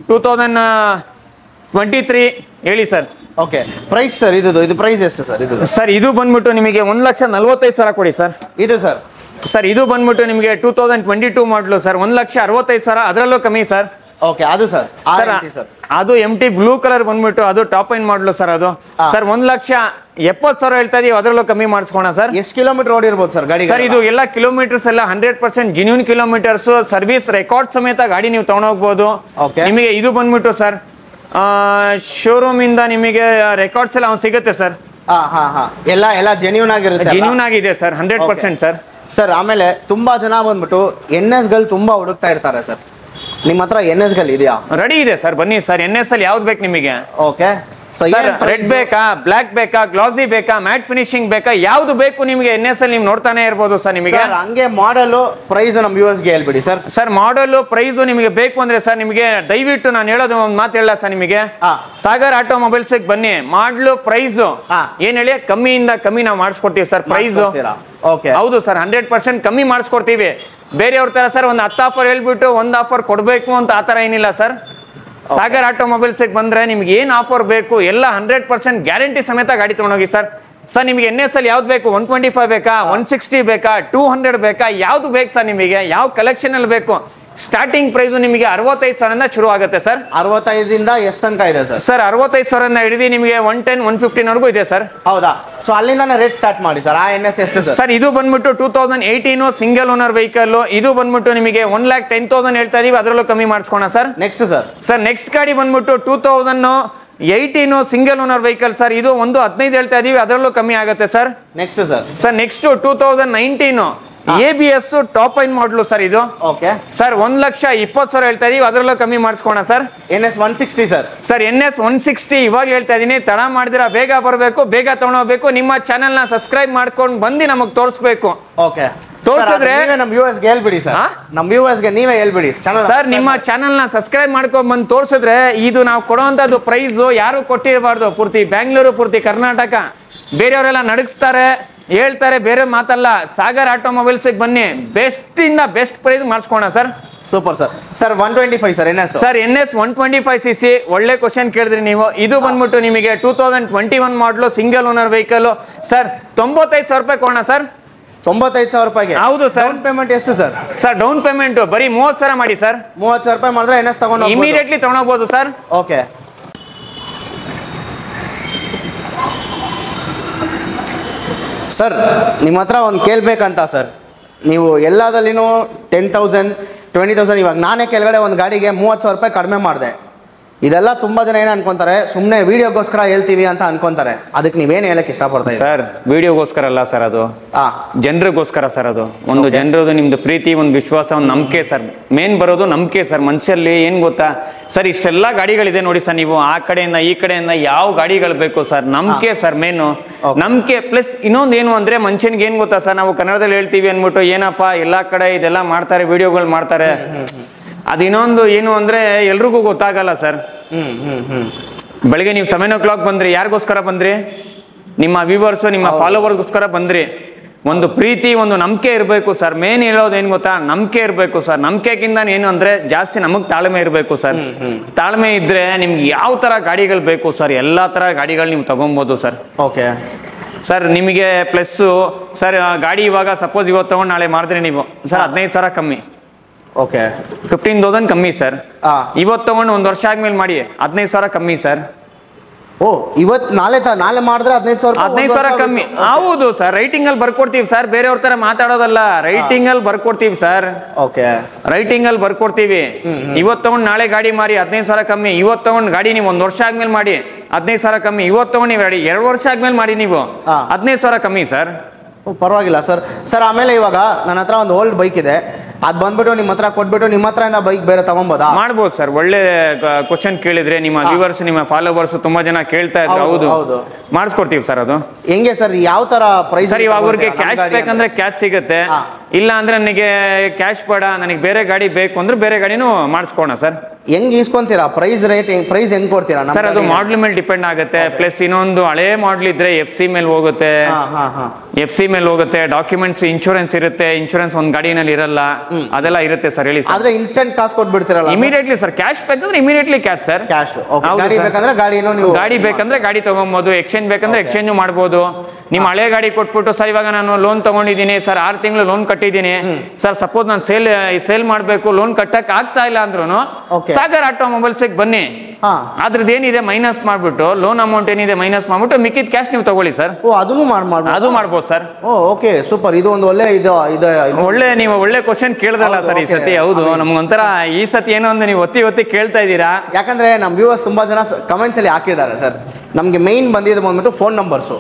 2023 ಹೇಳಿ ಸರ್. ಓಕೆ, ಪ್ರೈಸ್ ಸರ್ ಇದು ಪ್ರೈಸ್ ಎಷ್ಟು ಸರ್? ಸರ್ ಇದು ಬಂದ್ಬಿಟ್ಟು ನಿಮಗೆ 1,45,000 ಕೊಡಿ ಸರ್. ಇದು ಸರ್ ಇದು ಬಂದ್ಬಿಟ್ಟು ನಿಮಗೆ 2022 ಮಾಡಲು ಸರ್, 1,65,000, ಅದರಲ್ಲೂ ಕಮ್ಮಿ ಸರ್. ಓಕೆ, ಅದು ಸರ್ ಅದು MT ಬ್ಲೂ ಕಲರ್ ಬಂದ್ಬಿಟ್ಟು ಅದು ಟಾಪ್ ಎಂಡ್ ಮಾಡಲು ಸರ್. ಅದು ಸರ್ 1,70,000 ಹೇಳ್ತಾ ಇದೀವಿ, ಅದರಲ್ಲೂ ಕಮ್ಮಿ ಮಾಡಿಸ್ಕೋಣ ಸರ್. ಎಷ್ಟು ಕಿಲೋಮೀಟರ್ ಓಡಿರ್ಬೋದು ಸರ್ ಗಾಡಿ? ಸರ್ ಇದು ಎಲ್ಲ ಕಿಲೋಮೀಟರ್ಸ್ ಎಲ್ಲ 100% ಜಿನ್ಯೂನ್ ಕಿಲೋಮೀಟರ್ಸ್, ಸರ್ವಿಸ್ ರೆಕಾರ್ಡ್ ಸಮೇತ ಗಾಡಿ ನೀವು ತಗೊಂಡೋಗ್ಬೋದು. ನಿಮಗೆ ಇದು ಬಂದ್ಬಿಟ್ಟು ಸರ್ ಶೋರೂಮ್ ಇಂದ ನಿಮಗೆ ರೆಕಾರ್ಡ್ಸ್ ಎಲ್ಲ ಸಿಗುತ್ತೆ ಸರ್. ಎಲ್ಲ ಜೆನ್ಯೂನ್ ಆಗಿರುತ್ತೆ, ಜೆನ್ಯೂನ್ ಆಗಿದೆ ಸರ್, 100% ಸರ್. ಸರ್ ಆಮೇಲೆ ತುಂಬಾ ಜನ ಬಂದ್ಬಿಟ್ಟು NS ಗಳು ತುಂಬಾ ಹುಡುಕ್ತಾ ಇರ್ತಾರೆ ಸರ್. ನಿಮ್ಮ ಹತ್ರ NS ಗಳು ಇದೆಯಾ? ರೆಡಿ ಇದೆ ಸರ್, ಬನ್ನಿ ಸರ್. NS ಅಲ್ಲಿ ಯಾವ್ದು ಬೇಕು ನಿಮಗೆ? ಓಕೆ, ರೆಡ್ ಬೇಕಾ, ಬ್ಲಾಕ್ ಬೇಕಾ, ಗ್ಲಾಸಿ ಬೇಕಾ, ಮ್ಯಾಟ್ ಫಿನಿಶಿಂಗ್ ಬೇಕಾ, ಯಾವ್ದು ಬೇಕು ನಿಮಗೆ? NS ಅಲ್ಲಿ ನೀವು ನೋಡ್ತಾನೆ ಇರ್ಬೋದು ಸರ್. ನಿಮಗೆ ಹಂಗೆ ಮಾಡಲು ಪ್ರೈಸ್ ನಮ್ಮ ವ್ಯೂವರ್ಸ್ಗೆ ಹೇಳ್ಬಿಡಿ ಸರ್. ಸರ್ ಮಾಡಲು ಪ್ರೈಸ್ ನಿಮಗೆ ಬೇಕು ಅಂದ್ರೆ ಸರ್, ನಿಮಗೆ ದಯವಿಟ್ಟು ನಾನು ಹೇಳೋದು ಒಂದು ಮಾತು ಹೇಳ ಸರ್. ನಿಮಗೆ ಸಾಗರ್ ಆಟೋಮೊಬೈಲ್ಸ್ ಬನ್ನಿ, ಮಾಡಲು ಪ್ರೈಸ್ ಏನ್ ಹೇಳಿ ಕಮ್ಮಿಯಿಂದ ಕಮ್ಮಿ ನಾವು ಮಾಡಿಸ್ಕೊಡ್ತೀವಿ ಸರ್. ಪ್ರೈಸ್ ಹೌದು ಸರ್, 100% ಕಮ್ಮಿ ಮಾಡಿಸ್ಕೊಡ್ತೀವಿ. ಬೇರೆಯವ್ರ ತರ ಸರ್ ಒಂದು 10 ಆಫರ್ ಹೇಳ್ಬಿಟ್ಟು ಒಂದು ಆಫರ್ ಕೊಡಬೇಕು ಅಂತ ಆತರ ಏನಿಲ್ಲ ಸರ್. ಸಾಗರ್ ಆಟೋಮೊಬೈಲ್ಸ್ ಬಂದ್ರೆ ನಿಮ್ಗೆ ಏನ್ ಆಫರ್ ಬೇಕು ಎಲ್ಲ 100% ಗ್ಯಾರಂಟಿ ಸಮೇತ ಗಾಡಿ ತಗೊಂಡೋಗಿ ಸರ್. ಸರ್ ನಿಮಗೆ NS ಅಲ್ಲಿ ಯಾವ್ದು ಬೇಕು? 125 ಬೇಕಾ, 160 ಬೇಕಾ, 200 ಬೇಕಾ, ಯಾವ್ದು ಬೇಕು ಸರ್? ನಿಮಗೆ ಯಾವ ಕಲೆಕ್ಷನ್ ಅಲ್ಲಿ ಬೇಕು? ಸ್ಟಾರ್ಟಿಂಗ್ ಪ್ರೈಸ್ ನಿಮಗೆ 65,000 ಶುರು ಆಗುತ್ತೆ ಸರ್. 65 ಎಷ್ಟು ತನಕ ಇದೆ ಸರ್? ಸರ್ 65,000 ಹಿಡಿದು ನಿಮಗೆ 110, 115 ವರೆಗೂ ಇದೆ ಸರ್. ಹೌದಾ? ಸೊ ಅಲ್ಲಿಂದಾನೆ ರೇಟ್ ಸ್ಟಾರ್ಟ್ ಮಾಡಿ ಸರ್. ಆ NS ಎಷ್ಟು ಸರ್? ಇದು ಬಂದ್ಬಿಟ್ಟು 2018 ಸಿಂಗಲ್ ಓನರ್ ವೆಹಿಕಲ್. ಇದು ಬಂದ್ಬಿಟ್ಟು ನಿಮಗೆ 1,10,000 ಹೇಳ್ತಾ ಇದೀವಿ, ಅದರಲ್ಲೂ ಕಮ್ಮಿ ಮಾಡಿಸ್ಕೋಣ ಸರ್. ನೆಕ್ಸ್ಟ್ ಸರ್ ನೆಕ್ಸ್ಟ್ ಗಾಡಿ ಬಂದ್ಬಿಟ್ಟು 2018 ಸಿಂಗಲ್ ಓನರ್ ವೆಹಿಕಲ್ ಸರ್. ಇದು 1,15,000 ಹೇಳ್ತಾ ಇದೀವಿ, ಅದರಲ್ಲೂ ಕಮ್ಮಿ ಆಗುತ್ತೆ sir. Next sir next 2019 ABS top end model sir ಇದು. ಓಕೆ ಸರ್ 1,20,000 ಹೇಳ್ತಾ ಇದೀವಿ, ಅದರಲ್ಲೂ ಕಮ್ಮಿ ಮಾಡಿಸ್ಕೋಣ sir. NS 160 sir. Sir NS 160 ಇವಾಗ ಹೇಳ್ತಾ ಇದೀನಿ, ತಡ ಮಾಡಿದಿರಾ ಬೇಗ ಬರಬೇಕು, ಬೇಗ ತಗೊಂಡೋಗ್ಬೇಕು. ನಿಮ್ಮ ಚಾನೆಲ್ನ ಸಬ್ಸ್ಕ್ರೈಬ್ ಮಾಡ್ಕೊಂಡು ಬಂದು ನಮಗೆ ತೋರಿಸ್ಬೇಕು. ಓಕೆ ತೋರಿಸಿದ್ರೆ ನಮ್ಮ ವ್ಯೂವರ್ಸ್ಗೆ ಹೇಳ್ಬಿಡಿ ಸರ್, ನಮ್ಮ ವ್ಯೂವರ್ಸ್ಗೆ ನೀವೇ ಹೇಳ್ಬಿಡಿ ಸರ್. ನಿಮ್ಮ ಚಾನೆಲ್ನ ಸಬ್ಸ್ಕ್ರೈಬ್ ಮಾಡ್ಕೊಂಡು ಬಂದು ತೋರಿಸಿದ್ರೆ ಇದು ನಾವು ಕೊಡುವಂಥದ್ದು ಪ್ರೈಸ್ ಯಾರು ಕೊಟ್ಟಿರಬಾರ್ದು. ಪೂರ್ತಿ ಬ್ಯಾಂಗ್ಳೂರು, ಪೂರ್ತಿ ಕರ್ನಾಟಕ, ಬೇರೆಯವರೆಲ್ಲ ನಡಗಿಸ್ತಾರೆ, ಹೇಳ್ತಾರೆ, ಬೇರೆ ಮಾತಲ್ಲ. ಸಾಗರ್ ಆಟೋಮೊಬೈಲ್ಸ್ಗೆ ಬನ್ನಿ, ಬೆಸ್ಟ್ ಇಂದ ಬೆಸ್ಟ್ ಪ್ರೈಸ್ ಮಾಡಿಸ್ಕೋಣ sir. Super sir. Sir 125 sir NS. Sir NS 125cc ಒಳ್ಳೆ ಕ್ವಶನ್ ಕೇಳಿದ್ರಿ ನೀವು. ಇದು ಬಂದ್ಬಿಟ್ಟು ನಿಮಗೆ 2021 ಮಾಡಲು ಸಿಂಗಲ್ ಓನರ್ ವೆಹಿಕಲ್ ಸರ್. 95,000 ರೂಪಾಯಿ ಕೊಡೋಣ ಸರ್. 95,000 ರೂಪಾಯಿಗೆ. ಹೌದು ಸರ್. ಡೌನ್ ಪೇಮೆಂಟ್ ಎಷ್ಟು ಸರ್? ಸರ್ ಡೌನ್ ಪೇಮೆಂಟ್ ಬರೀ 30,000 ಮಾಡಿ ಸರ್. 30,000 ರೂಪಾಯಿ ಮಾಡಿದ್ರೆ NS ತಗೊಂಡು ಇಮಿಡಿಯೇಟ್ಲಿ ತಗೊಂಡೋಗ್ಬೋದು ಸರ್. ಓಕೆ ಸರ್, ನಿಮ್ಮ ಹತ್ರ ಒಂದು ಕೇಳಬೇಕಂತ ಸರ್. ನೀವು ಎಲ್ಲದಲ್ಲಿನೂ 10,000 20,000, ಇವಾಗ ನಾನೇ ಕೆಳಗಡೆ ಒಂದು ಗಾಡಿಗೆ 30,000 ರೂಪಾಯಿ ಕಡಿಮೆ ಮಾಡಿದೆ. ಇದೆಲ್ಲ ತುಂಬ ಜನ ಏನು ಅನ್ಕೊಂತಾರೆ, ಸುಮ್ಮನೆ ವಿಡಿಯೋಗೋಸ್ಕರ ಹೇಳ್ತೀವಿ ಅಂತ ಅನ್ಕೊಂತಾರೆ. ಅದಕ್ಕೆ ನೀವೇನು ಹೇಳಕ್ಕೆ ಇಷ್ಟಪಡ್ತಾ ಇದ್ದೀರಿ ಸರ್? ವಿಡಿಯೋಗೋಸ್ಕರ ಅಲ್ಲ ಸರ್, ಅದು ಜನರಿಗೋಸ್ಕರ ಸರ್. ಅದು ಒಂದು ಜನರದು ನಿಮ್ದು ಪ್ರೀತಿ, ಒಂದು ವಿಶ್ವಾಸ, ಒಂದು ನಂಬಿಕೆ ಸರ್. ಮೇನ್ ಬರೋದು ನಂಬಿಕೆ ಸರ್ ಮನುಷ್ಯಲ್ಲಿ. ಏನು ಗೊತ್ತಾ ಸರ್, ಇಷ್ಟೆಲ್ಲ ಗಾಡಿಗಳಿದೆ ನೋಡಿ ಸರ್. ನೀವು ಆ ಕಡೆಯಿಂದ ಈ ಕಡೆಯಿಂದ ಯಾವ ಗಾಡಿಗಳು ಬೇಕು ಸರ್, ನಂಬಿಕೆ ಸರ್ ಮೇನು. ನಂಬಿಕೆ ಪ್ಲಸ್ ಇನ್ನೊಂದು ಏನು ಅಂದ್ರೆ ಮನುಷ್ಯನಿಗೆ ಏನು ಗೊತ್ತಾ ಸರ್, ನಾವು ಕನ್ನಡದಲ್ಲಿ ಹೇಳ್ತೀವಿ ಅಂದ್ಬಿಟ್ಟು ಏನಪ್ಪ ಎಲ್ಲ ಕಡೆ ಇದೆಲ್ಲ ಮಾಡ್ತಾರೆ, ವಿಡಿಯೋಗಳು ಮಾಡ್ತಾರೆ. ಅದಿನ್ನೊಂದು ಏನು ಅಂದ್ರೆ ಎಲ್ರಿಗೂ ಗೊತ್ತಾಗಲ್ಲ ಸರ್. ಬೆಳಗ್ಗೆ ನೀವು 7 o'clock ಬಂದ್ರಿ, ಯಾರಿಗೋಸ್ಕರ ಬಂದ್ರಿ? ನಿಮ್ಮ ವ್ಯೂವರ್ಸು, ನಿಮ್ಮ ಫಾಲೋವರ್ಗೋಸ್ಕರ ಬಂದ್ರಿ. ಒಂದು ಪ್ರೀತಿ, ಒಂದು ನಂಬಿಕೆ ಇರಬೇಕು ಸರ್. ಮೇನ್ ಹೇಳೋದು ಏನು ಗೊತ್ತಾ, ನಂಬಿಕೆ ಇರಬೇಕು ಸರ್. ನಂಬಿಕೆಗಿಂತ ಏನು ಅಂದ್ರೆ ಜಾಸ್ತಿ ನಮಗೆ ತಾಳ್ಮೆ ಇರಬೇಕು ಸರ್. ತಾಳ್ಮೆ ಇದ್ರೆ ನಿಮ್ಗೆ ಯಾವ ತರ ಗಾಡಿಗಳು ಬೇಕು ಸರ್, ಎಲ್ಲಾ ತರ ಗಾಡಿಗಳು ನೀವು ತಗೊಬೋದು ಸರ್. ಓಕೆ ಸರ್, ನಿಮಗೆ ಪ್ಲಸ್ ಸರ್ ಗಾಡಿ ಇವಾಗ ಸಪೋಸ್ ಇವತ್ತು ತಗೊಂಡು ನಾಳೆ ಮಾಡಿದ್ರೆ ನೀವು ಸರ್ 15,000 ಕಮ್ಮಿ. ಓಕೆ 15,000 ಕಮ್ಮಿ ಸರ್. ಇವತ್ತು ತಗೊಂಡು 1 ವರ್ಷ ಆದ್ಮೇಲೆ ಮಾಡಿ 15,000 ಕಮ್ಮಿ ಸರ್. ಓ, ಇವತ್ತು ನಾಳೆ ಮಾಡಿದ್ರೆ 15,000 ಕಮ್ಮಿ. ಹೌದು ಸರ್, ರೈಟಿಂಗ್ ಅಲ್ಲಿ ಬರ್ಕೊಡ್ತೀವಿ ಸರ್. ಬೇರೆಯವ್ರ ತರ ಮಾತಾಡೋದಲ್ಲ, ರೈಟಿಂಗ್ ಅಲ್ಲಿ ಬರ್ಕೊಡ್ತೀವಿ ಸರ್. ಓಕೆ ರೈಟಿಂಗ್ ಅಲ್ಲಿ ಬರ್ಕೊಡ್ತೀವಿ. ಇವತ್ತು ತಗೊಂಡು ನಾಳೆ ಗಾಡಿ ಮಾರಿ 15,000 ಕಮ್ಮಿ. ಇವತ್ತು ತಗೊಂಡು ಗಾಡಿ ನೀವು 1 ವರ್ಷ ಆದ್ಮೇಲೆ ಮಾಡಿ 15,000 ಕಮ್ಮಿ. ಇವತ್ತು ತಗೊಂಡು ನೀವು ಗಾಡಿ 2 ವರ್ಷ ಆದ್ಮೇಲೆ ಮಾಡಿ ನೀವು 15,000 ಕಮ್ಮಿ ಸರ್. ಪರವಾಗಿಲ್ಲ ಸರ್. ಸರ್ ಆಮೇಲೆ ಇವಾಗ ನನ್ನ ಹತ್ರ ಒಂದು ಓಲ್ಡ್ ಬೈಕ್ ಇದೆ, ಅದು ಬಂದ್ಬಿಟ್ಟು ನಿಮ್ಮ ಹತ್ರ ಕೊಟ್ಬಿಟ್ಟು ನಿಮ್ಮ ಹತ್ರ ಬೈಕ್ ಬೇರೆ ತಗೊಂಬೋದಾ? ಮಾಡ್ಬೋದು ಸರ್. ಒಳ್ಳೆ ಕ್ವಶನ್ ಕೇಳಿದ್ರೆ ನಿಮ್ಮ ವ್ಯೂವರ್ಸ್, ನಿಮ್ಮ ಫಾಲೋವರ್ಸ್ ತುಂಬಾ ಜನ ಕೇಳ್ತಾ ಇದ್ರು. ಹೌದು, ಮಾಡಿಸ್ಕೊಡ್ತೀವಿ ಸರ್. ಅದು ಹೆಂಗೆ ಸರ್, ಯಾವ ತರ ಪ್ರೈಸ್? ಸರ್ ಇವಾಗ ಅವ್ರಿಗೆ ಕ್ಯಾಶ್ ಬೇಕಂದ್ರೆ ಕ್ಯಾಶ್ ಸಿಗುತ್ತೆ, ಇಲ್ಲ ಅಂದ್ರೆ ನನಗೆ ಕ್ಯಾಶ್ ಬೇಡ, ನನಗೆ ಬೇರೆ ಗಾಡಿ ಬೇಕು ಅಂದ್ರೆ ಬೇರೆ ಗಾಡಿನೂ ಮಾಡಿಸ್ಕೋಣ ಸರ್. ಹೆಂಗ್ ಇಸ್ಕೊಂತೀರಾ? ಪ್ರೈಸ್ ಹೆಂಗ್ ಕೊಡ್ತೀರಾ ಸರ್? ಅದು ಮಾಡ್ಲ್ ಮೇಲೆ ಡಿಪೆಂಡ್ ಆಗುತ್ತೆ. ಪ್ಲಸ್ ಇನ್ನೊಂದು ಹಳೆ ಮಾಡ್ಲ್ ಇದ್ರೆ FC ಮೇಲೆ ಹೋಗುತ್ತೆ. FC ಮೇಲೆ ಹೋಗುತ್ತೆ. ಡಾಕ್ಯುಮೆಂಟ್ಸ್, ಇನ್ಶೂರೆನ್ಸ್ ಇರುತ್ತೆ. ಇನ್ಶೂರೆನ್ಸ್ ಒಂದು ಗಾಡಿನಲ್ಲಿ ಇರಲ್ಲ, ಅದೆಲ್ಲ ಇರುತ್ತೆ ಸರ್. ಹೇಳಿ ಸರ್. ಆದ್ರೆ ಇನ್ಸ್ಟೆಂಟ್ ಕಾಸು ಕೊಟ್ಬಿಡ್ತೀರಲ್ಲ? Immediately sir. ಕ್ಯಾಶ್ ಬೇಕಂದ್ರೆ ಇಮಿಡಿಯೇಟ್ಲಿ ಕ್ಯಾಶ್ ಸರ್. ಕ್ಯಾಶ್. ಗಾಡಿ ಬೇಕಂದ್ರೆ ಗಾಡಿ ಬೇಕಂದ್ರೆ ಗಾಡಿ ತಗೊಬಹುದು. ಎಕ್ಸ್ಚೇಂಜ್ ಬೇಕಂದ್ರೆ ಎಕ್ಸ್ಚೇಂಜ್ ಮಾಡ್ಬೋದು. ನಿಮ್ಮ ಹಳೆ ಗಾಡಿ ಕೊಟ್ಬಿಟ್ಟು ಸರ್ ಇವಾಗ ನಾನು ಲೋನ್ ತಗೊಂಡಿದ್ದೀನಿ ಸರ್, 6 ತಿಂಗಳು ಲೋನ್ ಕಟ್ಟಿದ್ದೀನಿ ಸರ್, ಸಪೋಸ್ ನಾನು ಸೇಲ್ ಮಾಡಬೇಕು, ಲೋನ್ ಕಟ್ಟಕ್ ಆಗ್ತಾ ಇಲ್ಲ ಅಂದ್ರೂ ಸಾಗರ್ ಆಟೋಮೊಬೈಲ್ಸ್ ಬನ್ನಿ. ಅದ್ರದ್ದು ಏನಿದೆ ಮೈನಸ್ ಮಾಡ್ಬಿಟ್ಟು, ಲೋನ್ ಅಮೌಂಟ್ ಏನಿದೆ ಮೈನಸ್ ಮಾಡ್ಬಿಟ್ಟು ಮಿಕ್ಕಿದ ಕ್ಯಾಶ್ ನೀವು ತಗೊಳ್ಳಿ ಸರ್. ಅದು ಮಾಡ್ಬೋದು ಸರ್. Okay, super. ಇದು ಒಂದು ಒಳ್ಳೆ ನೀವು ಒಳ್ಳೆ ಕ್ವಶನ್ ಕೇಳ್ದಲ್ಲ ಸರ್ ಈ ಸತಿ. ಹೌದು, ನಮ್ಗೊಂಥರ ಈ ಸತಿ ಏನೋ ಒಂದು ನೀವು ಒತ್ತಿ ಕೇಳ್ತಾ ಇದ್ದೀರಾ. ಯಾಕಂದ್ರೆ ನಮ್ ವ್ಯೂವರ್ಸ್ ತುಂಬಾ ಜನ ಕಮೆಂಟ್ಸ್ ಅಲ್ಲಿ ಹಾಕಿದ್ದಾರೆ ಸರ್. ನಮ್ಗೆ ಮೈನ್ ಬಂದ್ಬಿಟ್ಟು ಫೋನ್ ನಂಬರ್ಸ್.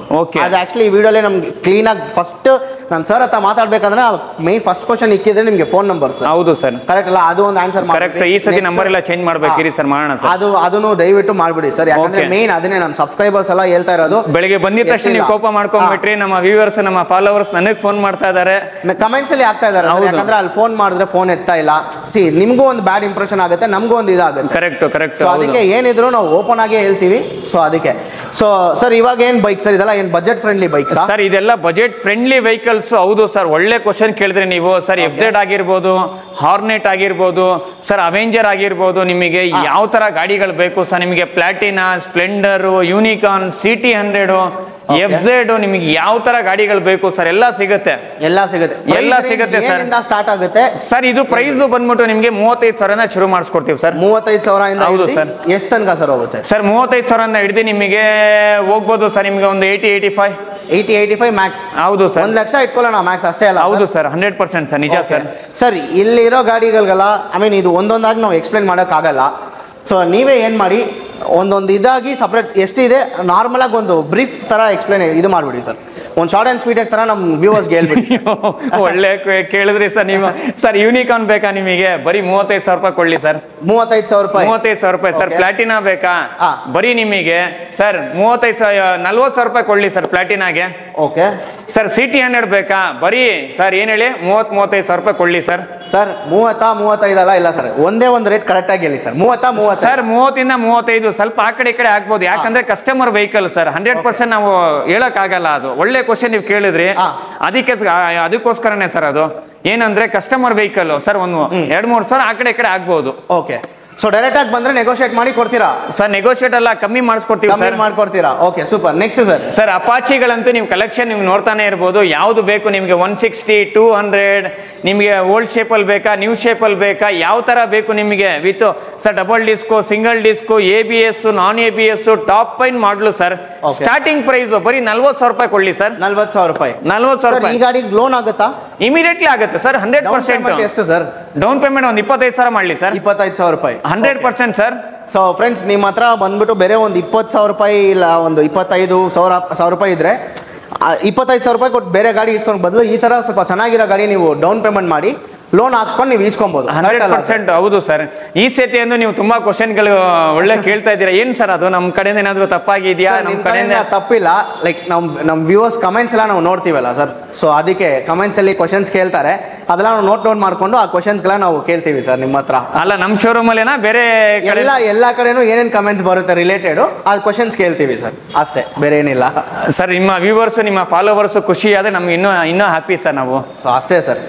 ಅದು ಆಕ್ಚುಲಿ ಈ ವಿಡಿಯೋಲಿ ನಮ್ಗೆ ಕ್ಲೀನ್ ಆಗಿ ಫಸ್ಟ್ ನಾನು ಸರ್ ಹತ್ರ ಮಾತಾಡ್ಬೇಕಂದ್ರೆ ಮೈನ್ ಫಸ್ಟ್ ಕ್ವಶನ್ ಇಕ್ಕಿದ್ರೆ ನಿಮ್ಗೆ ಫೋನ್ ನಂಬರ್ಸ್. ಹೌದು ಸರ್, ಕರೆಕ್ಟ್ ಅಲ್ಲ? ಅದು ಒಂದು ಆನ್ಸರ್ ಕರೆಕ್ಟ್. ಈ ಸತಿ ನಂಬರ್ ಎಲ್ಲ ಚೇಂಜ್ ಮಾಡ್ಬೇಕಿರಿ ಸರ್, ಮಾಡೋಣ ಸರ್. ಅದನ್ನು ದಯವಿಟ್ಟು ಮಾಡ್ಬಿಡಿ ಸರ್. ಯಾಕಂದ್ರೆ ಮೇನ್ ಅದನ್ನೇ ನಮ್ಮ ಸಬ್ಸ್ಕ್ರೈಬರ್ಸ್ ಎಲ್ಲ ಹೇಳ್ತಾ ಇರೋದು. ಬೆಳಿಗ್ಗೆ ಬಂದಿದ ತಕ್ಷಣ ನೀವು ಕೋಪ ಮಾಡ್ಕೊಂಡ್ಬಿಟ್ರಿ. ನಮ್ಮ ವ್ಯೂವರ್ಸ್, ನಮ್ಮ ಫಾಲೋವರ್ಸ್ ನನಗೆ ಫೋನ್ ಮಾಡ್ತಾ ಇದಾರೆ, ಕಮೆಂಟ್ಸ್ ಅಲ್ಲಿ ಆಗ್ತಾ ಇದಾರೆ. ಯಾಕಂದ್ರೆ ಅಲ್ಲಿ ಫೋನ್ ಮಾಡಿದ್ರೆ ಫೋನ್ ಎತ್ತಾ ಇಲ್ಲ. ನಿಮ್ಗೂ ಒಂದು ಬ್ಯಾಡ್ ಇಂಪ್ರೆಷನ್ ಆಗುತ್ತೆ, ನಮಗೂ ಒಂದು ಇದಾಗುತ್ತೆ. ಕರೆಕ್ಟ್. ಸೊ ಅದಕ್ಕೆ ಏನಿದ್ರು ನಾವು ಓಪನ್ ಆಗೇ ಹೇಳ್ತೀವಿ. ಸೊ ಅದಕ್ಕೆ ಸರ್ ಇವಾಗ ಏನ್ ಬೈಕ್ ಸರ್ ಇದೆಲ್ಲ? ಏನ್ ಬಜೆಟ್ ಫ್ರೆಂಡ್ಲಿ ಬೈಕ್ ಸರ್? ಇದೆಲ್ಲ ಬಜೆಟ್ ಫ್ರೆಂಡ್ಲಿ ವೆಹಿಕಲ್ಸ್. ಹೌದು ಸರ್, ಒಳ್ಳೆ ಕ್ವಶನ್ ಕೇಳಿದ್ರೆ ನೀವು ಸರ್. FZ ಆಗಿರ್ಬೋದು, ಹಾರ್ನೆಟ್ ಆಗಿರ್ಬೋದು ಸರ್, ಅವೆಂಜರ್ ಆಗಿರ್ಬೋದು. ನಿಮಗೆ ಯಾವ ತರ ಗಾಡಿಗಳು ಬೇಕು ಸರ್? ನಿಮಗೆ Platina, Splendor, unicorn, CT 100, FZ, ನಿಮಗೆ ಯಾವ ತರ ಗಾಡಿಗಳು ಬೇಕು ಸರ್? ಎಲ್ಲ ಸಿಗುತ್ತೆ ಸರ್. ಸ್ಟಾರ್ಟ್ ಆಗುತ್ತೆ ಸರ್. ಇದು ಪ್ರೈಸ್ ಬಂದ್ಬಿಟ್ಟು ನಿಮಗೆ 35,000 ಶುರು ಮಾಡಿಸ್ಕೊಡ್ತೀವಿ ಸರ್. 35,000? ಹೌದು ಸರ್. ಎಷ್ಟು ತನಕ ಸರ್ ಹೋಗುತ್ತೆ ಸರ್? 35,000 ಹಿಡಿದು ನಿಮಗೆ ಹೋಗ್ಬೋದು ಸರ್. ನಿಮಗೆ ಒಂದು 80-85 ಮ್ಯಾಕ್ಸ್. ಹೌದು ಸರ್. 1 ಲಕ್ಷ ಇಟ್ಕೊಳ್ಳೋಣ ಮ್ಯಾಕ್ಸ್, ಅಷ್ಟೇ ಅಲ್ಲ? ಹೌದು ಸರ್, 100% ಸರ್, ನಿಜ ಸರ್. ಸರ್ ಇಲ್ಲಿರೋ ಗಾಡಿಗಳಿಗೆಲ್ಲ ಇದು ಒಂದೊಂದಾಗಿ ನಾವು ಎಕ್ಸ್ಪ್ಲೇನ್ ಮಾಡೋಕ್ಕಾಗಲ್ಲ. ಸೊ ನೀವೇ ಏನು ಮಾಡಿ, ಒಂದೊಂದು ಇದಾಗಿ ಸಪ್ರೇಟ್ ಎಷ್ಟಿದೆ ನಾರ್ಮಲ್ ಆಗಿ ಒಂದು ಬ್ರೀಫ್ ತರ ಎಕ್ಸ್ಪ್ಲೇನ್ ಇದು ಮಾಡ್ಬಿಡಿ ಸರ್. ಒಂದು ಶಾರ್ಟ್ ಆ್ಯಂಡ್ ಸ್ವೀಟ್ ತರ ನಮ್ಮ ವ್ಯೂವರ್ಸ್ಗೆ ಹೇಳ್ಬಿಡಿ. ಒಳ್ಳೆ ಕೇಳಿದ್ರಿ ಸರ್ ನೀವು. ಸರ್ ಯೂನಿಕಾರ್ನ್ ಬೇಕಾ ನಿಮಗೆ? ಬರೀ 35,000 ರೂಪಾಯಿ ಕೊಡ್ಲಿ ಸರ್. 35,000 ರೂಪಾಯಿ. 35,000 ರೂಪಾಯಿ ಸರ್. ಪ್ಲಾಟಿನಾ ಬೇಕಾ? ಬರೀ ನಿಮಗೆ ಸರ್ 40,000 ರೂಪಾಯಿ ಕೊಡ್ಲಿ ಸರ್ ಪ್ಲಾಟಿನಾಗೆ. ಓಕೆ ಸರ್ CT100 ಬೇಕಾ? ಬರೀ ಸರ್ ಏನ್ ಹೇಳಿ 35,000 ರೂಪಾಯಿ ಕೊಡ್ಲಿ ಸರ್. ಸರ್ 35 ಅಲ್ಲ, ಇಲ್ಲ ಸರ್, ಒಂದೇ ಒಂದು ರೇಟ್ ಕರೆಕ್ಟ್ ಆಗಿ ಹೇಳಿ ಸರ್. 30 ಸರ್ 30 ಇಂದ 35 ಸ್ವಲ್ಪ ಆ ಕಡೆ ಈ ಕಡೆ ಆಗ್ಬೋದು, ಯಾಕಂದ್ರೆ ಕಸ್ಟಮರ್ ವೆಹಿಕಲ್ ಸರ್. 100% ನಾವು ಹೇಳಕ್ ಆಗಲ್ಲ. ಅದು ಒಳ್ಳೆ ಕ್ವಶನ್ ನೀವು ಕೇಳಿದ್ರಿ, ಅದಕ್ಕೋಸ್ಕರನೇ ಸರ್. ಅದು ಏನಂದ್ರೆ ಕಸ್ಟಮರ್ ವೆಹಿಕಲ್ ಸರ್, ಒಂದು 2-3 ಸಾವಿರ ಆ ಕಡೆ ಈ ಕಡೆ ಆಗ್ಬೋದು. ಓಕೆ, ಸೊ ಡೈರೆಕ್ಟ್ ಆಗಿ ಬಂದ್ರೆ ನೆಗೋಷಿಯೇಟ್ ಮಾಡಿ ಕೊಡ್ತೀರಾ ಸರ್? ನೆಗೋಷಿಯೇಟ್ ಅಲ್ಲ, ಕಮ್ಮಿ ಮಾಡಿಸ್ಕೊಡ್ತೀವಿ ಸರ್. ಮಾಡ್ಕೊಡ್ತೀರಾ? Okay super. Next sir. Sir ಅಪಾಚಿಗಳಂತೂ ನೀವು ಕಲೆಕ್ಷನ್ ನೀವು ನೋಡ್ತಾನೆ ಇರ್ಬೋದು. ಯಾವ್ದು ಬೇಕು ನಿಮಗೆ? 160, 200, ನಿಮಗೆ ಓಲ್ಡ್ ಶೇಪಲ್ಲಿ ಬೇಕಾ, ನ್ಯೂ ಶೇಪಲ್ಲಿ ಬೇಕಾ, ಯಾವ ತರ ಬೇಕು ನಿಮಗೆ? With sir double disc, single disc, ABS, non ABS, top ಪೈನ್ ಮಾಡಲು ಸರ್. ಸ್ಟಾರ್ಟಿಂಗ್ ಪ್ರೈಸ್ ಬರೀ 40,000 ರೂಪಾಯಿ ಕೊಡ್ಲಿ ಸರ್. 40,000 ರೂಪಾಯಿ. 40,000 ರೂಪಾಯಿ. ಈ ಗಾಡಿಗೆ ಲೋನ್ ಆಗುತ್ತಾ? ಇಮಿಡಿಯೇಟ್ಲಿ ಆಗುತ್ತೆ ಸರ್. 100%. ಎಷ್ಟು ಸರ್ ಡೌನ್ ಪೇಮೆಂಟ್? ಒಂದು 25,000 ಮಾಡಲಿ ಸರ್. 25,000 ರೂಪಾಯಿ. 100% ಸರ್. ಸೊ ಫ್ರೆಂಡ್ಸ್, ನಿಮ್ಮ ಹತ್ರ ಬಂದ್ಬಿಟ್ಟು ಬೇರೆ ಒಂದು 20,000 ರೂಪಾಯಿ ಇಲ್ಲ ಒಂದು 25,000 ರೂಪಾಯಿ ಇದ್ರೆ 25,000 ರೂಪಾಯಿ ಕೊಟ್ಟು ಬೇರೆ ಗಾಡಿ ಇಸ್ಕೊಂಡು ಬದಲು ಈ ತರ ಸ್ವಲ್ಪ ಚೆನ್ನಾಗಿರೋ ಗಾಡಿ ನೀವು ಡೌನ್ ಪೇಮೆಂಟ್ ಮಾಡಿ ಲೋನ್ ಹಾಕ್ಸ್ಕೊಂಡು ನೀವು ಇಸ್ಕೊಬಹುದು. 100% ಹೌದು ಸರ್. ಈ ಸತಿ ಎಂದು ನೀವು ತುಂಬಾ ಕ್ವಶನ್ಗಳು ಒಳ್ಳೆ ಕೇಳ್ತಾ ಇದ್ದೀರಾ. ಏನ್ ಸರ್ ಅದು ನಮ್ಮ ಕಡೆಯಿಂದ ಏನಾದ್ರು ತಪ್ಪಾಗಿದೆಯಾ? ನಮ್ಮ ಕಡೆಯಿಂದ ತಪ್ಪಿಲ್ಲ. ಲೈಕ್ ನಮ್ಮ ವ್ಯೂವರ್ಸ್ ಕಮೆಂಟ್ಸ್ ಎಲ್ಲ ನಾವು ನೋಡ್ತೀವಲ್ಲ ಸರ್, ಸೊ ಅದಕ್ಕೆ ಕಮೆಂಟ್ಸ್ ಅಲ್ಲಿ ಕ್ವಶನ್ಸ್ ಕೇಳ್ತಾರೆ, ಅದೆಲ್ಲ ನಾವು ನೋಟ್ ಮಾಡ್ಕೊಂಡು ಆ ಕ್ವಶನ್ಸ್ಗಳ ನಾವು ಕೇಳ್ತೀವಿ ಸರ್ ನಿಮ್ಮ ಹತ್ರ. ಅಲ್ಲ, ನಮ್ಮ ಶೋರೂಮ್ ಅಲ್ಲೇನಾ ಬೇರೆ ಎಲ್ಲ ಕಡೆನೂ ಏನೇನು ಕಮೆಂಟ್ಸ್ ಬರುತ್ತೆ ರಿಲೇಟೆಡ್ ಆ ಕ್ವಶನ್ಸ್ ಕೇಳ್ತೀವಿ ಸರ್, ಅಷ್ಟೇ, ಬೇರೆ ಏನಿಲ್ಲ ಸರ್. ನಿಮ್ಮ ವ್ಯೂವರ್ಸ್, ನಿಮ್ಮ ಫಾಲೋವರ್ಸ್ ಖುಷಿ ಆದ್ರೆ ನಮ್ಗೆ ಇನ್ನೂ ಹ್ಯಾಪಿ ಸರ್ ನಾವು. ಅಷ್ಟೇ ಸರ್.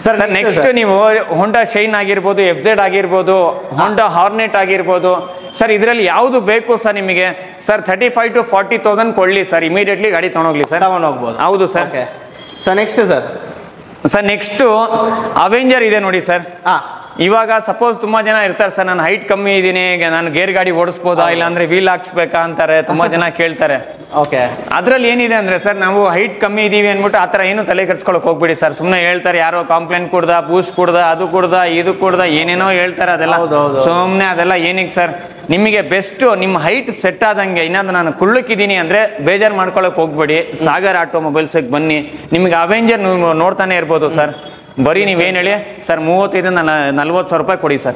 ಸರ್ ನೆಕ್ಸ್ಟ್ ನೀವು ಹೋಂಡಾ ಶೈನ್ ಆಗಿರ್ಬೋದು, FZ ಆಗಿರ್ಬೋದು, ಹೋಂಡಾ ಹಾರ್ನೆಟ್ ಆಗಿರ್ಬೋದು ಸರ್, ಇದರಲ್ಲಿ ಯಾವುದು ಬೇಕು ಸರ್ ನಿಮಗೆ? ಸರ್ 35,000 to 40,000 ಕೊಡ್ಲಿ ಸರ್, ಇಮಿಡಿಯೇಟ್ಲಿ ಗಾಡಿ ತಗೊಂಡೋಗ್ಲಿ ಸರ್. ತಗೊಂಡೋಗ್ಬೋದು. ಹೌದು sir. Sir next next Avenger ಇದೆ ನೋಡಿ ಸರ್. ಇವಾಗ ಸಪೋಸ್ ತುಂಬಾ ಜನ ಇರ್ತಾರೆ ಸರ್, ನಾನು ಹೈಟ್ ಕಮ್ಮಿ ಇದ್ದೀನಿ, ನಾನು ಗೇರ್ ಗಾಡಿ ಓಡಿಸ್ಬೋದಾ, ಇಲ್ಲಾಂದ್ರೆ ವೀಲ್ ಹಾಕ್ಸ್ಬೇಕಾ ಅಂತಾರೆ, ತುಂಬಾ ಜನ ಕೇಳ್ತಾರೆ. ಓಕೆ, ಅದ್ರಲ್ಲಿ ಏನಿದೆ ಅಂದ್ರೆ ಸರ್, ನಾವು ಹೈಟ್ ಕಮ್ಮಿ ಇದೀವಿ ಅಂದ್ಬಿಟ್ಟು ಆತರ ಏನು ತಲೆ ಕೆಡ್ಸ್ಕೊಳಕ್ ಹೋಗ್ಬಿಡಿ ಸರ್. ಸುಮ್ಮನೆ ಹೇಳ್ತಾರೆ, ಯಾರೋ ಕಾಂಪ್ಲೇಂಟ್ ಕೊಡ್ದ, ಬೂಸ್ಟ್ ಕೊಡ್ದ, ಅದು ಕೊಡ್ದ, ಇದು ಕೊಡ್ದ, ಏನೇನೋ ಹೇಳ್ತಾರೆ. ಅದೆಲ್ಲ ಸುಮ್ಮನೆ, ಅದೆಲ್ಲ ಏನಿಗೆ ಸರ್? ನಿಮಗೆ ಬೆಸ್ಟ್ ನಿಮ್ಮ ಹೈಟ್ ಸೆಟ್ ಆದಂಗೆ, ಇನ್ನೊಂದು ನಾನು ಕುಳ್ಳಕ್ಕಿದ್ದೀನಿ ಅಂದ್ರೆ ಬೇಜಾರು ಮಾಡ್ಕೊಳಕ್ ಹೋಗ್ಬೇಡಿ, ಸಾಗರ್ ಆಟೋಮೊಬೈಲ್ಸ್ಗೆ ಬನ್ನಿ. ನಿಮಗೆ ಅವೆಂಜರ್ ನೀವು ನೋಡ್ತಾನೆ ಇರ್ಬೋದು ಸರ್. ಬರೀ ನೀವೇನು ಹೇಳಿ ಸರ್, 35,000 40,000 ರೂಪಾಯಿ ಕೊಡಿ ಸರ್.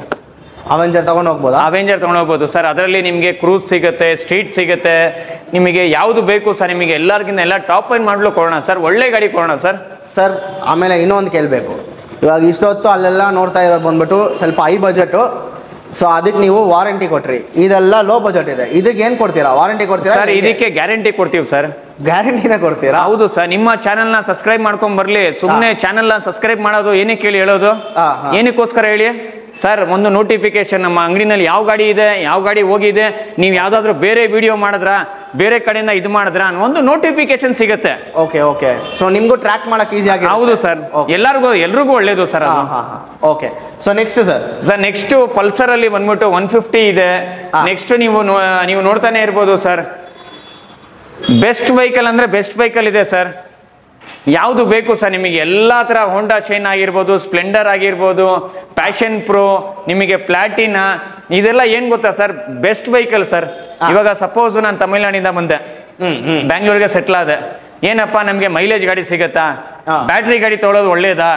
ಅವೆಂಜರ್ ತಗೊಂಡು ಹೋಗ್ಬೋದು. ಅವೆಂಜರ್ ತಗೊಂಡು ಹೋಗ್ಬೋದು ಸರ್. ಅದರಲ್ಲಿ ನಿಮಗೆ ಕ್ರೂಸ್ ಸಿಗುತ್ತೆ, ಸ್ಟ್ರೀಟ್ ಸಿಗುತ್ತೆ, ನಿಮಗೆ ಯಾವುದು ಬೇಕು ಸರ್. ನಿಮಗೆ ಎಲ್ಲರಿಗಿಂತ ಎಲ್ಲ ಟಾಪ್ ಲೈನ್ ಮಾಡಲು ಕೊಡೋಣ ಸರ್, ಒಳ್ಳೆ ಗಾಡಿ ಕೊಡೋಣ ಸರ್. ಸರ್ ಆಮೇಲೆ ಇನ್ನೊಂದು ಕೇಳಬೇಕು, ಇವಾಗ ಇಷ್ಟೊತ್ತು ಅಲ್ಲೆಲ್ಲ ನೋಡ್ತಾ ಇರೋದು ಬಂದ್ಬಿಟ್ಟು ಸ್ವಲ್ಪ ಹೈ ಬಜೆಟು, ಸೊ ಅದಕ್ಕೆ ನೀವು ವಾರಂಟಿ ಕೊಟ್ರಿ. ಇದೆಲ್ಲ ಲೋ ಬಜೆಟ್ ಇದೆ, ಇದಕ್ಕೆ ಏನು ಕೊಡ್ತೀರಾ? ವಾರಂಟಿ ಕೊಡ್ತೀರಾ ಸರ್? ಇದಕ್ಕೆ ಗ್ಯಾರಂಟಿ ಕೊಡ್ತೀವಿ ಸರ್. ಗ್ಯಾರಂಟಿನ ಕೊಡ್ತೀರಾ? ಹೌದು ಸರ್. ನಿಮ್ಮ ಚಾನೆಲ್ನ ಸಬ್ಸ್ಕ್ರೈಬ್ ಮಾಡ್ಕೊಂಡ್ ಬರ್ಲಿ. ಸುಮ್ಮನೆ ಚಾನೆಲ್ನ ಸಬ್ಸ್ಕ್ರೈಬ್ ಮಾಡೋದು ಏನಕ್ಕೆ ಹೇಳಿ ಹೇಳೋದು? ಏನಕ್ಕೋಸ್ಕರ ಹೇಳಿ ಸರ್? ಒಂದು ನೋಟಿಫಿಕೇಶನ್, ನಮ್ಮ ಅಂಗಡಿನಲ್ಲಿ ಯಾವ ಗಾಡಿ ಇದೆ, ಯಾವ ಗಾಡಿ ಹೋಗಿದೆ, ನೀವು ಯಾವ್ದಾದ್ರು ಬೇರೆ ವಿಡಿಯೋ ಮಾಡಿದ್ರ, ಬೇರೆ ಕಡೆಯಿಂದ ಇದು ಮಾಡಿದ್ರ, ಒಂದು ನೋಟಿಫಿಕೇಶನ್ ಸಿಗುತ್ತೆ. Okay okay. ಸೊ ನಿಮ್ಗೂ ಟ್ರ್ಯಾಕ್ ಮಾಡಕ್ ಈಸಿ ಆಗಿದೆ. ಹೌದು ಸರ್, ಎಲ್ರಿಗೂ ಒಳ್ಳೇದು ಸರ್ ಅದು. Okay. So next sir. Next Pulsar ಅಲ್ಲಿ ಬಂದ್ಬಿಟ್ಟು 150 ಇದೆ. ನೆಕ್ಸ್ಟ್ ನೀವು ನೋಡ್ತಾನೆ ಇರ್ಬೋದು ಸರ್. ಬೆಸ್ಟ್ ವೆಹಿಕಲ್ ಅಂದ್ರೆ ಬೆಸ್ಟ್ ವೆಹಿಕಲ್ ಇದೆ ಸರ್. ಯಾವುದು ಬೇಕು ಸರ್ ನಿಮಗೆ? ಎಲ್ಲ ತರ ಹೋಂಡಾ ಶೈನ್ ಆಗಿರ್ಬೋದು, ಸ್ಪ್ಲೆಂಡರ್ ಆಗಿರ್ಬೋದು, ಪ್ಯಾಷನ್ ಪ್ರೋ, ನಿಮಗೆ ಪ್ಲಾಟಿನಾ, ಇದೆಲ್ಲ ಏನ್ ಗೊತ್ತಾ ಸರ್? Best vehicle sir. ಇವಾಗ ಸಪೋಸ್ ನಾನು ತಮಿಳ್ನಾಡಿಂದ ಬಂದೆ, ಬ್ಯಾಂಗ್ಳೂರಿಗೆ ಸೆಟ್ಲ್ ಆದೆ, ಏನಪ್ಪಾ ನಮ್ಗೆ ಮೈಲೇಜ್ ಗಾಡಿ ಸಿಗತ್ತಾ? ಬ್ಯಾಟ್ರಿ ಗಾಡಿ ತೊಗೊಳೋದು ಒಳ್ಳೇದಾ?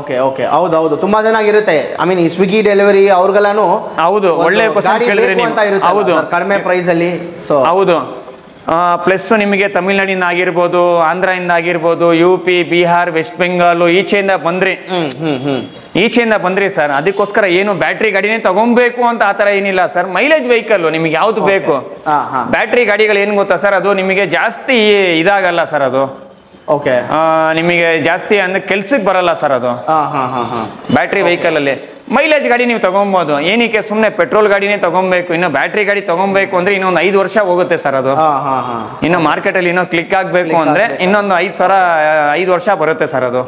ಓಕೆ ಓಕೆ, ಹೌದೌದು, ತುಂಬಾ ಚೆನ್ನಾಗಿರುತ್ತೆ. ಐ ಮೀನ್ ಈ ಸ್ವಿಗ್ಗಿ ಡೆಲಿವರಿ ಅವ್ರಿಗೆಲ್ಲಾನು ಹೌದು ಒಳ್ಳೆ ಕ್ವಶನ್ ಕೇಳಿದ್ರಿ ನೀವು. ಹೌದು, ಕಡಿಮೆ ಪ್ರೈಸ್ ಅಲ್ಲಿ. ಸೊ ಹೌದು. ಪ್ಲಸ್ ನಿಮಗೆ ತಮಿಳ್ನಾಡಿಂದ ಆಗಿರ್ಬೋದು, ಆಂಧ್ರದಿಂದ ಆಗಿರ್ಬೋದು, UP, ಬಿಹಾರ್, ವೆಸ್ಟ್ ಬೆಂಗಾಲ್, ಈಚೆಯಿಂದ ಬಂದ್ರಿ ಸರ್. ಅದಕ್ಕೋಸ್ಕರ ಏನು ಬ್ಯಾಟ್ರಿ ಗಾಡಿನೇ ತಗೊಬೇಕು ಅಂತ ಆತರ ಏನಿಲ್ಲ ಸರ್. ಮೈಲೇಜ್ ವೆಹಿಕಲ್ ನಿಮಗೆ ಯಾವ್ದು ಬೇಕು? ಬ್ಯಾಟ್ರಿ ಗಾಡಿಗಳು ಏನ್ ಗೊತ್ತಾ ಸರ್, ಅದು ನಿಮಗೆ ಜಾಸ್ತಿ ಇದಾಗಲ್ಲ ಸರ್. ಅದು ಓಕೆ, ನಿಮಗೆ ಜಾಸ್ತಿ ಅಂದ್ರೆ ಕೆಲ್ಸಕ್ಕೆ ಬರಲ್ಲ ಸರ್ ಅದು ಬ್ಯಾಟ್ರಿ ವೆಹಿಕಲ್ ಅಲ್ಲಿ. ಮೈಲೇಜ್ ಗಾಡಿ ನೀವು ತಗೊಬಹುದು. ಏನಕ್ಕೆ ಸುಮ್ಮನೆ ಪೆಟ್ರೋಲ್ ಗಾಡಿನೇ ತಗೊಬೇಕು? ಇನ್ನು ಬ್ಯಾಟ್ರಿ ಗಾಡಿ ತಗೊಬೇಕು ಅಂದ್ರೆ ಇನ್ನೊಂದು 5 ವರ್ಷ ಹೋಗುತ್ತೆ ಸರ್ ಅದು. ಇನ್ನು ಮಾರ್ಕೆಟ್ ಅಲ್ಲಿ ಇನ್ನೂ ಕ್ಲಿಕ್ ಆಗ್ಬೇಕು ಅಂದ್ರೆ ಇನ್ನೊಂದು 5 ವರ್ಷ ಬರುತ್ತೆ ಸರ್ ಅದು.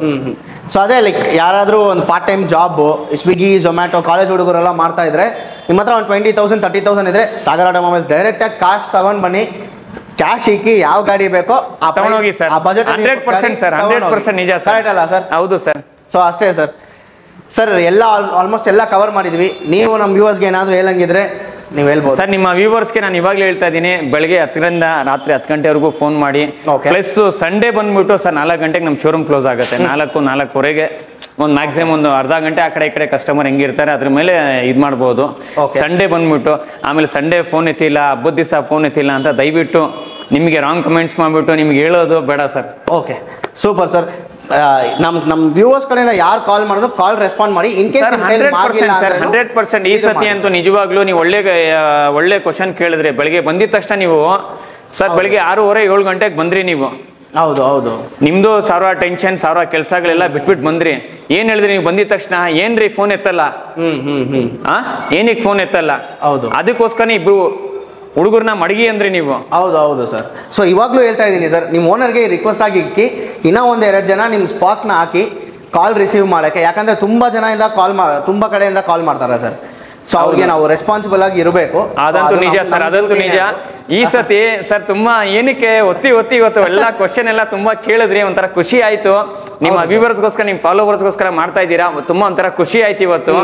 ಸೊ ಅದೇ ಲೈಕ್ ಯಾರಾದ್ರೂ ಒಂದು part time job Swiggy, Zomato, college ಹುಡುಗರೆಲ್ಲ ಮಾಡ್ತಾ ಇದ್ರೆ, ನಿಮ್ಮ ಹತ್ರ ಒಂದು 20,000 30,000 ಇದ್ರೆ ಸಾಗರ್ ಆಟೋಮೊಬೈಲ್ಸ್ ಡೈರೆಕ್ಟ್ ಆಗಿ ಕಾಶ್ ತಗೊಂಡ್ ಬನ್ನಿ. ಕ್ಯಾಶ್ ಇಕ್ಕಿ ಯಾವ ಗಾಡಿ ಬೇಕೋ ತಗೊಂಡೋಗಿ ಸರ್. 100% ಸರ್, 100% ನಿಜ ಸರ್. ಅಲ್ಲ ಸರ್? ಹೌದು ಸರ್. ಸೊ ಅಷ್ಟೇ ಸರ್. ಸರ್ ಎಲ್ಲ ಆಲ್ಮೋಸ್ಟ್ ಎಲ್ಲ ಕವರ್ ಮಾಡಿದ್ವಿ. ನೀವು ನಮ್ಮ ವ್ಯೂವರ್ಸ್ಗೆ ಏನಾದರೂ ಹೇಳಂಗಿದ್ರೆ ನೀವು ಹೇಳ್ಬೋದು ಸರ್ ನಿಮ್ಮ ವ್ಯೂವರ್ಸ್ಗೆ ನಾನು ಇವಾಗಲೇ ಹೇಳ್ತಾ ಇದ್ದೀನಿ, ಬೆಳಗ್ಗೆ 10ರಿಂದ ರಾತ್ರಿ 10 ಗಂಟೆವರೆಗೂ ಫೋನ್ ಮಾಡಿ. ಪ್ಲಸ್ ಸಂಡೇ ಬಂದ್ಬಿಟ್ಟು ಸರ್ 4 ಗಂಟೆಗೆ ನಮ್ಮ ಶೋರೂಮ್ ಕ್ಲೋಸ್ ಆಗುತ್ತೆ. 4-4:15 ಒಂದು ಮ್ಯಾಕ್ಸಿಮಮ್ ಒಂದು ಅರ್ಧ ಗಂಟೆ ಆ ಕಡೆ ಕಸ್ಟಮರ್ ಹೆಂಗಿರ್ತಾರೆ ಅದ್ರ ಮೇಲೆ ಇದು ಮಾಡ್ಬೋದು. ಸಂಡೇ ಬಂದ್ಬಿಟ್ಟು ಆಮೇಲೆ ಸಂಡೇ ಫೋನ್ ಎತ್ತಿಲ್ಲ, ಹಬ್ಬದ ದಿವಸ ಫೋನ್ ಎತ್ತಿಲ್ಲ ಅಂತ ದಯವಿಟ್ಟು ನಿಮಗೆ ರಾಂಗ್ ಕಮೆಂಟ್ಸ್ ಮಾಡಿಬಿಟ್ಟು ನಿಮ್ಗೆ ಹೇಳೋದು ಬೇಡ ಸರ್. Okay, super sir. ನಮ್ಮ ವ್ಯೂವರ್ಸ್ ಕಡೆಯಿಂದ ಯಾರು ಕಾಲ್ ಮಾಡಿದ್ರು ಕಾಲ್ ರೆಸ್ಪಾಂಡ್ ಮಾಡಿ. ಇನ್ ಕೇಸ್ 100% ಈ ಸತಿ ಅಂತೂ ನಿಜವಾಗ್ಲೂ ನೀವು ಒಳ್ಳೆ ಕ್ವಶನ್ ಕೇಳಿದ್ರೆ, ಬೆಳಿಗ್ಗೆ ಬಂದಿದ ತಕ್ಷಣ ನೀವು ಸರ್ ಬೆಳಿಗ್ಗೆ 6:30-7 ಗಂಟೆಗೆ ಬಂದ್ರಿ ನೀವು. ಹೌದು ನಿಮ್ದು 1000 ಟೆನ್ಷನ್ 1000 ಕೆಲಸಗಳೆಲ್ಲ ಬಿಟ್ಬಿಟ್ಟು ಬಂದ್ರಿ. ಏನ್ ಹೇಳಿದ್ರಿ ನೀವು ಬಂದಿದ ತಕ್ಷಣ? ಏನ್ರಿ ಫೋನ್ ಎತ್ತಲ್ಲ, ಏನಿಗೆ ಫೋನ್ ಎತ್ತಲ್ಲ? ಹೌದು, ಅದಕ್ಕೋಸ್ಕರ ಇಬ್ರು ಹುಡುಗರನ್ನ ಮಡಗಿ ಅಂದ್ರಿ ನೀವು. ಹೌದು ಸರ್. ಸೊ ಇವಾಗಲೂ ಹೇಳ್ತಾ ಇದ್ದೀನಿ ಸರ್, ನಿಮ್ಮ ಓನರ್ಗೆ ರಿಕ್ವೆಸ್ಟ್ ಆಗಿ ಇಕ್ಕಿ ಇನ್ನೂ 1-2 ಜನ ನಿಮ್ಮ ಸ್ಪಾಕ್ಸ್ನ ಹಾಕಿ ಕಾಲ್ ರಿಸೀವ್ ಮಾಡೋಕ್ಕೆ. ಯಾಕಂದರೆ ತುಂಬ ಕಡೆಯಿಂದ ಕಾಲ್ ಮಾಡ್ತಾರೆ ಸರ್. ಸೊ ಅವ್ರಿಗೆ ನಾವು ರೆಸ್ಪಾನ್ಸಿಬಲ್ ಆಗಿ ಇರಬೇಕು. ಅದಂತೂ ನಿಜ ಸರ್, ಅದಂತೂ ನಿಜ. ಈ ಸತಿ ಸರ್ ತುಂಬಾ ಏನಕ್ಕೆ ಒತ್ತಿ ಇವತ್ತು ಎಲ್ಲ ಕ್ವಶನ್ ಎಲ್ಲ ತುಂಬಾ ಕೇಳಿದ್ರಿ, ಒಂಥರ ಖುಷಿ ಆಯ್ತು. ನಿಮ್ಮ ವ್ಯೂವರ್ಸ್ಗೋಸ್ಕರ ನಿಮ್ಮ ಫಾಲೋವರ್ಸ್ಗೋಸ್ಕರ ಮಾಡ್ತಾ ಇದ್ದೀರಾ, ತುಂಬಾ ಒಂಥರ ಖುಷಿ ಆಯ್ತು ಇವತ್ತು.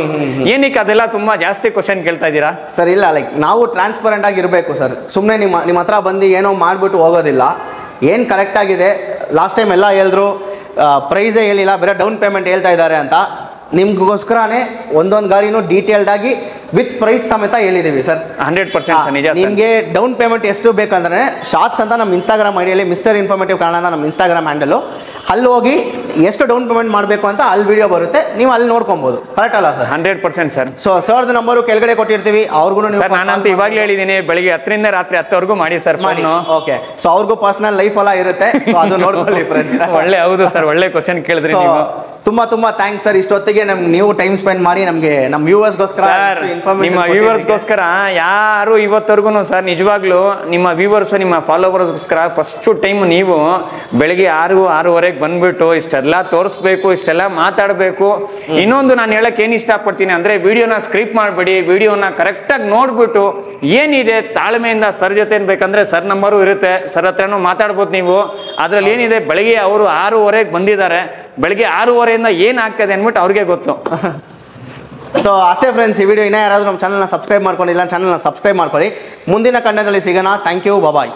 ಏನಕ್ಕೆ ಅದೆಲ್ಲ ತುಂಬಾ ಜಾಸ್ತಿ ಕ್ವಶನ್ ಕೇಳ್ತಾ ಇದ್ದೀರಾ ಸರ್? ಇಲ್ಲ, ಲೈಕ್ ನಾವು ಟ್ರಾನ್ಸ್ಪರೆಂಟ್ ಆಗಿ ಇರಬೇಕು ಸರ್. ಸುಮ್ಮನೆ ನಿಮ್ಮ ಹತ್ರ ಬಂದು ಏನೋ ಮಾಡಿಬಿಟ್ಟು ಹೋಗೋದಿಲ್ಲ. ಏನು ಕರೆಕ್ಟ್ ಆಗಿದೆ, ಲಾಸ್ಟ್ ಟೈಮ್ ಎಲ್ಲ ಹೇಳಿದ್ರು ಪ್ರೈಸೇ ಹೇಳಿಲ್ಲ, ಬೇರೆ ಡೌನ್ ಪೇಮೆಂಟ್ ಹೇಳ್ತಾ ಇದ್ದಾರೆ ಅಂತ. ನಿಮ್ಗೋಸ್ಕರನೇ ಒಂದೊಂದು ಗಾಡಿನೂ ಡೀಟೇಲ್ಡ್ ಆಗಿ ವಿತ್ ಪ್ರೈಸ್ ಸಮೇತ ಹೇಳಿದ್ದೀವಿ ಸರ್. 100% ನಿಜ. ನಿಮಗೆ ಡೌನ್ ಪೇಮೆಂಟ್ ಎಷ್ಟು ಬೇಕಂದ್ರೆ ಶಾರ್ಟ್ಸ್ ಅಂತ ನಮ್ಮ ಇನ್ಸ್ಟಾಗ್ರಾಮ್ ಐಡಿಯಲ್ಲಿ ಮಿಸ್ಟರ್ ಇನ್ಫಾರ್ಮೇಟಿವ್ ಕನ್ನಡ ಅಂತ ನಮ್ಮ ಇನ್ಸ್ಟಾಗ್ರಾಮ್ ಹ್ಯಾಂಡಲು, ಅಲ್ಲಿ ಹೋಗಿ ಎಷ್ಟು ಡೌನ್ ಪೇಮೆಂಟ್ ಮಾಡಬೇಕು ಅಂತ ಅಲ್ಲಿ ವಿಡಿಯೋ ಬರುತ್ತೆ, ನೀವು ಅಲ್ಲಿ ನೋಡ್ಕೊಬೋದು. ಕರೆಕ್ಟ್ ಅಲ್ಲ ಸರ್? 100% ಸರ್. ಸೊ ಸರ್ದು ನಂಬರು ಕೆಳಗಡೆ ಕೊಟ್ಟಿರ್ತೀವಿ, ಅವ್ರಿಗೂ ನಾನಂತೂ ಇವಾಗಲೇ ಹೇಳಿದ್ದೀನಿ, ಬೆಳಿಗ್ಗೆ 10ರಿಂದ ರಾತ್ರಿ 10ವರೆಗೂ ಮಾಡಿ ಸರ್ ಮಾಡಿ. ಓಕೆ, ಸೊ ಅವ್ರಿಗೂ ಪರ್ಸನಲ್ ಲೈಫ್ ಎಲ್ಲ ಇರುತ್ತೆ, ಸೊ ಅದು ನೋಡ್ಕೊಳ್ಳಿ ಫ್ರೆಂಡ್ಸ್. ಹೌದು ಸರ್, ಒಳ್ಳೆ ಕ್ವಶನ್ ಕೇಳಿದ್ರಿ ನೀವು. ತುಂಬಾ ಥ್ಯಾಂಕ್ಸ್ ಸರ್. ಇಷ್ಟೊತ್ತಿಗೆ ನೀವು ಟೈಮ್ ಸ್ಪೆಂಡ್ ಮಾಡಿ ನಮಗೆ ನಮ್ಮ ವ್ಯೂವರ್ಸ್ಗೋಸ್ಕರ ನಿಮ್ಮ ವ್ಯೂವರ್ಸ್ಗೋಸ್ಕರ ಯಾರು ಇವತ್ತವರೆಗೂ ಸರ್ ನಿಜವಾಗ್ಲೂ ನಿಮ್ಮ ವ್ಯೂವರ್ಸ್ ನಿಮ್ಮ ಫಾಲೋವರ್ಸ್ಗೋಸ್ಕರ ಫಸ್ಟ್ ಟೈಮ್ ನೀವು ಬೆಳಗ್ಗೆ 6-6:30 ಬಂದ್ಬಿಟ್ಟು ಇಷ್ಟೆಲ್ಲ ತೋರಿಸ್ಬೇಕು, ಇಷ್ಟೆಲ್ಲ ಮಾತಾಡಬೇಕು. ಇನ್ನೊಂದು ನಾನು ಹೇಳಕ್ ಏನ್ ಇಷ್ಟಪಡ್ತೀನಿ ಅಂದ್ರೆ, ವಿಡಿಯೋನ ಸ್ಕ್ರಿಪ್ಟ್ ಮಾಡಬೇಡಿ, ವಿಡಿಯೋನ ಕರೆಕ್ಟಾಗಿ ನೋಡ್ಬಿಟ್ಟು ಏನಿದೆ ತಾಳ್ಮೆಯಿಂದ ಸರ್ ಜೊತೆ ಬೇಕಂದ್ರೆ ಸರ್ ನಂಬರು ಇರುತ್ತೆ, ಸರ್ ಹತ್ರನೂ ಮಾತಾಡ್ಬೋದು ನೀವು. ಅದ್ರಲ್ಲಿ ಏನಿದೆ, ಬೆಳಗ್ಗೆ ಅವರು 6:30 ಬಂದಿದ್ದಾರೆ, ಬೆಳಗ್ಗೆ 6:30 ಏನಾಗ್ತದೆ ಅಂದ್ಬಿಟ್ಟು ಅವ್ರಿಗೆ ಗೊತ್ತು. ಸೊ ಅಷ್ಟೇ ಫ್ರೆಂಡ್ಸ್, ಈ ವಿಡಿಯೋ ಇನ್ನೂ ಯಾರಾದರೂ ನಮ್ಮ ಚಾನಲ್ನ ಸಬ್ಸ್ಕ್ರೈಬ್ ಮಾಡ್ಕೊಂಡಿಲ್ಲ, ಚಾನಲ್ನ ಸಬ್ಸ್ಕ್ರೈಬ್ ಮಾಡ್ಕೊಳ್ಳಿ. ಮುಂದಿನ ಕಂಟೆಂಟಲ್ಲಿ ಸಿಗೋಣ. Thank you, bye.